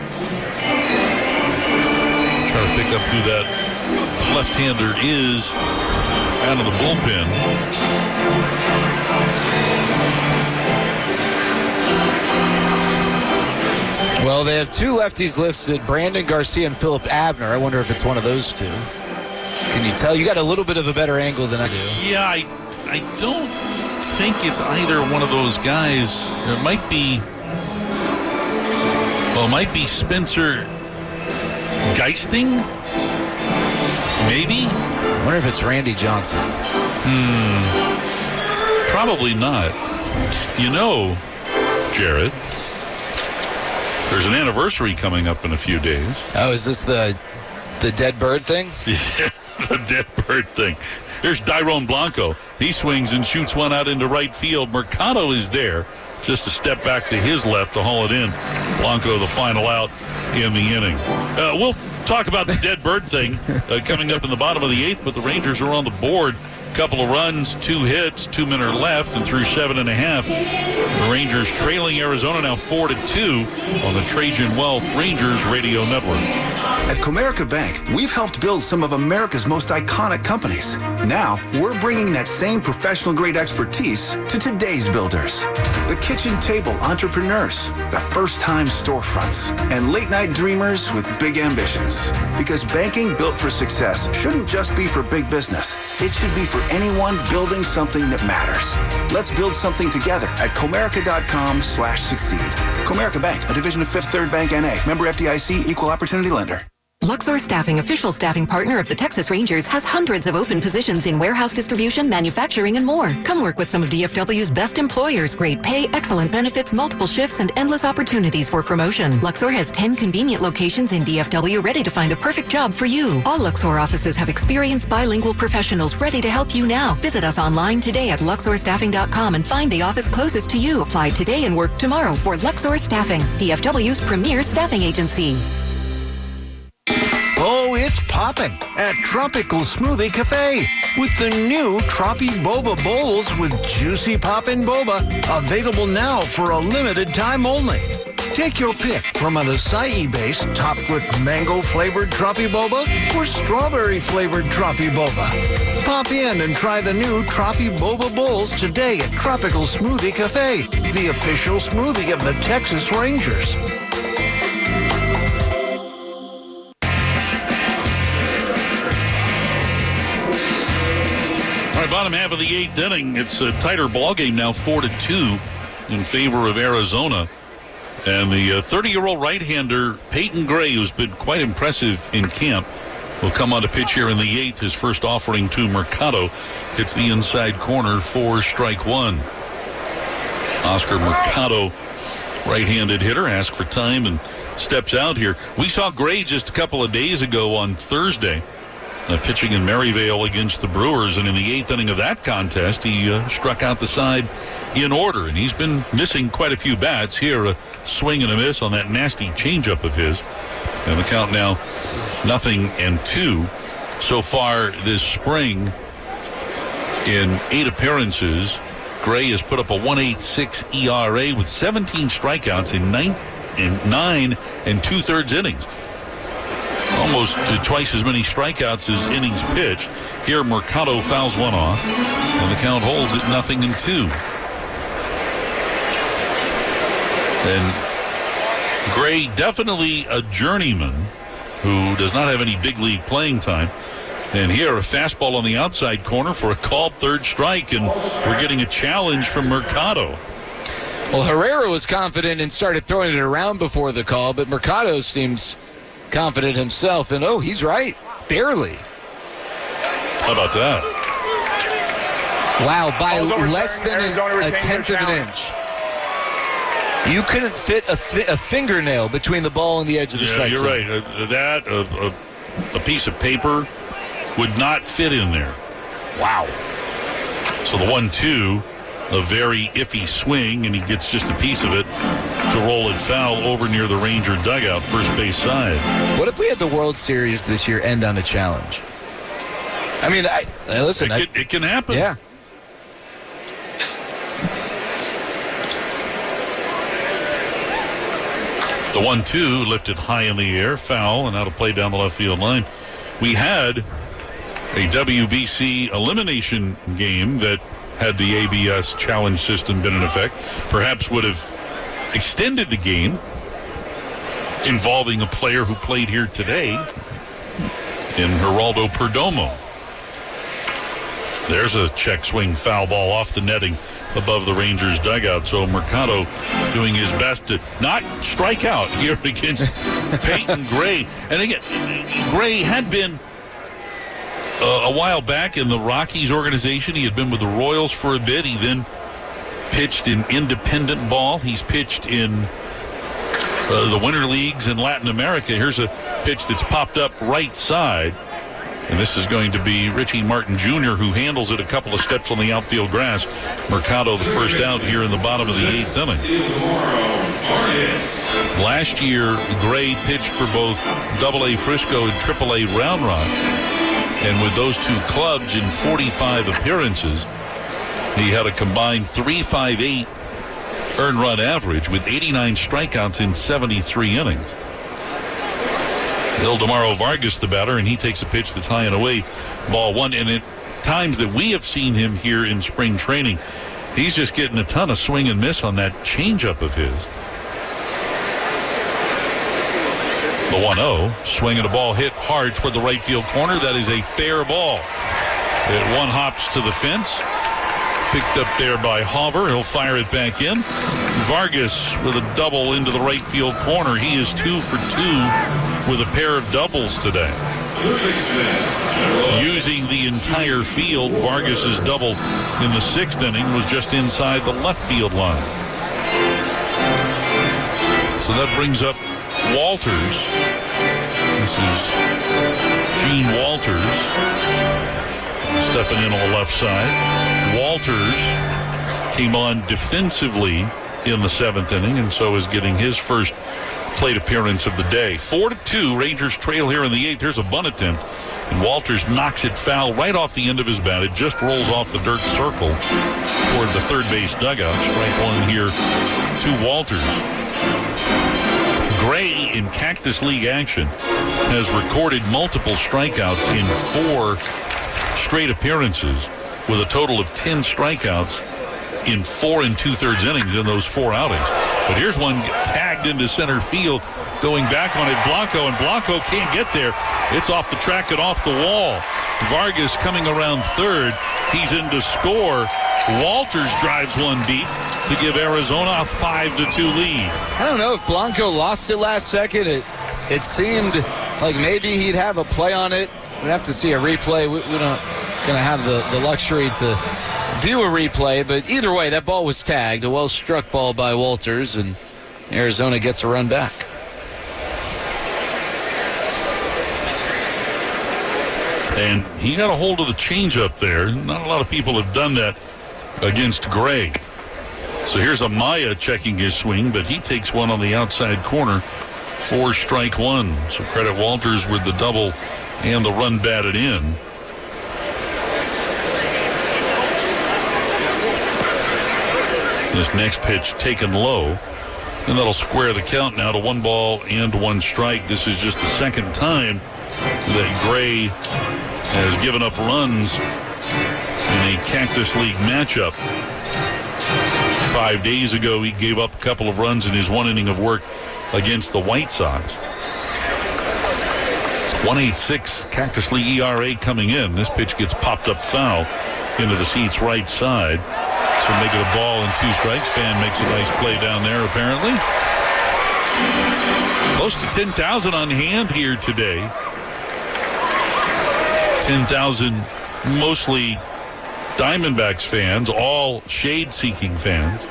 Trying to pick up who that left-hander is out of the bullpen. Well, they have 2 lefties listed, Brandon Garcia and Philip Abner. I wonder if it's one of those 2. Can you tell? You got a little bit of a better angle than I do. Yeah, I don't think it's either one of those guys. It might be Spencer Geisting, maybe. I wonder if it's Randy Johnson. Probably not. You know, Jared, there's an anniversary coming up in a few days. Oh, is this the dead bird thing? Yeah, the dead bird thing. Here's Tyrone Blanco. He swings and shoots one out into right field. Mercado is there, just a step back to his left to haul it in. Blanco, the final out in the inning. We'll talk about the dead bird thing coming up in the bottom of the 8th, but the Rangers are on the board. Couple of runs, 2 hits, 2 men are left, and through 7.5, the Rangers trailing Arizona now 4-2 on the Trajan Wealth Rangers Radio Network. At Comerica Bank, we've helped build some of America's most iconic companies. Now, we're bringing that same professional-grade expertise to today's builders. The kitchen table entrepreneurs, the first-time storefronts, and late-night dreamers with big ambitions. Because banking built for success shouldn't just be for big business. It should be for anyone building something that matters. Let's build something together at Comerica.com/succeed. Comerica Bank, a division of Fifth Third Bank N.A., member FDIC, equal opportunity lender. Luxor Staffing, official staffing partner of the Texas Rangers, has hundreds of open positions in warehouse distribution, manufacturing, and more. Come work with some of DFW's best employers. Great pay, excellent benefits, multiple shifts, and endless opportunities for promotion. Luxor has 10 convenient locations in DFW ready to find a perfect job for you. All Luxor offices have experienced bilingual professionals ready to help you now. Visit us online today at luxorstaffing.com and find the office closest to you. Apply today and work tomorrow for Luxor Staffing, DFW's premier staffing agency. Oh, it's popping at Tropical Smoothie Cafe with the new Tropi Boba Bowls with juicy poppin' boba, available now for a limited time only. Take your pick from an acai base topped with mango-flavored Tropi Boba or strawberry-flavored Tropi Boba. Pop in and try the new Tropi Boba Bowls today at Tropical Smoothie Cafe, the official smoothie of the Texas Rangers. All right, bottom half of the 8th inning. It's a tighter ball game now, 4-2 in favor of Arizona. And the 30-year-old right-hander, Peyton Gray, who's been quite impressive in camp, will come on to pitch here in the 8th. His first offering to Mercado hits the inside corner for strike one. Oscar Mercado, right-handed hitter, asks for time and steps out here. We saw Gray just a couple of days ago on Thursday, pitching in Maryvale against the Brewers, and in the 8th inning of that contest, he struck out the side in order, and he's been missing quite a few bats. Here, a swing and a miss on that nasty changeup of his, and the count now 0-2 so far this spring. In 8 appearances, Gray has put up a 1.86 ERA with 17 strikeouts in 9 2/3 innings. Almost twice as many strikeouts as innings pitched. Here, Mercado fouls one off, and the count holds at 0-2. And Gray, definitely a journeyman who does not have any big league playing time. And here, a fastball on the outside corner for a called third strike, and we're getting a challenge from Mercado. Well, Herrera was confident and started throwing it around before the call, but Mercado seems confident himself, and he's right, barely. How about that? Wow, by less than a tenth of an inch. You couldn't fit a fingernail between the ball and the edge of the strike zone. You're right. A piece of paper would not fit in there. Wow. So the 1-2, a very iffy swing, and he gets just a piece of it to roll it foul over near the Ranger dugout, first base side. What if we had the World Series this year end on a challenge? I mean, listen. It can happen. Yeah. The 1-2 lifted high in the air, foul, and out of play down the left field line. We had a WBC elimination game that, had the ABS challenge system been in effect, perhaps would have extended the game, involving a player who played here today in Geraldo Perdomo. There's a check swing foul ball off the netting above the Rangers dugout. So Mercado doing his best to not strike out here against Peyton Gray. And again, Gray had been a while back in the Rockies organization. He had been with the Royals for a bit. He then pitched in independent ball. He's pitched in the winter leagues in Latin America. Here's a pitch that's popped up right side. And this is going to be Richie Martin Jr. who handles it a couple of steps on the outfield grass. Mercado the first out here in the bottom of the 8th inning. Last year, Gray pitched for both AA Frisco and AAA Round Rock. And with those two clubs in 45 appearances, he had a combined .358 earned run average with 89 strikeouts in 73 innings. Ildemaro Vargas the batter, and he takes a pitch that's high and away, ball 1. And at times that we have seen him here in spring training, he's just getting a ton of swing and miss on that changeup of his. The 1-0, swinging a ball hit hard toward the right field corner. That is a fair ball. It one hops to the fence. Picked up there by Hauver. He'll fire it back in. Vargas with a double into the right field corner. He is 2 for 2 with a pair of doubles today. Using the entire field, Vargas's double in the 6th inning was just inside the left field line. So that brings up Walters. This is Gene Walters stepping in on the left side. Walters came on defensively in the 7th inning, and so is getting his first plate appearance of the day. 4-2, Rangers trail here in the 8th. Here's a bunt attempt, and Walters knocks it foul right off the end of his bat. It just rolls off the dirt circle toward the third base dugout. Strike 1 here to Walters. Gray in Cactus League action has recorded multiple strikeouts in 4 straight appearances, with a total of 10 strikeouts in 4 2/3 innings in those 4 outings. But here's one tagged into center field, going back on it, Blanco, and Blanco can't get there. It's off the track and off the wall. Vargas coming around third. He's in to score. Walters drives one deep to give Arizona a 5-2 lead. I don't know if Blanco lost it last second. It seemed like maybe he'd have a play on it. We'd have to see a replay. We're not going to have the luxury to view a replay, but either way, that ball was tagged. A well-struck ball by Walters, and Arizona gets a run back. And he got a hold of the changeup there. Not a lot of people have done that against Gray. So here's Amaya checking his swing, but he takes one on the outside corner for strike 1. So credit Walters with the double and the run batted in. This next pitch taken low, and that'll square the count now to 1 ball and 1 strike. This is just the second time that Gray has given up runs in a Cactus League matchup. 5 days ago, he gave up a couple of runs in his 1 inning of work against the White Sox. 1.86 Cactus League ERA coming in. This pitch gets popped up foul into the seat's right side. So make it a ball and 2 strikes. Fan makes a nice play down there, apparently. Close to 10,000 on hand here today. 10,000 mostly Diamondbacks fans, all shade-seeking fans.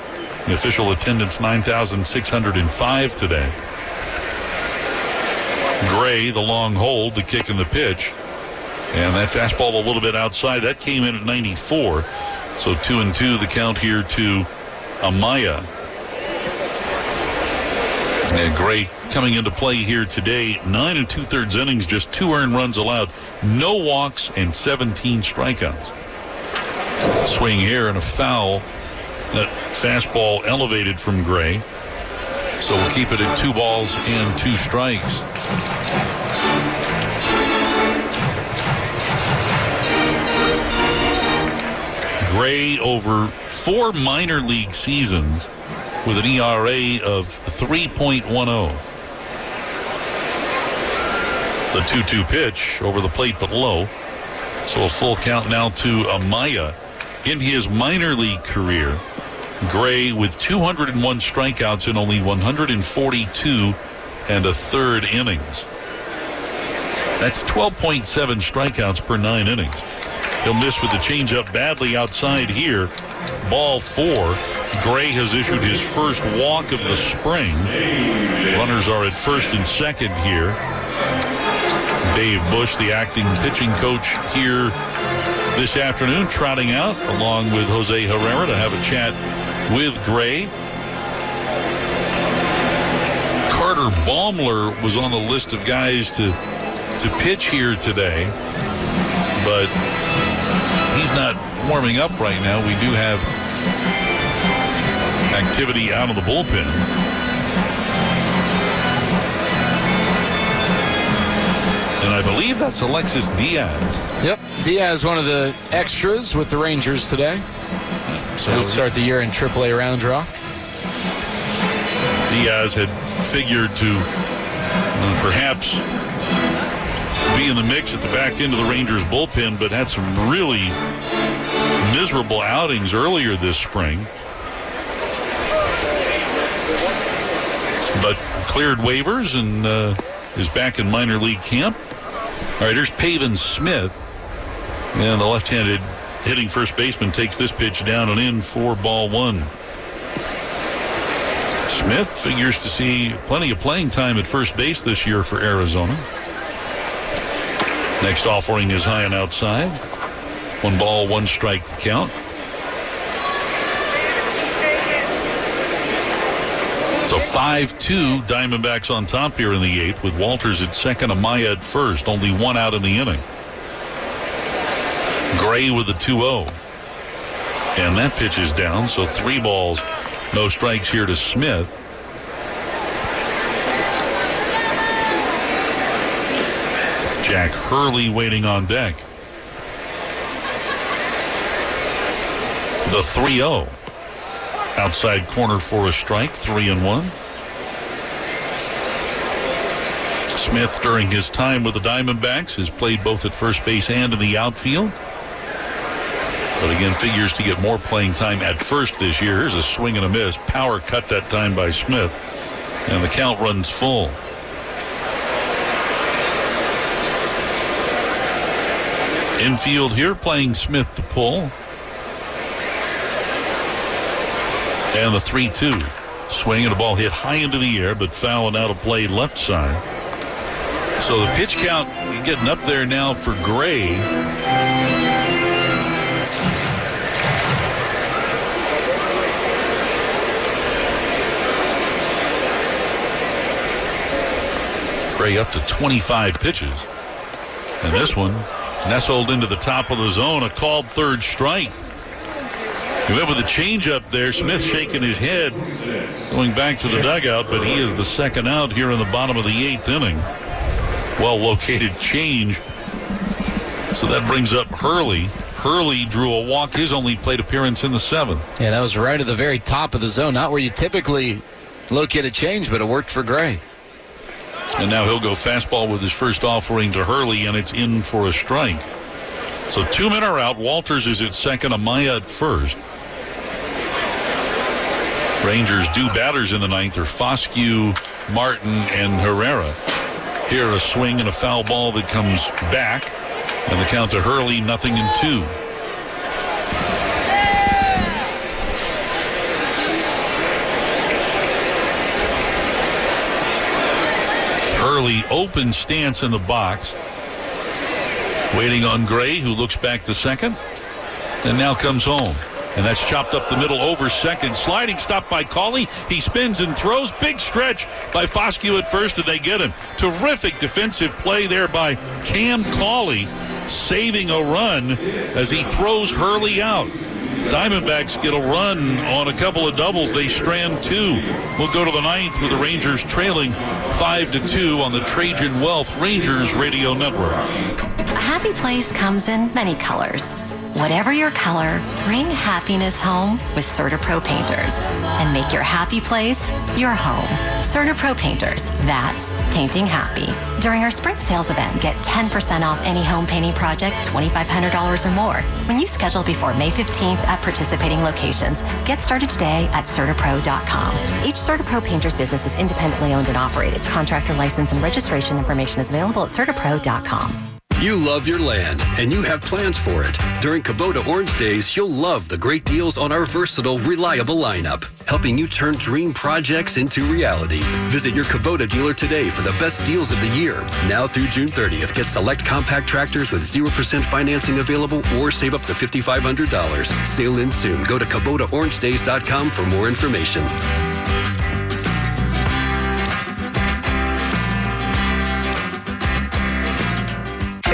The official attendance 9,605 today. Gray, the long hold, the kick and the pitch. And that fastball a little bit outside. That came in at 94. So 2-2 the count here to Amaya. And Gray coming into play here today. 9 2/3 innings, just 2 earned runs allowed. No walks and 17 strikeouts. Swing here and a foul. That fastball elevated from Gray. So we'll keep it at 2 balls and 2 strikes. Gray over 4 minor league seasons with an ERA of 3.10. The 2-2 pitch over the plate but low. So a full count now to Amaya. In his minor league career, Gray with 201 strikeouts in only 142 1/3 innings. That's 12.7 strikeouts per 9 innings. He'll miss with the changeup badly outside here. Ball 4. Gray has issued his first walk of the spring. Runners are at first and second here. Dave Bush, the acting pitching coach here this afternoon, trotting out along with Jose Herrera to have a chat with Gray. Carter Baumler was on the list of guys to pitch here today, but he's not warming up right now. We do have activity out of the bullpen. And I believe that's Alexis Diaz. Yep, Diaz, one of the extras with the Rangers today. So he'll start the year in AAA round draw. Diaz had figured to perhaps be in the mix at the back end of the Rangers bullpen, but had some really miserable outings earlier this spring. But cleared waivers and is back in minor league camp. All right, here's Pavin Smith. And the left-handed hitting first baseman takes this pitch down and in for ball one. Smith figures to see plenty of playing time at first base this year for Arizona. Next offering is high and outside. 1 ball, 1 strike to count. So 5-2 Diamondbacks on top here in the 8th with Walters at second, Amaya at first. Only 1 out in the inning. Gray with the 2-0. And that pitch is down, so 3 balls, no strikes here to Smith. Jack Hurley waiting on deck. The 3-0. Outside corner for a strike, 3-1. Smith, during his time with the Diamondbacks, has played both at first base and in the outfield. But again, figures to get more playing time at first this year. Here's a swing and a miss. Power cut that time by Smith. And the count runs full. Infield here, playing Smith to pull. And the 3-2. Swing and a ball hit high into the air, but foul and out of play left side. So the pitch count getting up there now for Gray. Gray up to 25 pitches. And this one nestled into the top of the zone, a called third strike. He went with a changeup there. Smith shaking his head, going back to the dugout, but he is the second out here in the bottom of the 8th inning. Well-located change. So that brings up Hurley. Hurley drew a walk, his only plate appearance in the 7th. Yeah, that was right at the very top of the zone. Not where you typically locate a change, but it worked for Gray. And now he'll go fastball with his first offering to Hurley, and it's in for a strike. So 2 men are out. Walters is at second, Amaya at first. Rangers do batters in the 9th are Foscue, Martin, and Herrera. Here a swing and a foul ball that comes back. And the count to Hurley, 0-2. Hurley open stance in the box. Waiting on Gray, who looks back to second. And now comes home. And that's chopped up the middle over second. Sliding stop by Cawley. He spins and throws. Big stretch by Foscue at first, and they get him. Terrific defensive play there by Cam Cawley, saving a run as he throws Hurley out. Diamondbacks get a run on a couple of doubles. They strand 2. We'll go to the 9th with the Rangers trailing 5-2 on the Trajan Wealth Rangers Radio Network. A happy place comes in many colors. Whatever your color, bring happiness home with CertaPro Painters and make your happy place your home. CertaPro Painters, that's painting happy. During our spring sales event, get 10% off any home painting project, $2,500 or more. When you schedule before May 15th at participating locations, get started today at CertaPro.com. Each CertaPro Painters business is independently owned and operated. Contractor license and registration information is available at CertaPro.com. You love your land, and you have plans for it. During Kubota Orange Days, you'll love the great deals on our versatile, reliable lineup, helping you turn dream projects into reality. Visit your Kubota dealer today for the best deals of the year. Now through June 30th, get select compact tractors with 0% financing available or save up to $5,500. Sale ends soon. Go to KubotaOrangeDays.com for more information.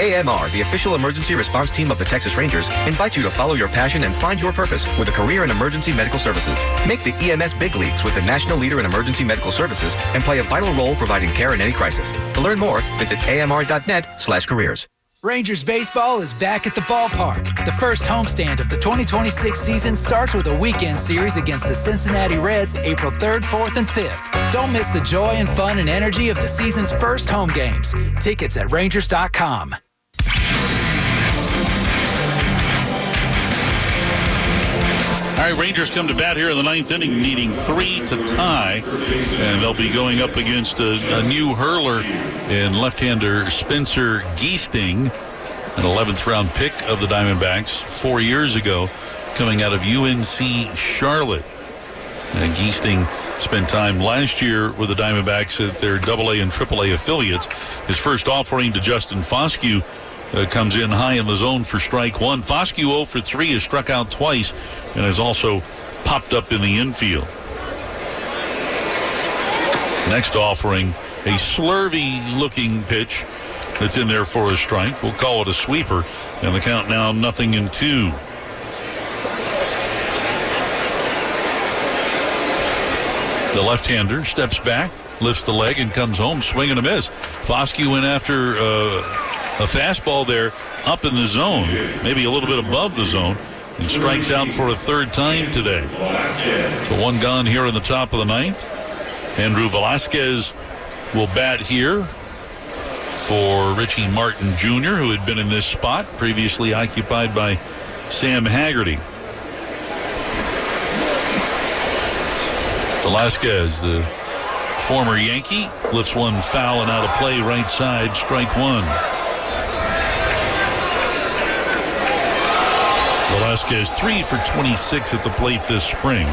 AMR, the official emergency response team of the Texas Rangers, invites you to follow your passion and find your purpose with a career in emergency medical services. Make the EMS big leagues with the national leader in emergency medical services and play a vital role providing care in any crisis. To learn more, visit amr.net/careers. Rangers baseball is back at the ballpark. The first homestand of the 2026 season starts with a weekend series against the Cincinnati Reds April 3rd, 4th, and 5th. Don't miss the joy and fun and energy of the season's first home games. Tickets at Rangers.com. All right, Rangers come to bat here in the ninth inning, needing 3 to tie, and they'll be going up against a new hurler in left-hander Spencer Giesting, an 11th-round pick of the Diamondbacks 4 years ago, coming out of UNC Charlotte. And Giesting spent time last year with the Diamondbacks at their AA and AAA affiliates. His first offering to Justin Foscue comes in high in the zone for strike one. Foscue 0 for 3 has struck out twice and has also popped up in the infield. Next offering, a slurvy-looking pitch that's in there for a strike. We'll call it a sweeper, and the count now 0-2. The left-hander steps back, lifts the leg, and comes home, swing and a miss. Foscue went after a fastball there up in the zone, maybe a little bit above the zone, and strikes out for a third time today. So one gone here in the top of the ninth. Andrew Velasquez will bat here for Richie Martin Jr., who had been in this spot, previously occupied by Sam Haggerty. Velasquez, the former Yankee, lifts one foul and out of play right side, strike one. Velasquez 3 for 26 at the plate this spring,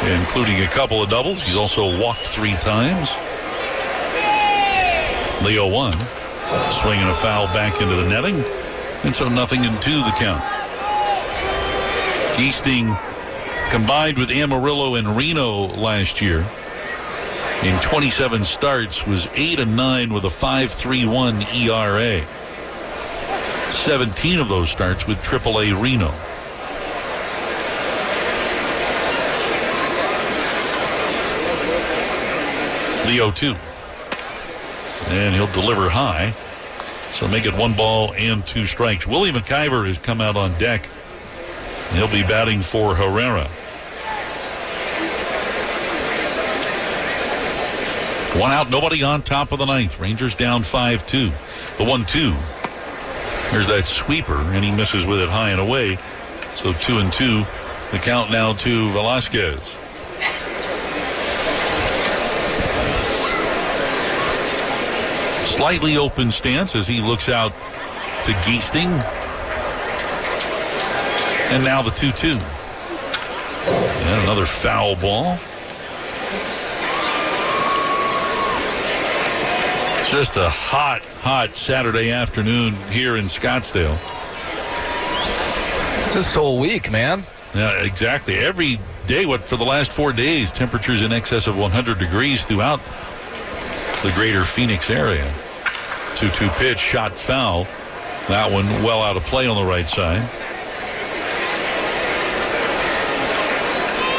including a couple of doubles. He's also walked 3 times. Leo 1, swinging a foul back into the netting, and so 0-2 the count. Giesting combined with Amarillo and Reno last year in 27 starts was 8-9 with a 5.31 ERA. 17 of those starts with AAA Reno. The 0-2. And he'll deliver high. So make it 1 ball and 2 strikes. Willie McIver has come out on deck. He'll be batting for Herrera. 1 out, nobody on, top of the ninth. Rangers down 5-2. The 1-2. There's that sweeper, and he misses with it high and away. So 2-2. The count now to Velasquez. Slightly open stance as he looks out to Giesting. And now the 2-2. And another foul ball. Just a hot Saturday afternoon here in Scottsdale. This whole week, man. Yeah, exactly. Every day, for the last 4 days, temperatures in excess of 100 degrees throughout the greater Phoenix area. 2-2 pitch, shot foul. That one well out of play on the right side.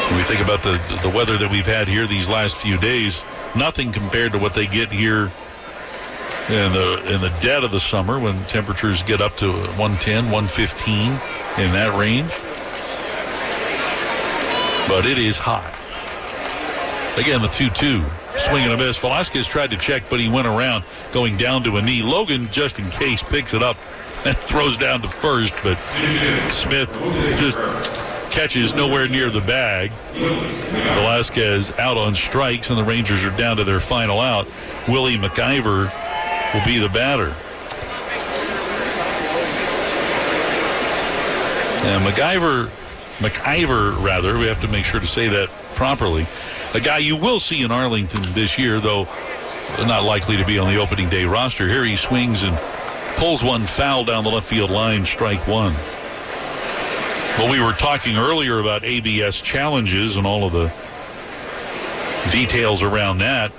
When we think about the weather that we've had here these last few days, nothing compared to what they get here in the dead of the summer when temperatures get up to 110, 115 in that range. But it is hot. Again, the 2-2. Swing and a miss. Velasquez tried to check, but he went around going down to a knee. Logan, just in case, picks it up and throws down to first, but Smith just catches nowhere near the bag. Velasquez out on strikes, and the Rangers are down to their final out. Willie McIver will be the batter. McIver, rather, we have to make sure to say that properly. A guy you will see in Arlington this year, though not likely to be on the opening day roster. Here he swings and pulls one foul down the left field line, strike one. Well, we were talking earlier about ABS challenges and all of the details around that.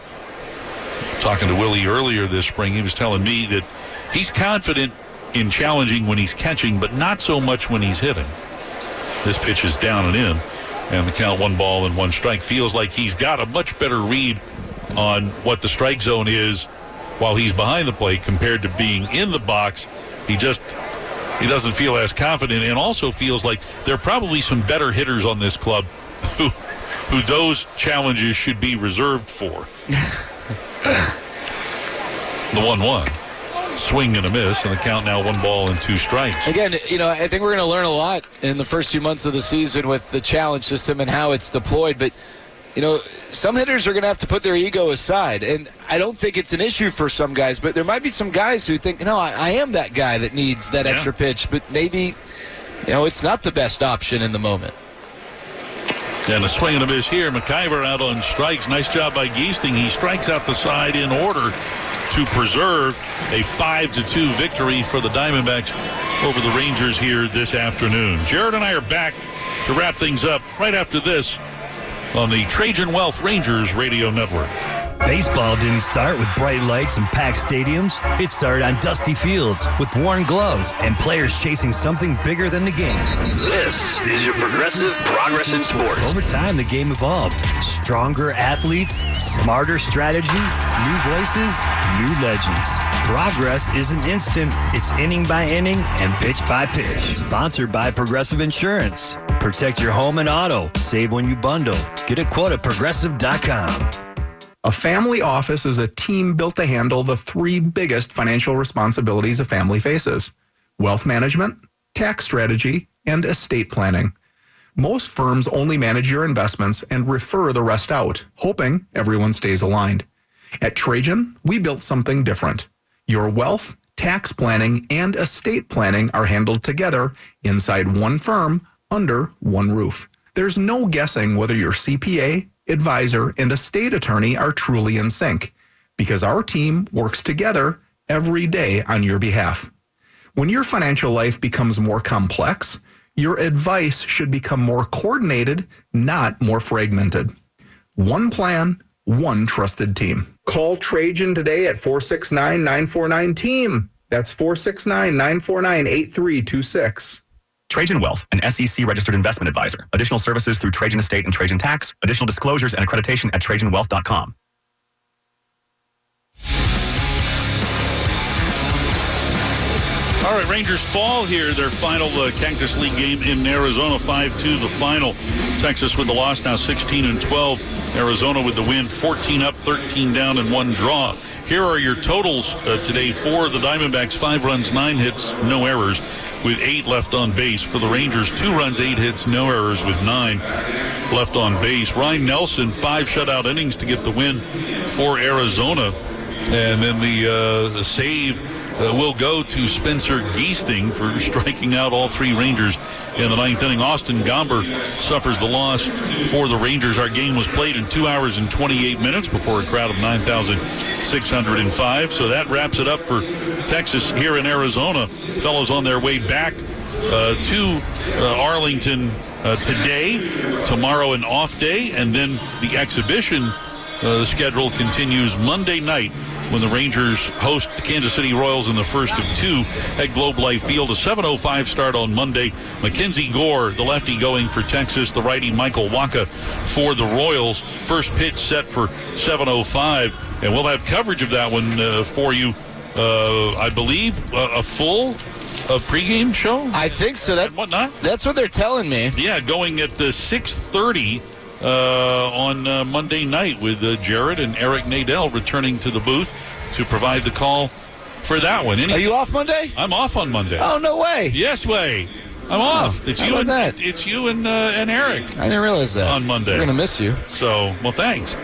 Talking to Willie earlier this spring, he was telling me that he's confident in challenging when he's catching, but not so much when he's hitting. This pitch is down and in, and the count 1-1 strike. Feels like he's got a much better read on what the strike zone is while he's behind the plate compared to being in the box. He doesn't feel as confident, and also feels like there are probably some better hitters on this club who those challenges should be reserved for. The 1-1. Swing and a miss, and the count now 1-2 strikes. Again, I think we're going to learn a lot in the first few months of the season with the challenge system and how it's deployed. But, some hitters are going to have to put their ego aside. And I don't think it's an issue for some guys, but there might be some guys who think, I am that guy that needs that extra pitch. But maybe, it's not the best option in the moment. And a swing and a miss here. McIver out on strikes. Nice job by Giesting. He strikes out the side in order to preserve a 5-2 victory for the Diamondbacks over the Rangers here this afternoon. Jared and I are back to wrap things up right after this on the Trajan Wealth Rangers Radio Network. Baseball didn't start with bright lights and packed stadiums. It started on dusty fields with worn gloves and players chasing something bigger than the game. This is your Progressive Progress in Sports. Over time, the game evolved. Stronger athletes, smarter strategy, new voices, new legends. Progress isn't instant. It's inning by inning and pitch by pitch. Sponsored by Progressive Insurance. Protect your home and auto. Save when you bundle. Get a quote at Progressive.com. A family office is a team built to handle the three biggest financial responsibilities a family faces: wealth management, tax strategy, and estate planning. Most firms only manage your investments and refer the rest out, hoping everyone stays aligned. At Trajan, we built something different. Your wealth, tax planning, and estate planning are handled together inside one firm under one roof. There's no guessing whether your CPA, advisor, and estate attorney are truly in sync, because our team works together every day on your behalf. When your financial life becomes more complex, your advice should become more coordinated, not more fragmented. One plan, one trusted team. Call Trajan today at 469-949-TEAM. That's 469-949-8326. Trajan Wealth, an SEC-registered investment advisor. Additional services through Trajan Estate and Trajan Tax. Additional disclosures and accreditation at TrajanWealth.com. All right, Rangers fall here. Their final Cactus League game in Arizona, 5-2 the final. Texas with the loss, now 16-12. Arizona with the win, 14 up, 13 down, and 1 draw. Here are your totals today for the Diamondbacks: 5 runs, 9 hits, no errors, with 8 left on base. For the Rangers, 2 runs, 8 hits, no errors, with 9 left on base. Ryan Nelson, 5 shutout innings to get the win for Arizona. And then the save will go to Spencer Giesting for striking out all 3 Rangers in the 9th inning. Austin Gomber suffers the loss for the Rangers. Our game was played in 2 hours and 28 minutes before a crowd of 9,605. So that wraps it up for Texas here in Arizona. Fellows on their way back to Arlington today, tomorrow an off day, and then the exhibition schedule continues Monday night when the Rangers host the Kansas City Royals in the first of 2 at Globe Life Field. A 7:05 start on Monday. Mackenzie Gore, the lefty, going for Texas. The righty, Michael Wacha, for the Royals. First pitch set for 7:05, and we'll have coverage of that one for you. I believe a full pregame show. I think so. And whatnot. That's what they're telling me. Yeah, going at 6:30. On Monday night with Jared and Eric Nadell returning to the booth to provide the call for that one. Are you off Monday? I'm off on Monday. Oh, no way. Yes way. I'm off. It's you and that? It's you and Eric. I didn't realize that. On Monday. We're going to miss you. So, well, thanks.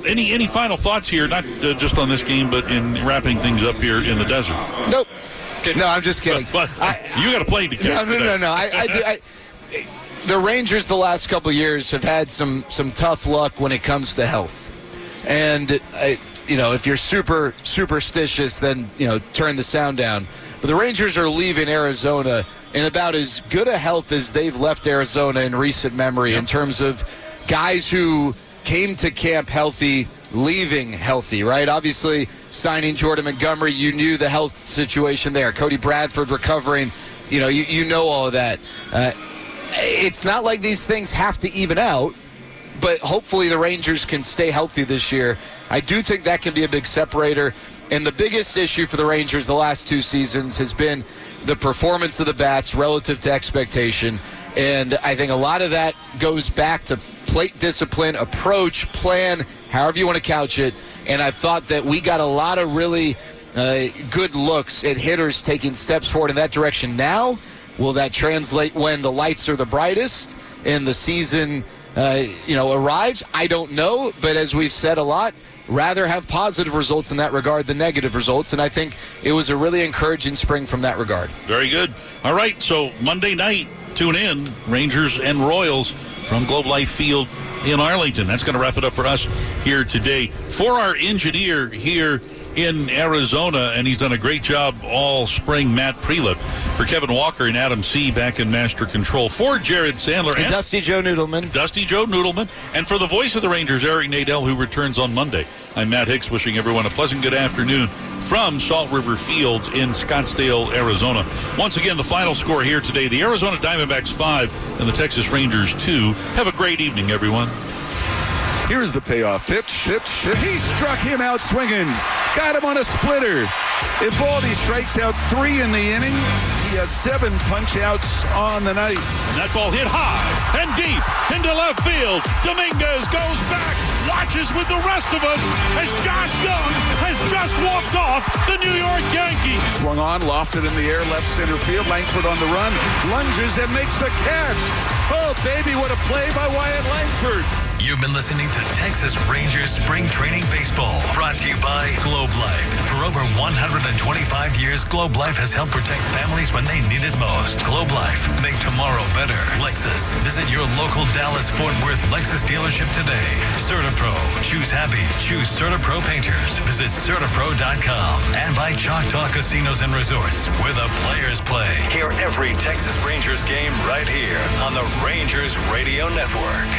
Any final thoughts here, not just on this game, but in wrapping things up here in the desert? Nope. No, I'm just kidding. But you got a plane to catch. No. The Rangers the last couple years have had some tough luck when it comes to health. And, if you're super superstitious, then, turn the sound down. But the Rangers are leaving Arizona in about as good a health as they've left Arizona in recent memory in terms of guys who came to camp healthy, leaving healthy, right? Obviously, signing Jordan Montgomery, you knew the health situation there. Cody Bradford recovering, you know all of that. It's not like these things have to even out, but hopefully the Rangers can stay healthy this year. I do think that can be a big separator. And the biggest issue for the Rangers the last 2 seasons has been the performance of the bats relative to expectation. And I think a lot of that goes back to plate discipline, approach, plan, however you want to couch it. And I thought that we got a lot of really good looks at hitters taking steps forward in that direction. Now, will that translate when the lights are the brightest and the season arrives? I don't know. But as we've said a lot, rather have positive results in that regard than negative results. And I think it was a really encouraging spring from that regard. Very good. All right, so Monday night, tune in, Rangers and Royals from Globe Life Field in Arlington. That's going to wrap it up for us here today. For our engineer here in Arizona, and he's done a great job all spring, Matt Prelip. For Kevin Walker and Adam C. back in Master Control. For Jared Sandler and Dusty Joe Noodleman. And for the voice of the Rangers, Eric Nadel, who returns on Monday. I'm Matt Hicks, wishing everyone a pleasant good afternoon from Salt River Fields in Scottsdale, Arizona. Once again, the final score here today, the Arizona Diamondbacks 5 and the Texas Rangers 2. Have a great evening, everyone. Here's the payoff pitch. He struck him out swinging. Got him on a splitter. Evaldi strikes out 3 in the inning. He has 7 punch-outs on the night. And that ball hit high and deep into left field. Dominguez goes back, watches with the rest of us as Josh Young has just walked off the New York Yankees. Swung on, lofted in the air, left center field. Langford on the run, lunges and makes the catch. Oh, baby, what a play by Wyatt Langford. You've been listening to Texas Rangers Spring Training Baseball, brought to you by Globe Life. For over 125 years, Globe Life has helped protect families when they need it most. Globe Life, make tomorrow better. Lexus, visit your local Dallas-Fort Worth Lexus dealership today. CertaPro, choose happy, choose CertaPro painters. Visit CertaPro.com. And by Choctaw Casinos and Resorts, where the players play. Hear every Texas Rangers game right here on the Rangers Radio Network.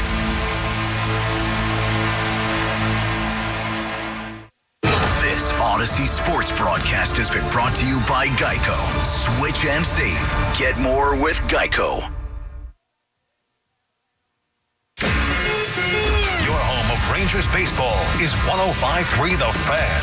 This Odyssey Sports broadcast has been brought to you by Geico. Switch and save. Get more with Geico. Your home of Rangers baseball is 105.3 The Fan.